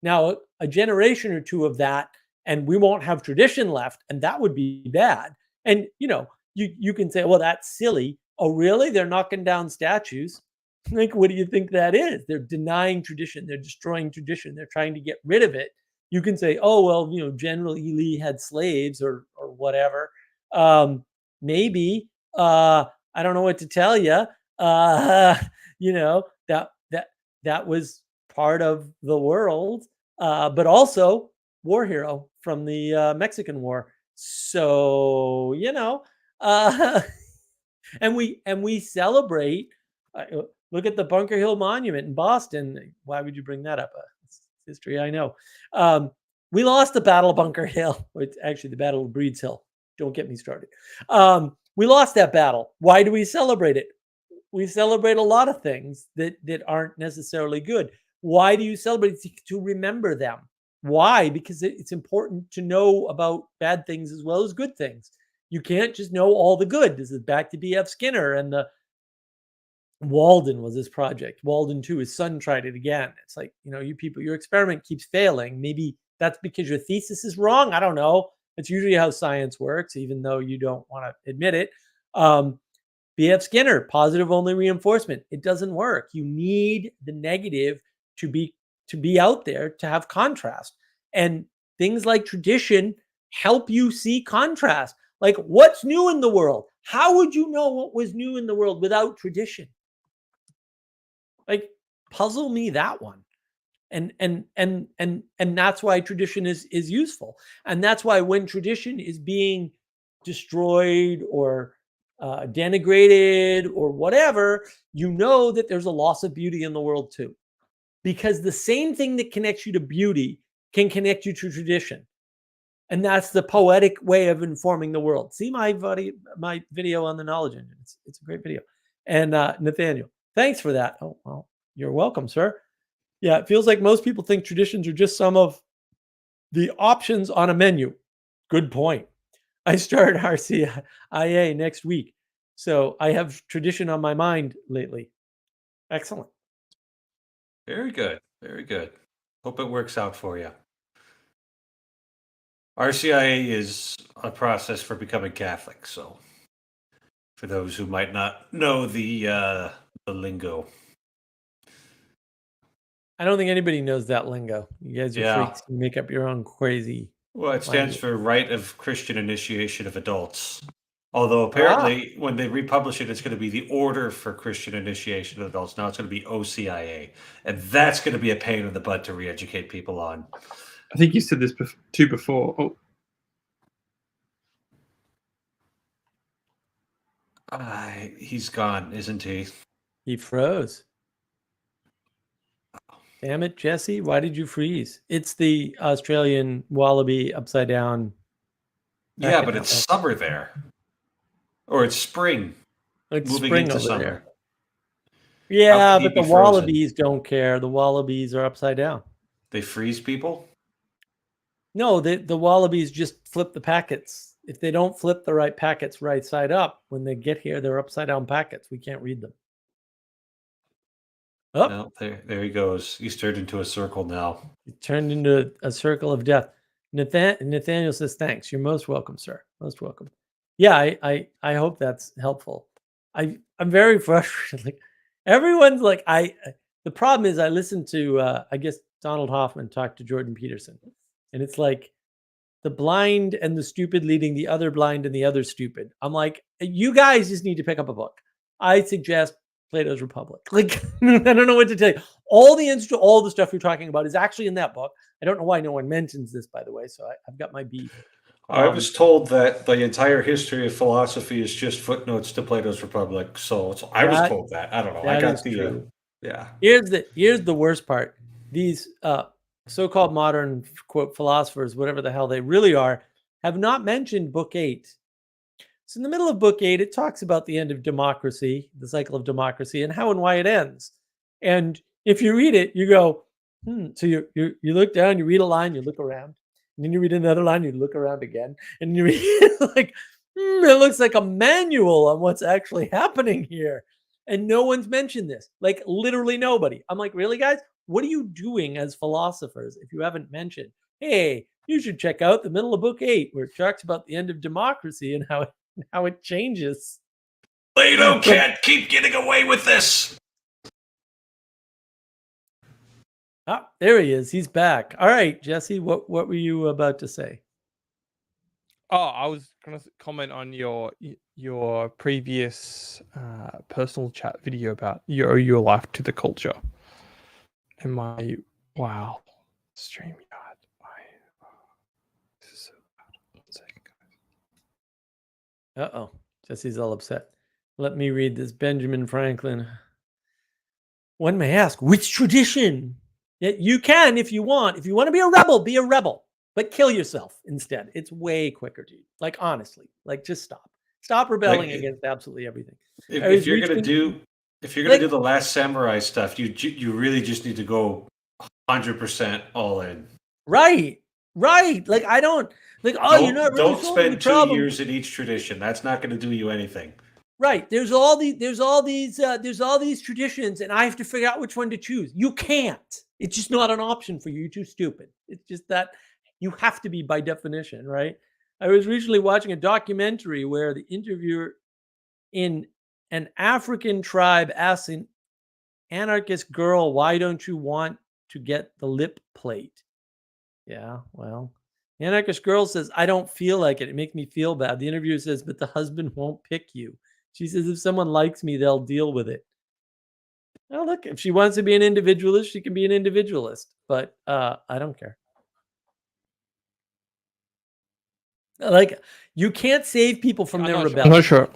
Now, a generation or two of that, and we won't have tradition left, and that would be bad. And you can say, well, that's silly. Oh, really? They're knocking down statues. Like, what do you think that is? They're denying tradition. They're destroying tradition. They're trying to get rid of it. You can say, oh, well, General Ely had slaves or whatever. Maybe. I don't know what to tell you. That was part of the world, but also war hero from the Mexican War. So, and we celebrate. Look at the Bunker Hill Monument in Boston. Why would you bring that up? It's history, I know. We lost the Battle of Bunker Hill. It's actually the Battle of Breeds Hill. Don't get me started. We lost that battle. Why do we celebrate it? We celebrate a lot of things that aren't necessarily good. Why do you celebrate? To remember them. Why? Because it's important to know about bad things as well as good things. You can't just know all the good. This is back to B.F. Skinner and the Walden was his project. Walden 2, his son tried it again. It's like, you people, your experiment keeps failing. Maybe that's because your thesis is wrong. I don't know. It's usually how science works, even though you don't want to admit it. B.F. Skinner, positive only reinforcement. It doesn't work. You need the negative to be out there, to have contrast. And things like tradition help you see contrast. Like, what's new in the world? How would you know what was new in the world without tradition? Like, puzzle me that one. And that's why tradition is useful. And that's why when tradition is being destroyed or denigrated or whatever, you know that there's a loss of beauty in the world too. Because the same thing that connects you to beauty can connect you to tradition. And that's the poetic way of informing the world. See my video on the knowledge engine. It's a great video. And Nathaniel, thanks for that. Oh, well, you're welcome, sir. Yeah, it feels like most people think traditions are just some of the options on a menu. Good point. I start RCIA next week, so I have tradition on my mind lately. Excellent. Very good. Very good. Hope it works out for you. RCIA is a process for becoming Catholic, so for those who might not know the lingo. I don't think anybody knows that lingo. You guys are Yeah. freaks. You make up your own crazy. Well, it stands for Rite of Christian Initiation of Adults. Although apparently when they republish it, it's going to be the Order for Christian Initiation of Adults. Now it's going to be OCIA. And that's going to be a pain in the butt to re-educate people on. I think you said this too before. Oh. He's gone, isn't he? He froze. Damn it, Jesse. Why did you freeze? It's the Australian wallaby upside down. Yeah, but it's summer there. Or it's spring. It's moving spring into over summer. there. Yeah, he but the be wallabies don't care. The wallabies are upside down. They freeze people? No, the wallabies just flip the packets. If they don't flip the right packets right side up, when they get here, they're upside down packets. We can't read them. Oh, No, there he goes. He's turned into a circle now. He turned into a circle of death. Nathaniel says, thanks. You're most welcome, sir. Most welcome. Yeah, I hope that's helpful. I'm very frustrated. Like, everyone's like, the problem is I listened to, I guess, Donald Hoffman talk to Jordan Peterson. And it's like the blind and the stupid leading the other blind and the other stupid. I'm like, you guys just need to pick up a book. I suggest Plato's Republic. Like, I don't know what to tell you. All the stuff you're talking about is actually in that book. I don't know why no one mentions this, by the way. So I've got my beef. I was told that the entire history of philosophy is just footnotes to Plato's Republic. So I was told that. I don't know. I got the yeah. Here's the worst part. These so-called modern quote philosophers, whatever the hell they really are, have not mentioned Book 8. So in the middle of Book 8, it talks about the end of democracy, the cycle of democracy, and how and why it ends. And if you read it, you go, So you look down, you read a line, you look around, and then you read another line, you look around again, and you read like, it looks like a manual on what's actually happening here. And no one's mentioned this, like literally nobody. I'm like, really, guys? What are you doing as philosophers if you haven't mentioned, hey, you should check out the middle of Book 8, where it talks about the end of democracy and how it changes. Plato can't keep getting away with this. Ah, there he is. He's back. All right, Jesse, what were you about to say? Oh, I was going to comment on your previous personal chat video about you owe your life to the culture. And my StreamYard. This is so bad. 1 second, guys. Uh-oh. Jesse's all upset. Let me read this. Benjamin Franklin. One may ask, which tradition? You can if you want. If you want to be a rebel, be a rebel. But kill yourself instead. It's way quicker, dude. Like, honestly. Like, just stop. Stop rebelling against absolutely everything. If you're gonna do the Last Samurai stuff, you really just need to go 100% all in. Right. Like, I don't like. Oh, you're not really don't spend 2 years in each tradition. That's not going to do you anything. Right. There's all these traditions, and I have to figure out which one to choose. You can't. It's just not an option for you. You're too stupid. It's just that you have to be by definition, right? I was recently watching a documentary where the interviewer in An African tribe asks an anarchist girl, why don't you want to get the lip plate? Yeah, well, the anarchist girl says, I don't feel like it. It makes me feel bad. The interviewer says, but the husband won't pick you. She says, if someone likes me, they'll deal with it. Well, look, if she wants to be an individualist, she can be an individualist. But I don't care. Like, you can't save people from their rebellion. I'm not sure.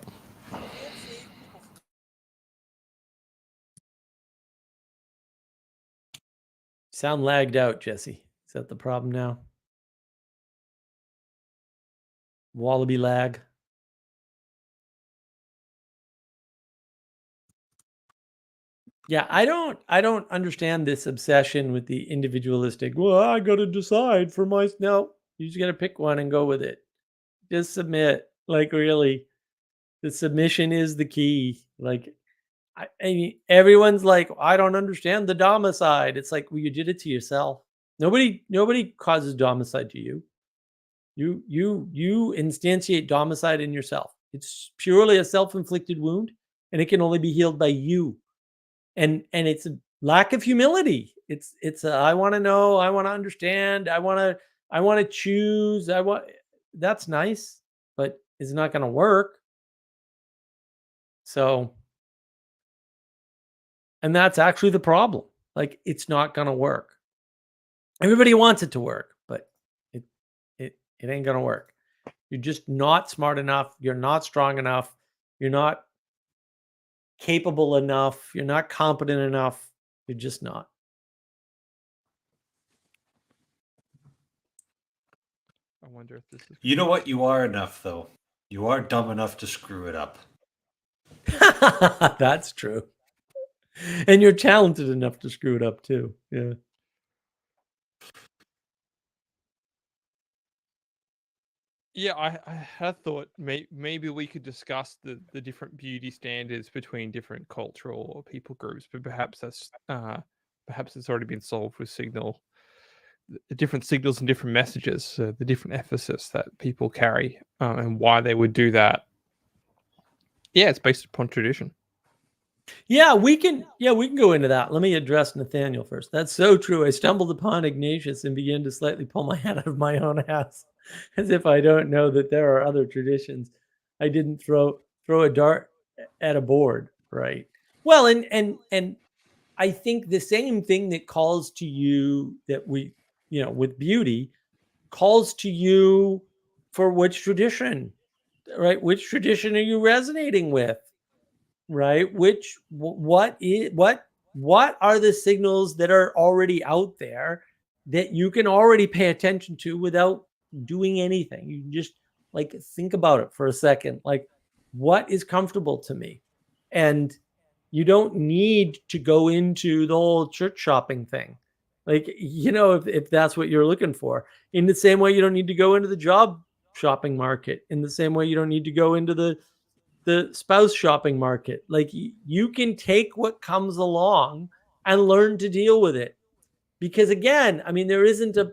Sound lagged out, Jesse. Is that the problem now? Wallaby lag. Yeah, I don't understand this obsession with the individualistic. Well, I got to decide for my. No, you just got to pick one and go with it. Just submit. Like, really, the submission is the key. Like, I mean, everyone's like, I don't understand the domicide. It's like, well, you did it to yourself. Nobody causes domicide to you. You instantiate domicide in yourself. It's purely a self-inflicted wound, and it can only be healed by you. And it's a lack of humility. It's a, I want to know, I want to understand, I want to choose. That's nice, but it's not going to work. So, and that's actually the problem. Like, it's not going to work. Everybody wants it to work, but it ain't going to work. You're just not smart enough. You're not strong enough. You're not capable enough. You're not competent enough. You're just not. I wonder if this is. You know what? You are enough, though. You are dumb enough to screw it up. That's true. And you're talented enough to screw it up too. Yeah. Yeah, I had thought maybe we could discuss the different beauty standards between different cultural or people groups, but perhaps it's already been solved with the different signals and different messages, the different emphasis that people carry, and why they would do that. Yeah, it's based upon tradition. Yeah, we can go into that. Let me address Nathaniel first. That's so true. I stumbled upon Ignatius and began to slightly pull my head out of my own ass, as if I don't know that there are other traditions. I didn't throw a dart at a board, right? Well, and I think the same thing that calls to you that we, with beauty, calls to you for which tradition, right? Which tradition are you resonating with? Right? What are the signals that are already out there that you can already pay attention to without doing anything? You just like think about it for a second. Like, what is comfortable to me? And you don't need to go into the whole church shopping thing. Like, if that's what you're looking for. In the same way, you don't need to go into the job shopping market. In the same way, you don't need to go into the spouse shopping market. Like, you can take what comes along and learn to deal with it. Because again, I mean, there isn't a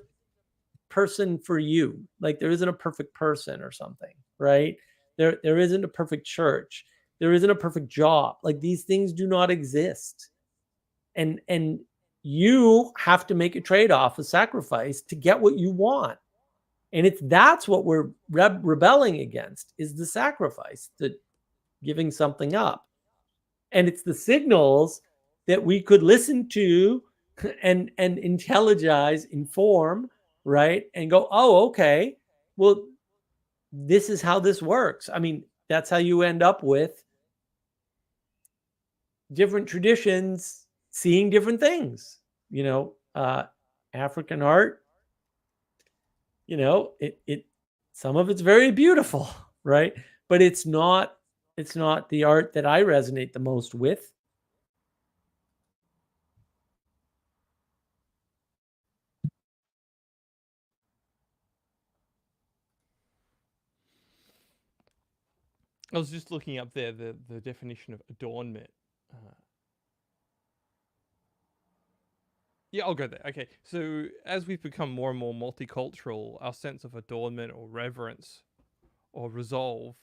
person for you. Like, there isn't a perfect person or something, right? There isn't a perfect church. There isn't a perfect job. Like, these things do not exist. And you have to make a trade-off, a sacrifice to get what you want. And that's what we're rebelling against, is the sacrifice, the giving something up. And it's the signals that we could listen to and intelligize, inform, right? And go, oh, okay, well, this is how this works. I mean, that's how you end up with different traditions seeing different things. African art, it some of it's very beautiful, right? But it's not the art that I resonate the most with. I was just looking up there the definition of adornment. Yeah, I'll go there. Okay, so as we've become more and more multicultural, our sense of adornment or reverence or resolve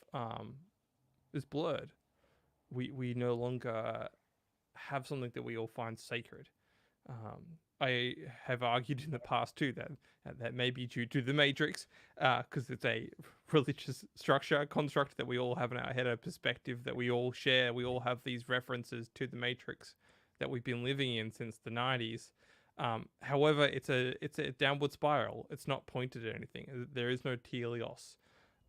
is blurred. we no longer have something that we all find sacred. I have argued in the past too that may be due to the Matrix, because it's a religious structure, construct that we all have in our head, a perspective that we all share. We all have these references to the Matrix that we've been living in since the 90s. However, it's a downward spiral. It's not pointed at anything. There is no teleos.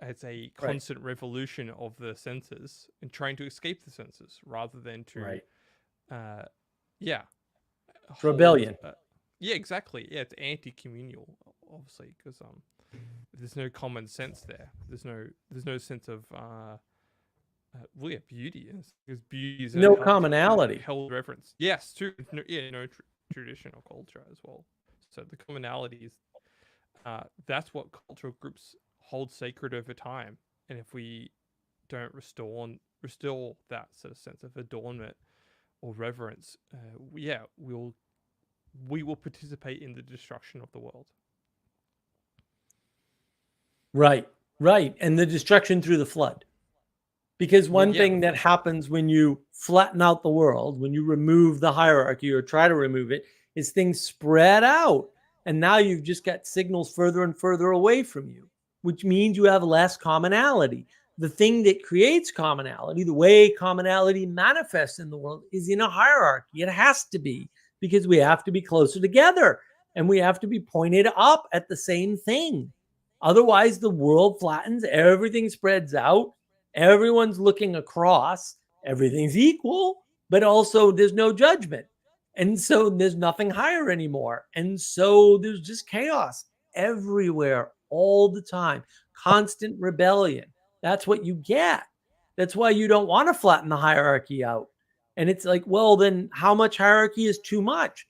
It's a constant revolution of the senses and trying to escape the senses rather than to, yeah. It's rebellion. Yeah, exactly. Yeah, it's anti-communal, obviously, because there's no common sense there. There's no sense of beauty. Because beauty is no commonality. Held reference. Yes, true. No traditional culture as well. So the commonality is that's what cultural groups hold sacred over time. And if we don't restore that sort of sense of adornment or reverence, we will participate in the destruction of the world. Right. And the destruction through the flood. Because one thing that happens when you flatten out the world, when you remove the hierarchy or try to remove it, is things spread out. And now you've just got signals further and further away from you, which means you have less commonality. The thing that creates commonality, the way commonality manifests in the world, is in a hierarchy. It has to be, because we have to be closer together and we have to be pointed up at the same thing. Otherwise, the world flattens, everything spreads out, everyone's looking across, everything's equal, but also there's no judgment. And so there's nothing higher anymore. And so there's just chaos everywhere all the time, constant rebellion. That's what you get. That's why you don't want to flatten the hierarchy out. And it's like, well, then how much hierarchy is too much?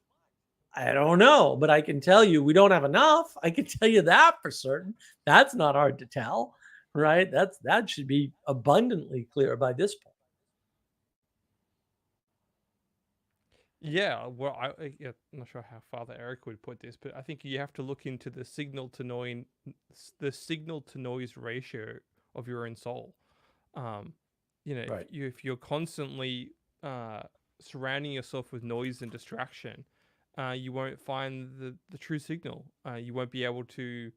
I don't know, but I can tell you we don't have enough. I can tell you that for certain. That's not hard to tell, right? That should be abundantly clear by this point. Yeah, well, I'm not sure how Father Eric would put this, but I think you have to look into the signal to noise ratio of your own soul. If you're constantly surrounding yourself with noise and distraction, you won't find the true signal. You won't be able to.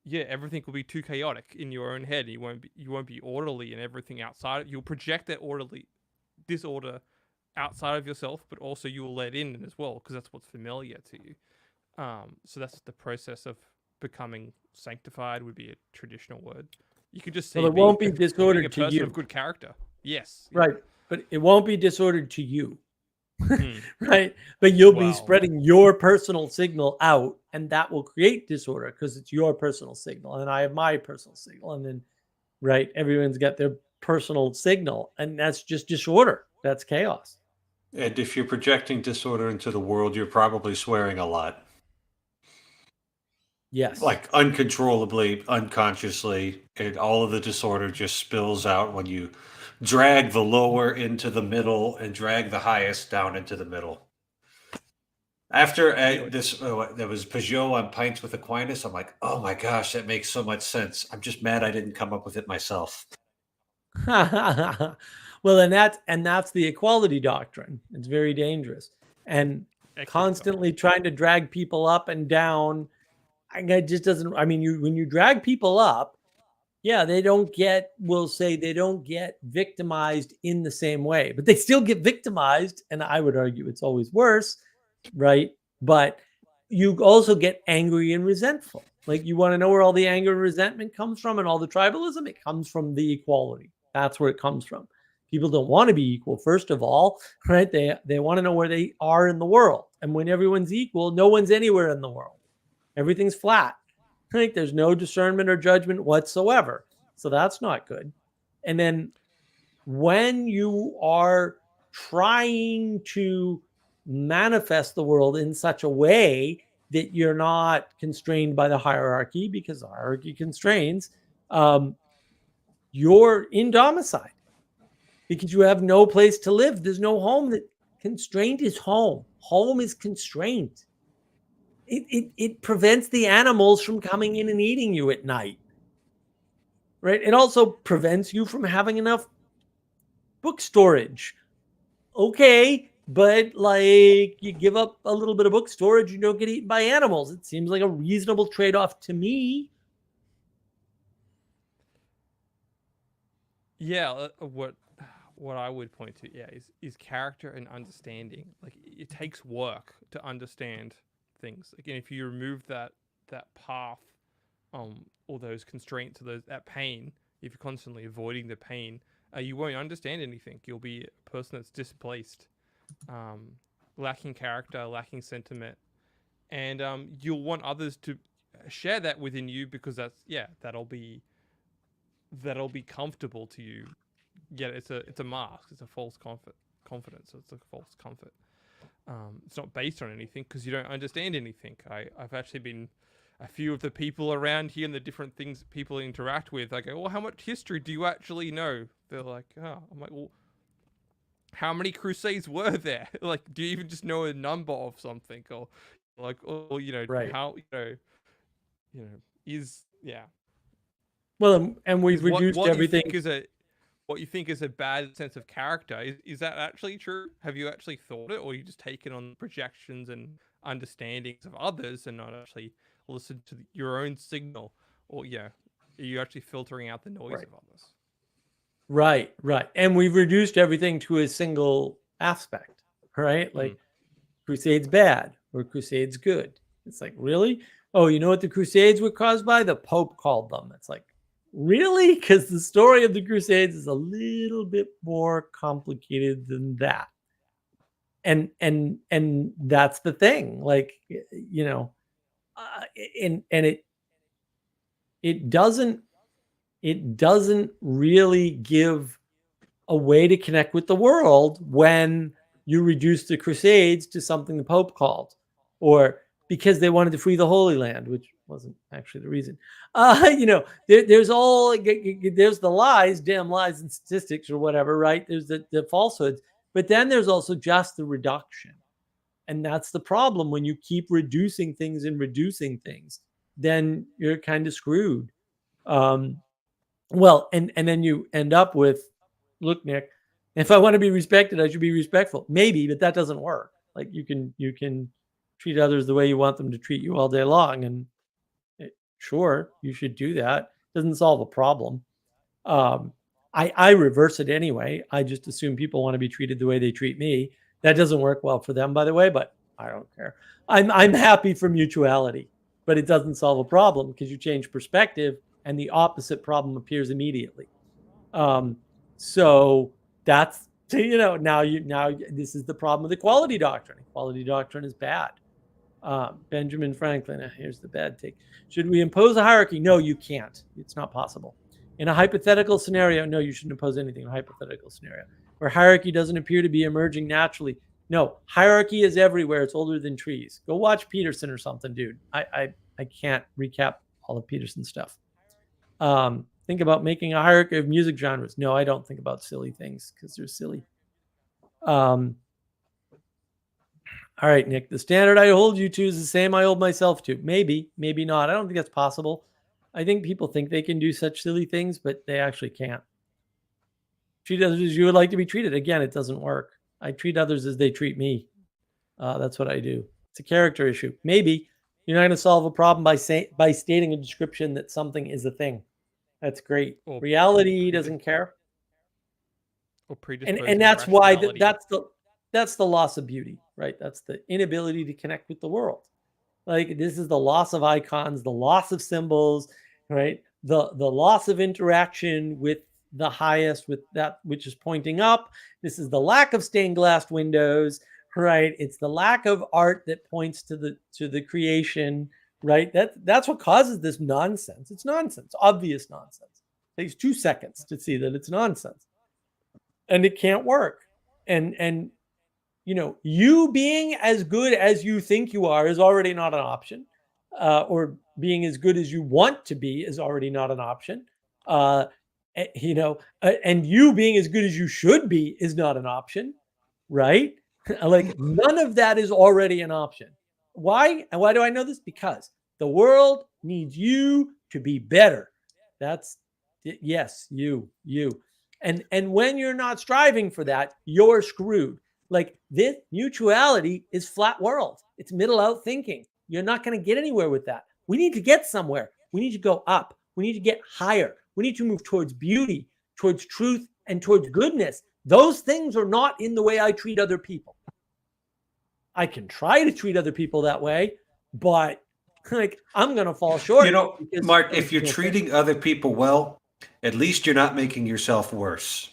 Yeah, everything will be too chaotic in your own head. You won't be orderly, and everything outside. You'll project that disorder outside of yourself, but also you will let in as well, because that's what's familiar to you. So that's the process of becoming sanctified, would be a traditional word. You could just say, well, it won't be disordered to you. Of good character. Yes. Right. But it won't be disordered to you. Right. But you'll be spreading your personal signal out, and that will create disorder because it's your personal signal. And I have my personal signal. And then, everyone's got their personal signal. And that's just disorder. That's chaos. And if you're projecting disorder into the world, you're probably swearing a lot. Yes. Like uncontrollably, unconsciously, and all of the disorder just spills out when you drag the lower into the middle and drag the highest down into the middle. After there was Peugeot on Pints with Aquinas, I'm like, oh my gosh, that makes so much sense. I'm just mad I didn't come up with it myself. Well, and that's the equality doctrine. It's very dangerous. And constantly trying to drag people up and down, it just doesn't. I mean, when you drag people up, they don't get victimized in the same way, but they still get victimized. And I would argue it's always worse, right? But you also get angry and resentful. Like, you want to know where all the anger and resentment comes from and all the tribalism? It comes from the equality. That's where it comes from. People don't want to be equal, first of all, right? They want to know where they are in the world. And when everyone's equal, no one's anywhere in the world. Everything's flat. Right? There's no discernment or judgment whatsoever. So that's not good. And then when you are trying to manifest the world in such a way that you're not constrained by the hierarchy, because the hierarchy constrains, you're indomiciled because you have no place to live. There's no home. That constraint is home. Home is constraint. It prevents the animals from coming in and eating you at night. Right? It also prevents you from having enough book storage. Okay, but like you give up a little bit of book storage, you don't get eaten by animals. It seems like a reasonable trade-off to me. Yeah, what I would point to, yeah, is character and understanding. Like it takes work to understand things. Again, if you remove that path, or those constraints or that pain, if you're constantly avoiding the pain, you won't understand anything. You'll be a person that's displaced, lacking character, lacking sentiment, and you'll want others to share that within you because that'll be comfortable to you. Yeah, it's a mask. It's a false confidence. It's a false comfort. It's not based on anything because you don't understand anything. I've actually been a few of the people around here and the different things people interact with. I go, well, how much history do you actually know? They're like, oh, I'm like, well, how many crusades were there? Like, do you even just know a number of something, or like, or Right. how is yeah. Well, and we've reduced what everything. What you think is a bad sense of character, is that actually true? Have you actually thought it, or you just take it on projections and understandings of others and not actually listen to your own signal? Or are you actually filtering out the noise of others? Right. And we've reduced everything to a single aspect, right? Like Crusade's bad or Crusade's good. It's like, really? Oh, you know what the Crusades were caused by? The Pope called them. It's like, really? Because the story of the Crusades is a little bit more complicated than that. And that's the thing. Like, and it doesn't really give a way to connect with the world when you reduce the Crusades to something the Pope called, or because they wanted to free the Holy Land, which wasn't actually the reason. There's the lies, damn lies and statistics or whatever, right? There's the falsehoods, but then there's also just the reduction. And that's the problem. When you keep reducing things, then you're kind of screwed. Well, and then you end up with, look, Nick, if I want to be respected, I should be respectful. Maybe, but that doesn't work. Like you can treat others the way you want them to treat you all day long, and sure, you should do that. Doesn't solve a problem. I reverse it anyway. I just assume people want to be treated the way they treat me. That doesn't work well for them, by the way, but I don't care. I'm happy for mutuality, but it doesn't solve a problem because you change perspective and the opposite problem appears immediately. So that's, now this is the problem with equality doctrine. Equality doctrine is bad. Benjamin Franklin, here's the bad take. Should we impose a hierarchy? No, you can't. It's not possible. In a hypothetical scenario, no, you shouldn't impose anything in a hypothetical scenario. Where hierarchy doesn't appear to be emerging naturally. No, hierarchy is everywhere. It's older than trees. Go watch Peterson or something, dude. I can't recap all of Peterson's stuff. Think about making a hierarchy of music genres. No, I don't think about silly things because they're silly. All right, Nick, the standard I hold you to is the same I hold myself to. Maybe, maybe not. I don't think that's possible. I think people think they can do such silly things, but they actually can't. Treat others as you would like to be treated. Again, it doesn't work. I treat others as they treat me. That's what I do. It's a character issue. Maybe you're not going to solve a problem by stating a description that something is a thing. That's great. Reality doesn't care. Or and that's why that's the loss of beauty, right? That's the inability to connect with the world. Like this is the loss of icons, the loss of symbols, right? The loss of interaction with the highest, with that which is pointing up. This is the lack of stained glass windows, right? It's the lack of art that points to the creation, right? That's what causes this nonsense. It's nonsense, obvious nonsense. It takes 2 seconds to see that it's nonsense. And it can't work. And you being as good as you think you are is already not an option. Or being as good as you want to be is already not an option. And you being as good as you should be is not an option, right? Like none of that is already an option. Why? And why do I know this? Because the world needs you to be better. That's yes, you. And when you're not striving for that, you're screwed. Like, this mutuality is flat world. It's middle out thinking. You're not going to get anywhere with that. We need to get somewhere. We need to go up. We need to get higher. We need to move towards beauty, towards truth, and towards goodness. Those things are not in the way I treat other people. I can try to treat other people that way, but like, I'm going to fall short. You know, Mark, if you're treating other people well, at least you're not making yourself worse.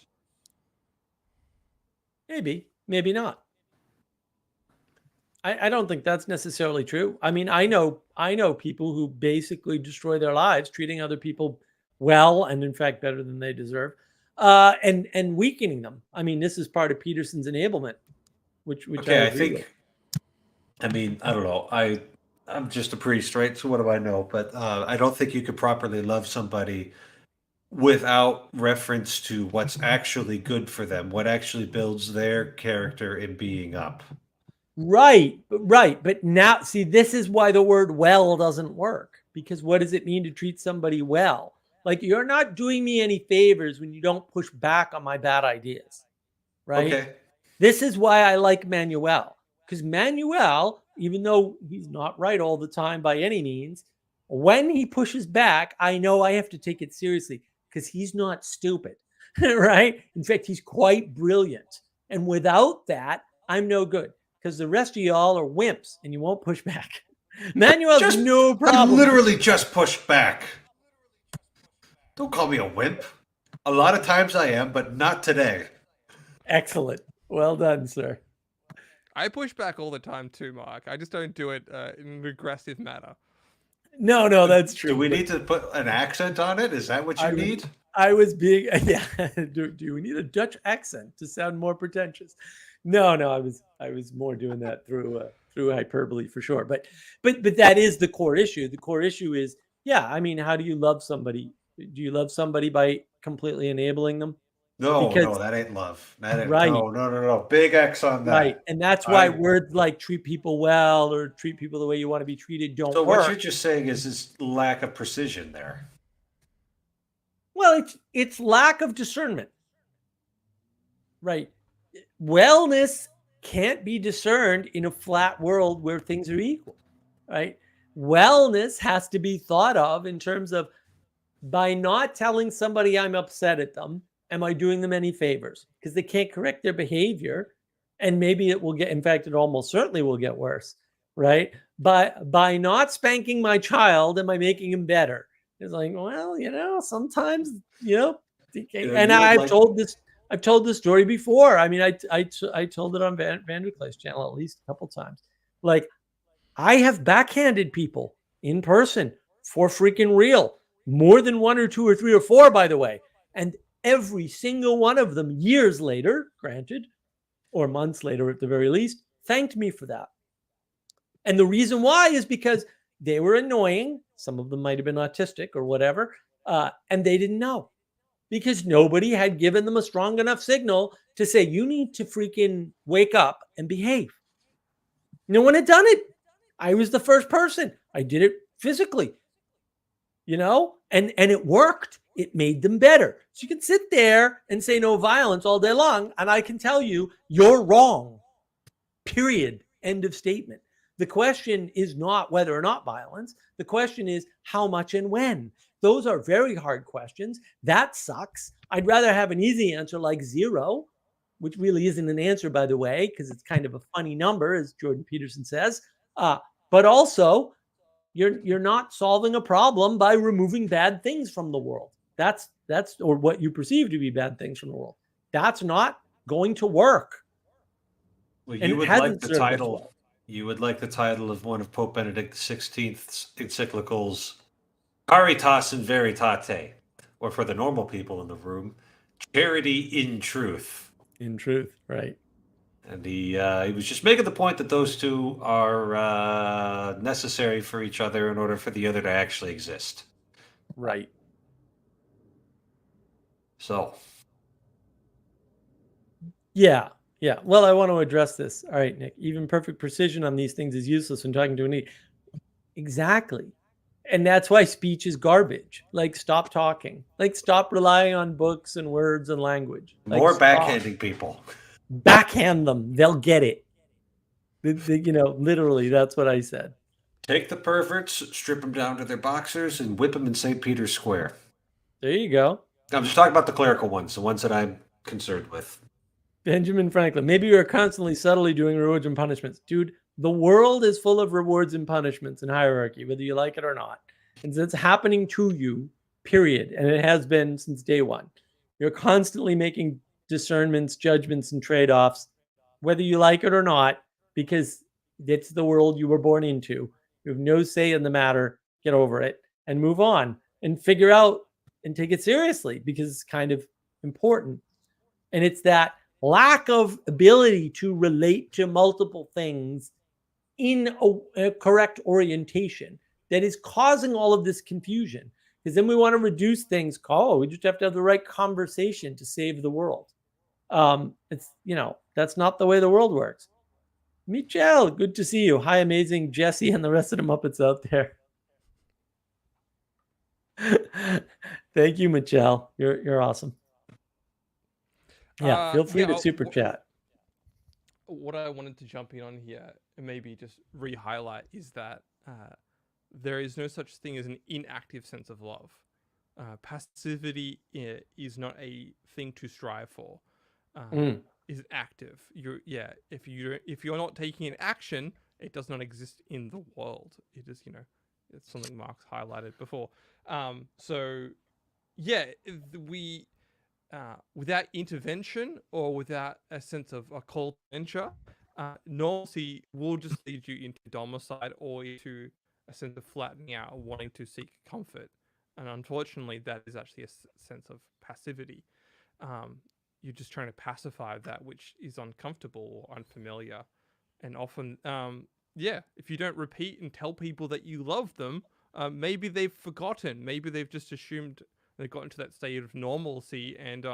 Maybe, maybe not. I don't think that's necessarily true. I mean, I know people who basically destroy their lives treating other people well, and in fact better than they deserve, and weakening them. I mean, this is part of Peterson's enablement, which Okay, I I agree think. with. I mean, I don't know. I'm just a priest, right? So what do I know? But I don't think you could properly love somebody without reference to what's actually good for them, what actually builds their character and being up. Right. But now, see, this is why the word well doesn't work, because what does it mean to treat somebody well? Like, you're not doing me any favors when you don't push back on my bad ideas, right? Okay. This is why I like Manuel, because Manuel, even though he's not right all the time by any means, when he pushes back, I know I have to take it seriously because he's not stupid, right? In fact, he's quite brilliant. And without that, I'm no good, because the rest of y'all are wimps and you won't push back. Manuel's no I problem. literally just pushed back. Don't call me a wimp. A lot of times I am, but not today. Excellent. Well done, sir. I push back all the time too, Mark. I just don't do it in an aggressive manner. No, that's true. Do we need to put an accent on it? Is that what you need? I was being, yeah. Do we need a Dutch accent to sound more pretentious? No, I was more doing that through hyperbole for sure. But that is the core issue. The core issue is, yeah, I mean, how do you love somebody? Do you love somebody by completely enabling them? No, Because, that ain't love. That ain't, right. No. Big X on that. Right. And that's why words like treat people well or treat people the way you want to be treated don't So work. what you're just saying is this lack of precision there. Well, it's lack of discernment. Right. Wellness can't be discerned in a flat world where things are equal, right? Wellness has to be thought of in terms of, by not telling somebody I'm upset at them, am I doing them any favors? Because they can't correct their behavior. And maybe it will get, in fact, it almost certainly will get worse, right? But by not spanking my child, am I making him better? It's like, well, sometimes, and I've told this story before. I mean, I told it on Vanderklay's channel at least a couple times. Like, I have backhanded people in person for freaking real. More than one or two or three or four, by the way. And every single one of them, years later, granted, or months later at the very least, thanked me for that. And the reason why is because they were annoying. Some of them might have been autistic or whatever. And they didn't know, because nobody had given them a strong enough signal to say, you need to freaking wake up and behave. No one had done it. I was the first person. I did it physically, and it worked. It made them better. So you can sit there and say no violence all day long, and I can tell you, you're wrong. Period. End of statement. The question is not whether or not violence. The question is how much and when. Those are very hard questions. That sucks. I'd rather have an easy answer like 0, which really isn't an answer, by the way, because it's kind of a funny number, as Jordan Peterson says. But also, you're not solving a problem by removing bad things from the world. That's or what you perceive to be bad things from the world. That's not going to work. Well, you would like the title. Well. You would like the title of one of Pope Benedict XVI's encyclicals, Caritas in Veritate, or for the normal people in the room, Charity in Truth. In truth, right. And he was just making the point that those two are necessary for each other in order for the other to actually exist. Right. So. Yeah. Well, I want to address this. All right, Nick. Even perfect precision on these things is useless when talking to a need. Exactly. And that's why speech is garbage. Like, stop talking. Like, stop relying on books and words and language. Like, More stop. backhanding people. Backhand them. They'll get it. Literally, that's what I said. Take the perverts, strip them down to their boxers, and whip them in St. Peter's Square. There you go. I'm just talking about the clerical ones, the ones that I'm concerned with. Benjamin Franklin. Maybe you're constantly subtly doing rewards and punishments. Dude, the world is full of rewards and punishments and hierarchy, whether you like it or not. And it's happening to you, period. And it has been since day one. You're constantly making discernments, judgments, and trade-offs, whether you like it or not, because it's the world you were born into. You have no say in the matter. Get over it and move on and figure out and take it seriously, because it's kind of important. And it's that lack of ability to relate to multiple things in a correct orientation that is causing all of this confusion. Because then we want to reduce things. We just have to have the right conversation to save the world. It's, that's not the way the world works. Michelle, good to see you. Hi, amazing Jesse and the rest of the Muppets out there. Thank you, Michelle. You're awesome. Yeah, feel free to super chat. What I wanted to jump in on here and maybe just re-highlight is that there is no such thing as an inactive sense of love. Passivity is not a thing to strive for. Is active. If you're not taking an action, it does not exist in the world. It is, it's something Mark's highlighted before. We without intervention or without a sense of a call to venture, normalcy will just lead you into domicile or into a sense of flattening out or wanting to seek comfort. And unfortunately, that is actually a sense of passivity. You're just trying to pacify that which is uncomfortable or unfamiliar. And often, if you don't repeat and tell people that you love them, maybe they've forgotten. Maybe they've just assumed they've gotten to that state of normalcy and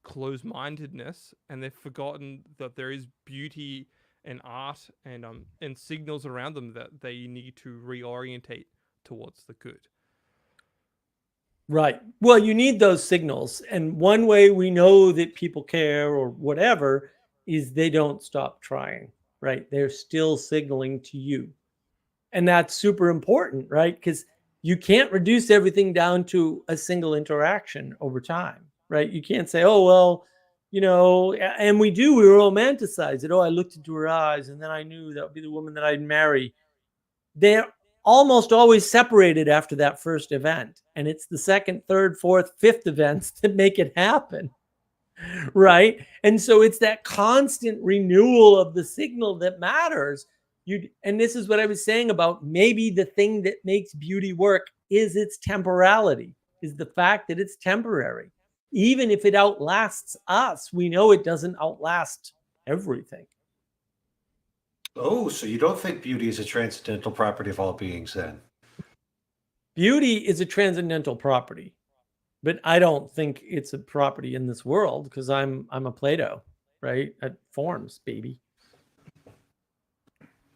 closed-mindedness, and they've forgotten that there is beauty and art and signals around them that they need to reorientate towards the good. Right. Well, you need those signals. And one way we know that people care or whatever is they don't stop trying, right? They're still signaling to you. And that's super important, right? Because you can't reduce everything down to a single interaction over time, right? You can't say, oh, well, and we romanticize it. Oh, I looked into her eyes and then I knew that would be the woman that I'd marry. They're almost always separated after that first event. And it's the second, third, fourth, fifth events that make it happen, right? And so it's that constant renewal of the signal that matters. And this is what I was saying about maybe the thing that makes beauty work is its temporality, is the fact that it's temporary. Even if it outlasts us, we know it doesn't outlast everything. Oh, so you don't think beauty is a transcendental property of all beings then? Beauty is a transcendental property, but I don't think it's a property in this world because I'm a Plato, right? At forms, baby.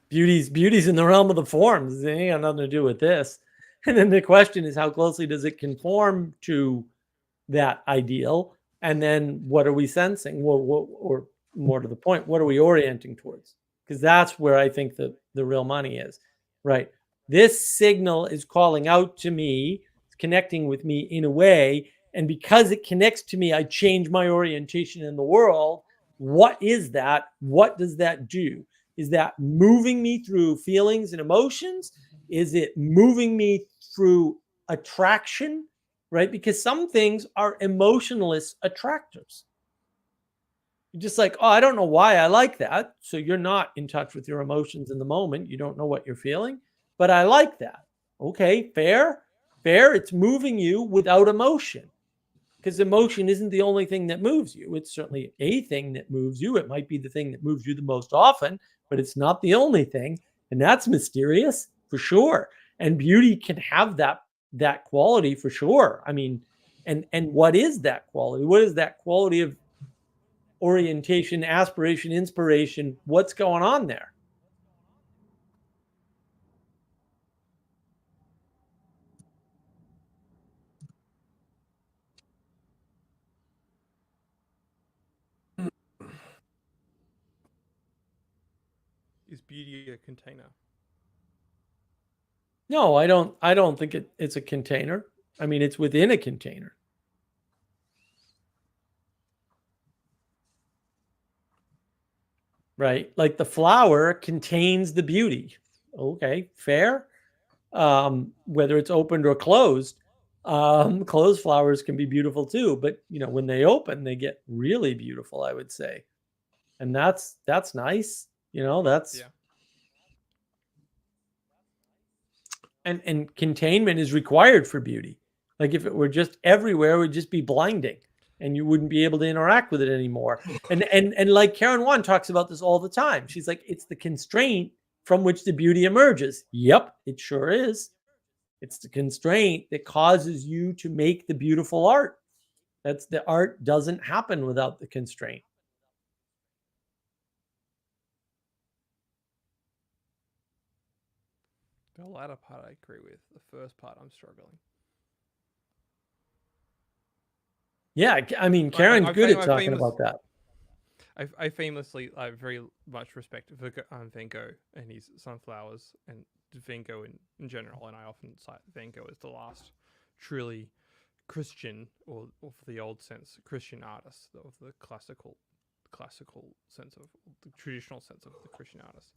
Beauty's in the realm of the forms. It ain't got nothing to do with this. And then the question is, how closely does it conform to that ideal? And then what are we sensing? Or more to the point, what are we orienting towards? Because that's where I think the real money is, right? This signal is calling out to me, it's connecting with me in a way. And because it connects to me, I change my orientation in the world. What is that? What does that do? Is that moving me through feelings and emotions? Is it moving me through attraction, right? Because some things are emotionless attractors. You're just like, oh, I don't know why I like that. So you're not in touch with your emotions in the moment. You don't know what you're feeling, but I like that. Okay, fair. It's moving you without emotion. Because emotion isn't the only thing that moves you. It's certainly a thing that moves you. It might be the thing that moves you the most often, but it's not the only thing. And that's mysterious for sure. And beauty can have that quality for sure. I mean, and what is that quality? What is that quality of orientation, aspiration, inspiration? What's going on there? beauty a container? No, I don't think it's a container. I mean, it's within a container. Right? Like the flower contains the beauty. Okay, fair. Whether it's opened or closed, closed flowers can be beautiful too. But when they open, they get really beautiful, I would say, and that's nice. That's Yeah. And containment is required for beauty. Like if it were just everywhere, it would just be blinding, and you wouldn't be able to interact with it anymore. And like Karen Wan talks about this all the time. She's like, it's the constraint from which the beauty emerges. Yep, it sure is. It's the constraint that causes you to make the beautiful art. That's the art doesn't happen without the constraint. The latter part I agree with. The first part I'm struggling. Yeah, I mean, Karen's good at talking about that. I famously very much respect Van Gogh and his sunflowers and Van Gogh in general, and I often cite Van Gogh as the last truly Christian, or for the old sense, Christian artist of the classical sense of the traditional sense of the Christian artist.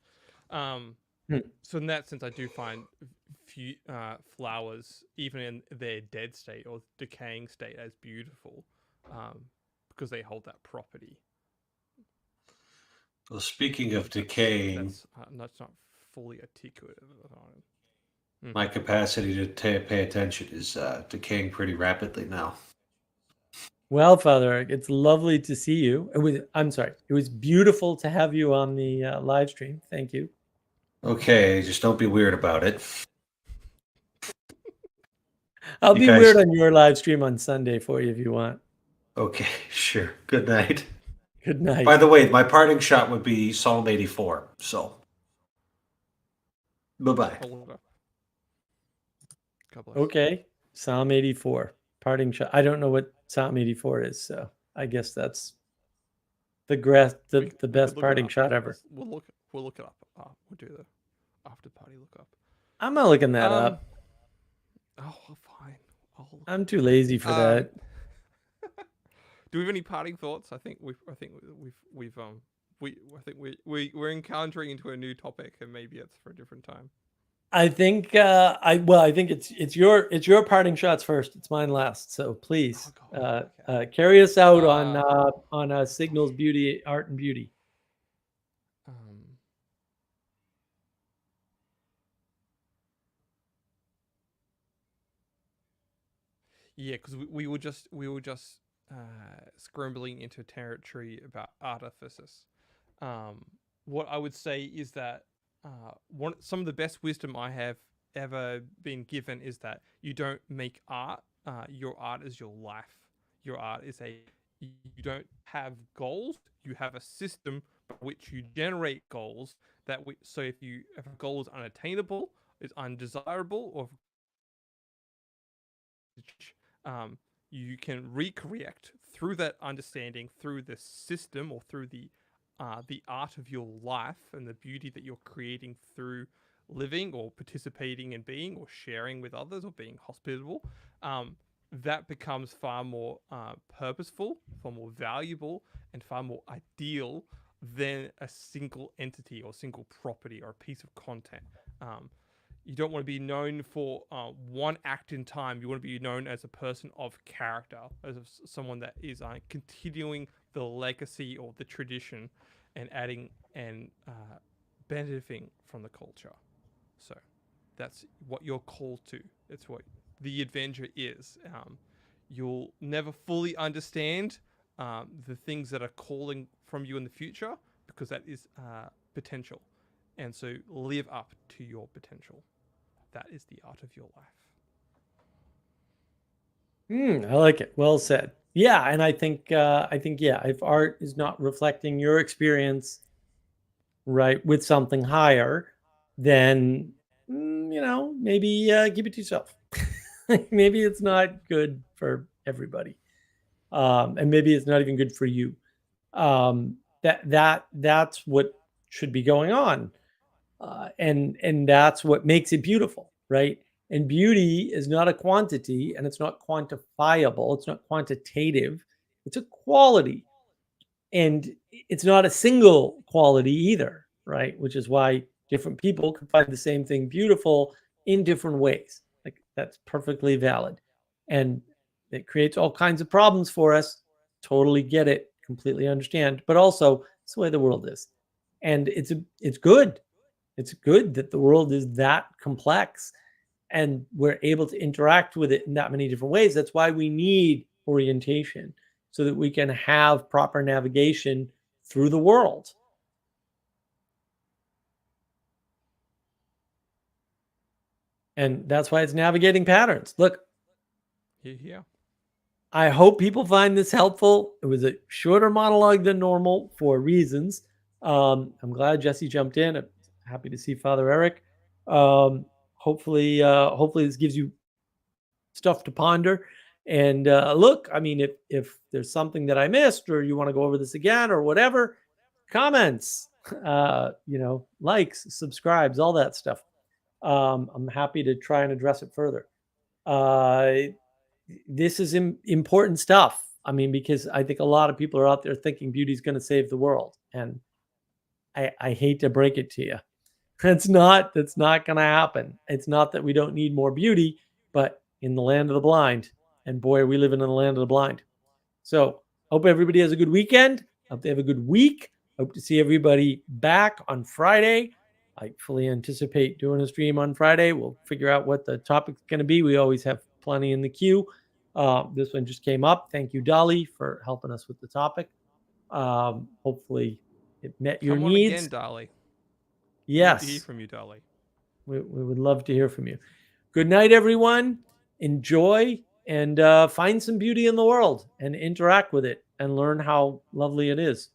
So in that sense, I do find flowers, even in their dead state or decaying state, as beautiful because they hold that property. Well, speaking of decaying, that's not fully articulate. My capacity to pay attention is decaying pretty rapidly now. Well, Father Eric, it's lovely to see you. It was beautiful to have you on the live stream. Thank you. Okay, just don't be weird about it. I'll be weird on your live stream on Sunday for you if you want. Okay, sure. Good night. Good night. By the way, my parting shot would be Psalm 84. So, bye-bye. Okay, Psalm 84, parting shot. I don't know what Psalm 84 is, so I guess that's the best parting shot ever. We'll look it up. We'll do the after party look up. I'm not looking that up. Oh, fine. I'm too lazy for that. Do we have any parting thoughts? I think we're encountering into a new topic, and maybe it's for a different time. I think I think it's your parting shots first. It's mine last. So please carry us out on Signal's beauty, art and beauty. Yeah, because we were just scrambling into territory about artifices. What I would say is that some of the best wisdom I have ever been given is that you don't make art. Your art is your life. Your art is you don't have goals. You have a system by which you generate goals. So if a goal is unattainable, is undesirable, or you can recorrect through that understanding, through the system, or through the art of your life and the beauty that you're creating through living or participating in being or sharing with others or being hospitable. That becomes far more purposeful, far more valuable, and far more ideal than a single entity or single property or a piece of content. You don't want to be known for one act in time. You want to be known as a person of character, as someone that is continuing the legacy or the tradition and adding and benefiting from the culture. So that's what you're called to. It's what the adventure is. You'll never fully understand the things that are calling from you in the future, because that is potential. And so live up to your potential. That is the art of your life. I like it. Well said. Yeah, and I think if art is not reflecting your experience, right, with something higher, then maybe keep it to yourself. Maybe it's not good for everybody, and maybe it's not even good for you. That's what should be going on. And that's what makes it beautiful, right? And beauty is not a quantity, and it's not quantifiable. It's not quantitative. It's a quality, and it's not a single quality either, right? Which is why different people can find the same thing beautiful in different ways. Like, that's perfectly valid, and it creates all kinds of problems for us. Totally get it, completely understand, but also it's the way the world is, and it's good. It's good that the world is that complex and we're able to interact with it in that many different ways. That's why we need orientation, so that we can have proper navigation through the world. And that's why it's navigating patterns. Look, Yeah. I hope people find this helpful. It was a shorter monologue than normal for reasons. I'm glad Jesse jumped in. I'm happy to see Father Eric. Hopefully this gives you stuff to ponder. And look, I mean, if there's something that I missed, or you want to go over this again, or whatever, comments, likes, subscribes, all that stuff. I'm happy to try and address it further. This is important stuff. I mean, because I think a lot of people are out there thinking beauty is going to save the world, and I hate to break it to you. That's not going to happen. It's not that we don't need more beauty, but in the land of the blind, and boy, are we living in the land of the blind. So hope everybody has a good weekend. Hope they have a good week. Hope to see everybody back on Friday. I fully anticipate doing a stream on Friday. We'll figure out what the topic's going to be. We always have plenty in the queue. This one just came up. Thank you, Dolly, for helping us with the topic. Hopefully it met your Come on needs. again, Dolly. Yes. We need to hear from you, Dolly. We would love to hear from you. Good night, everyone. Enjoy and find some beauty in the world and interact with it and learn how lovely it is.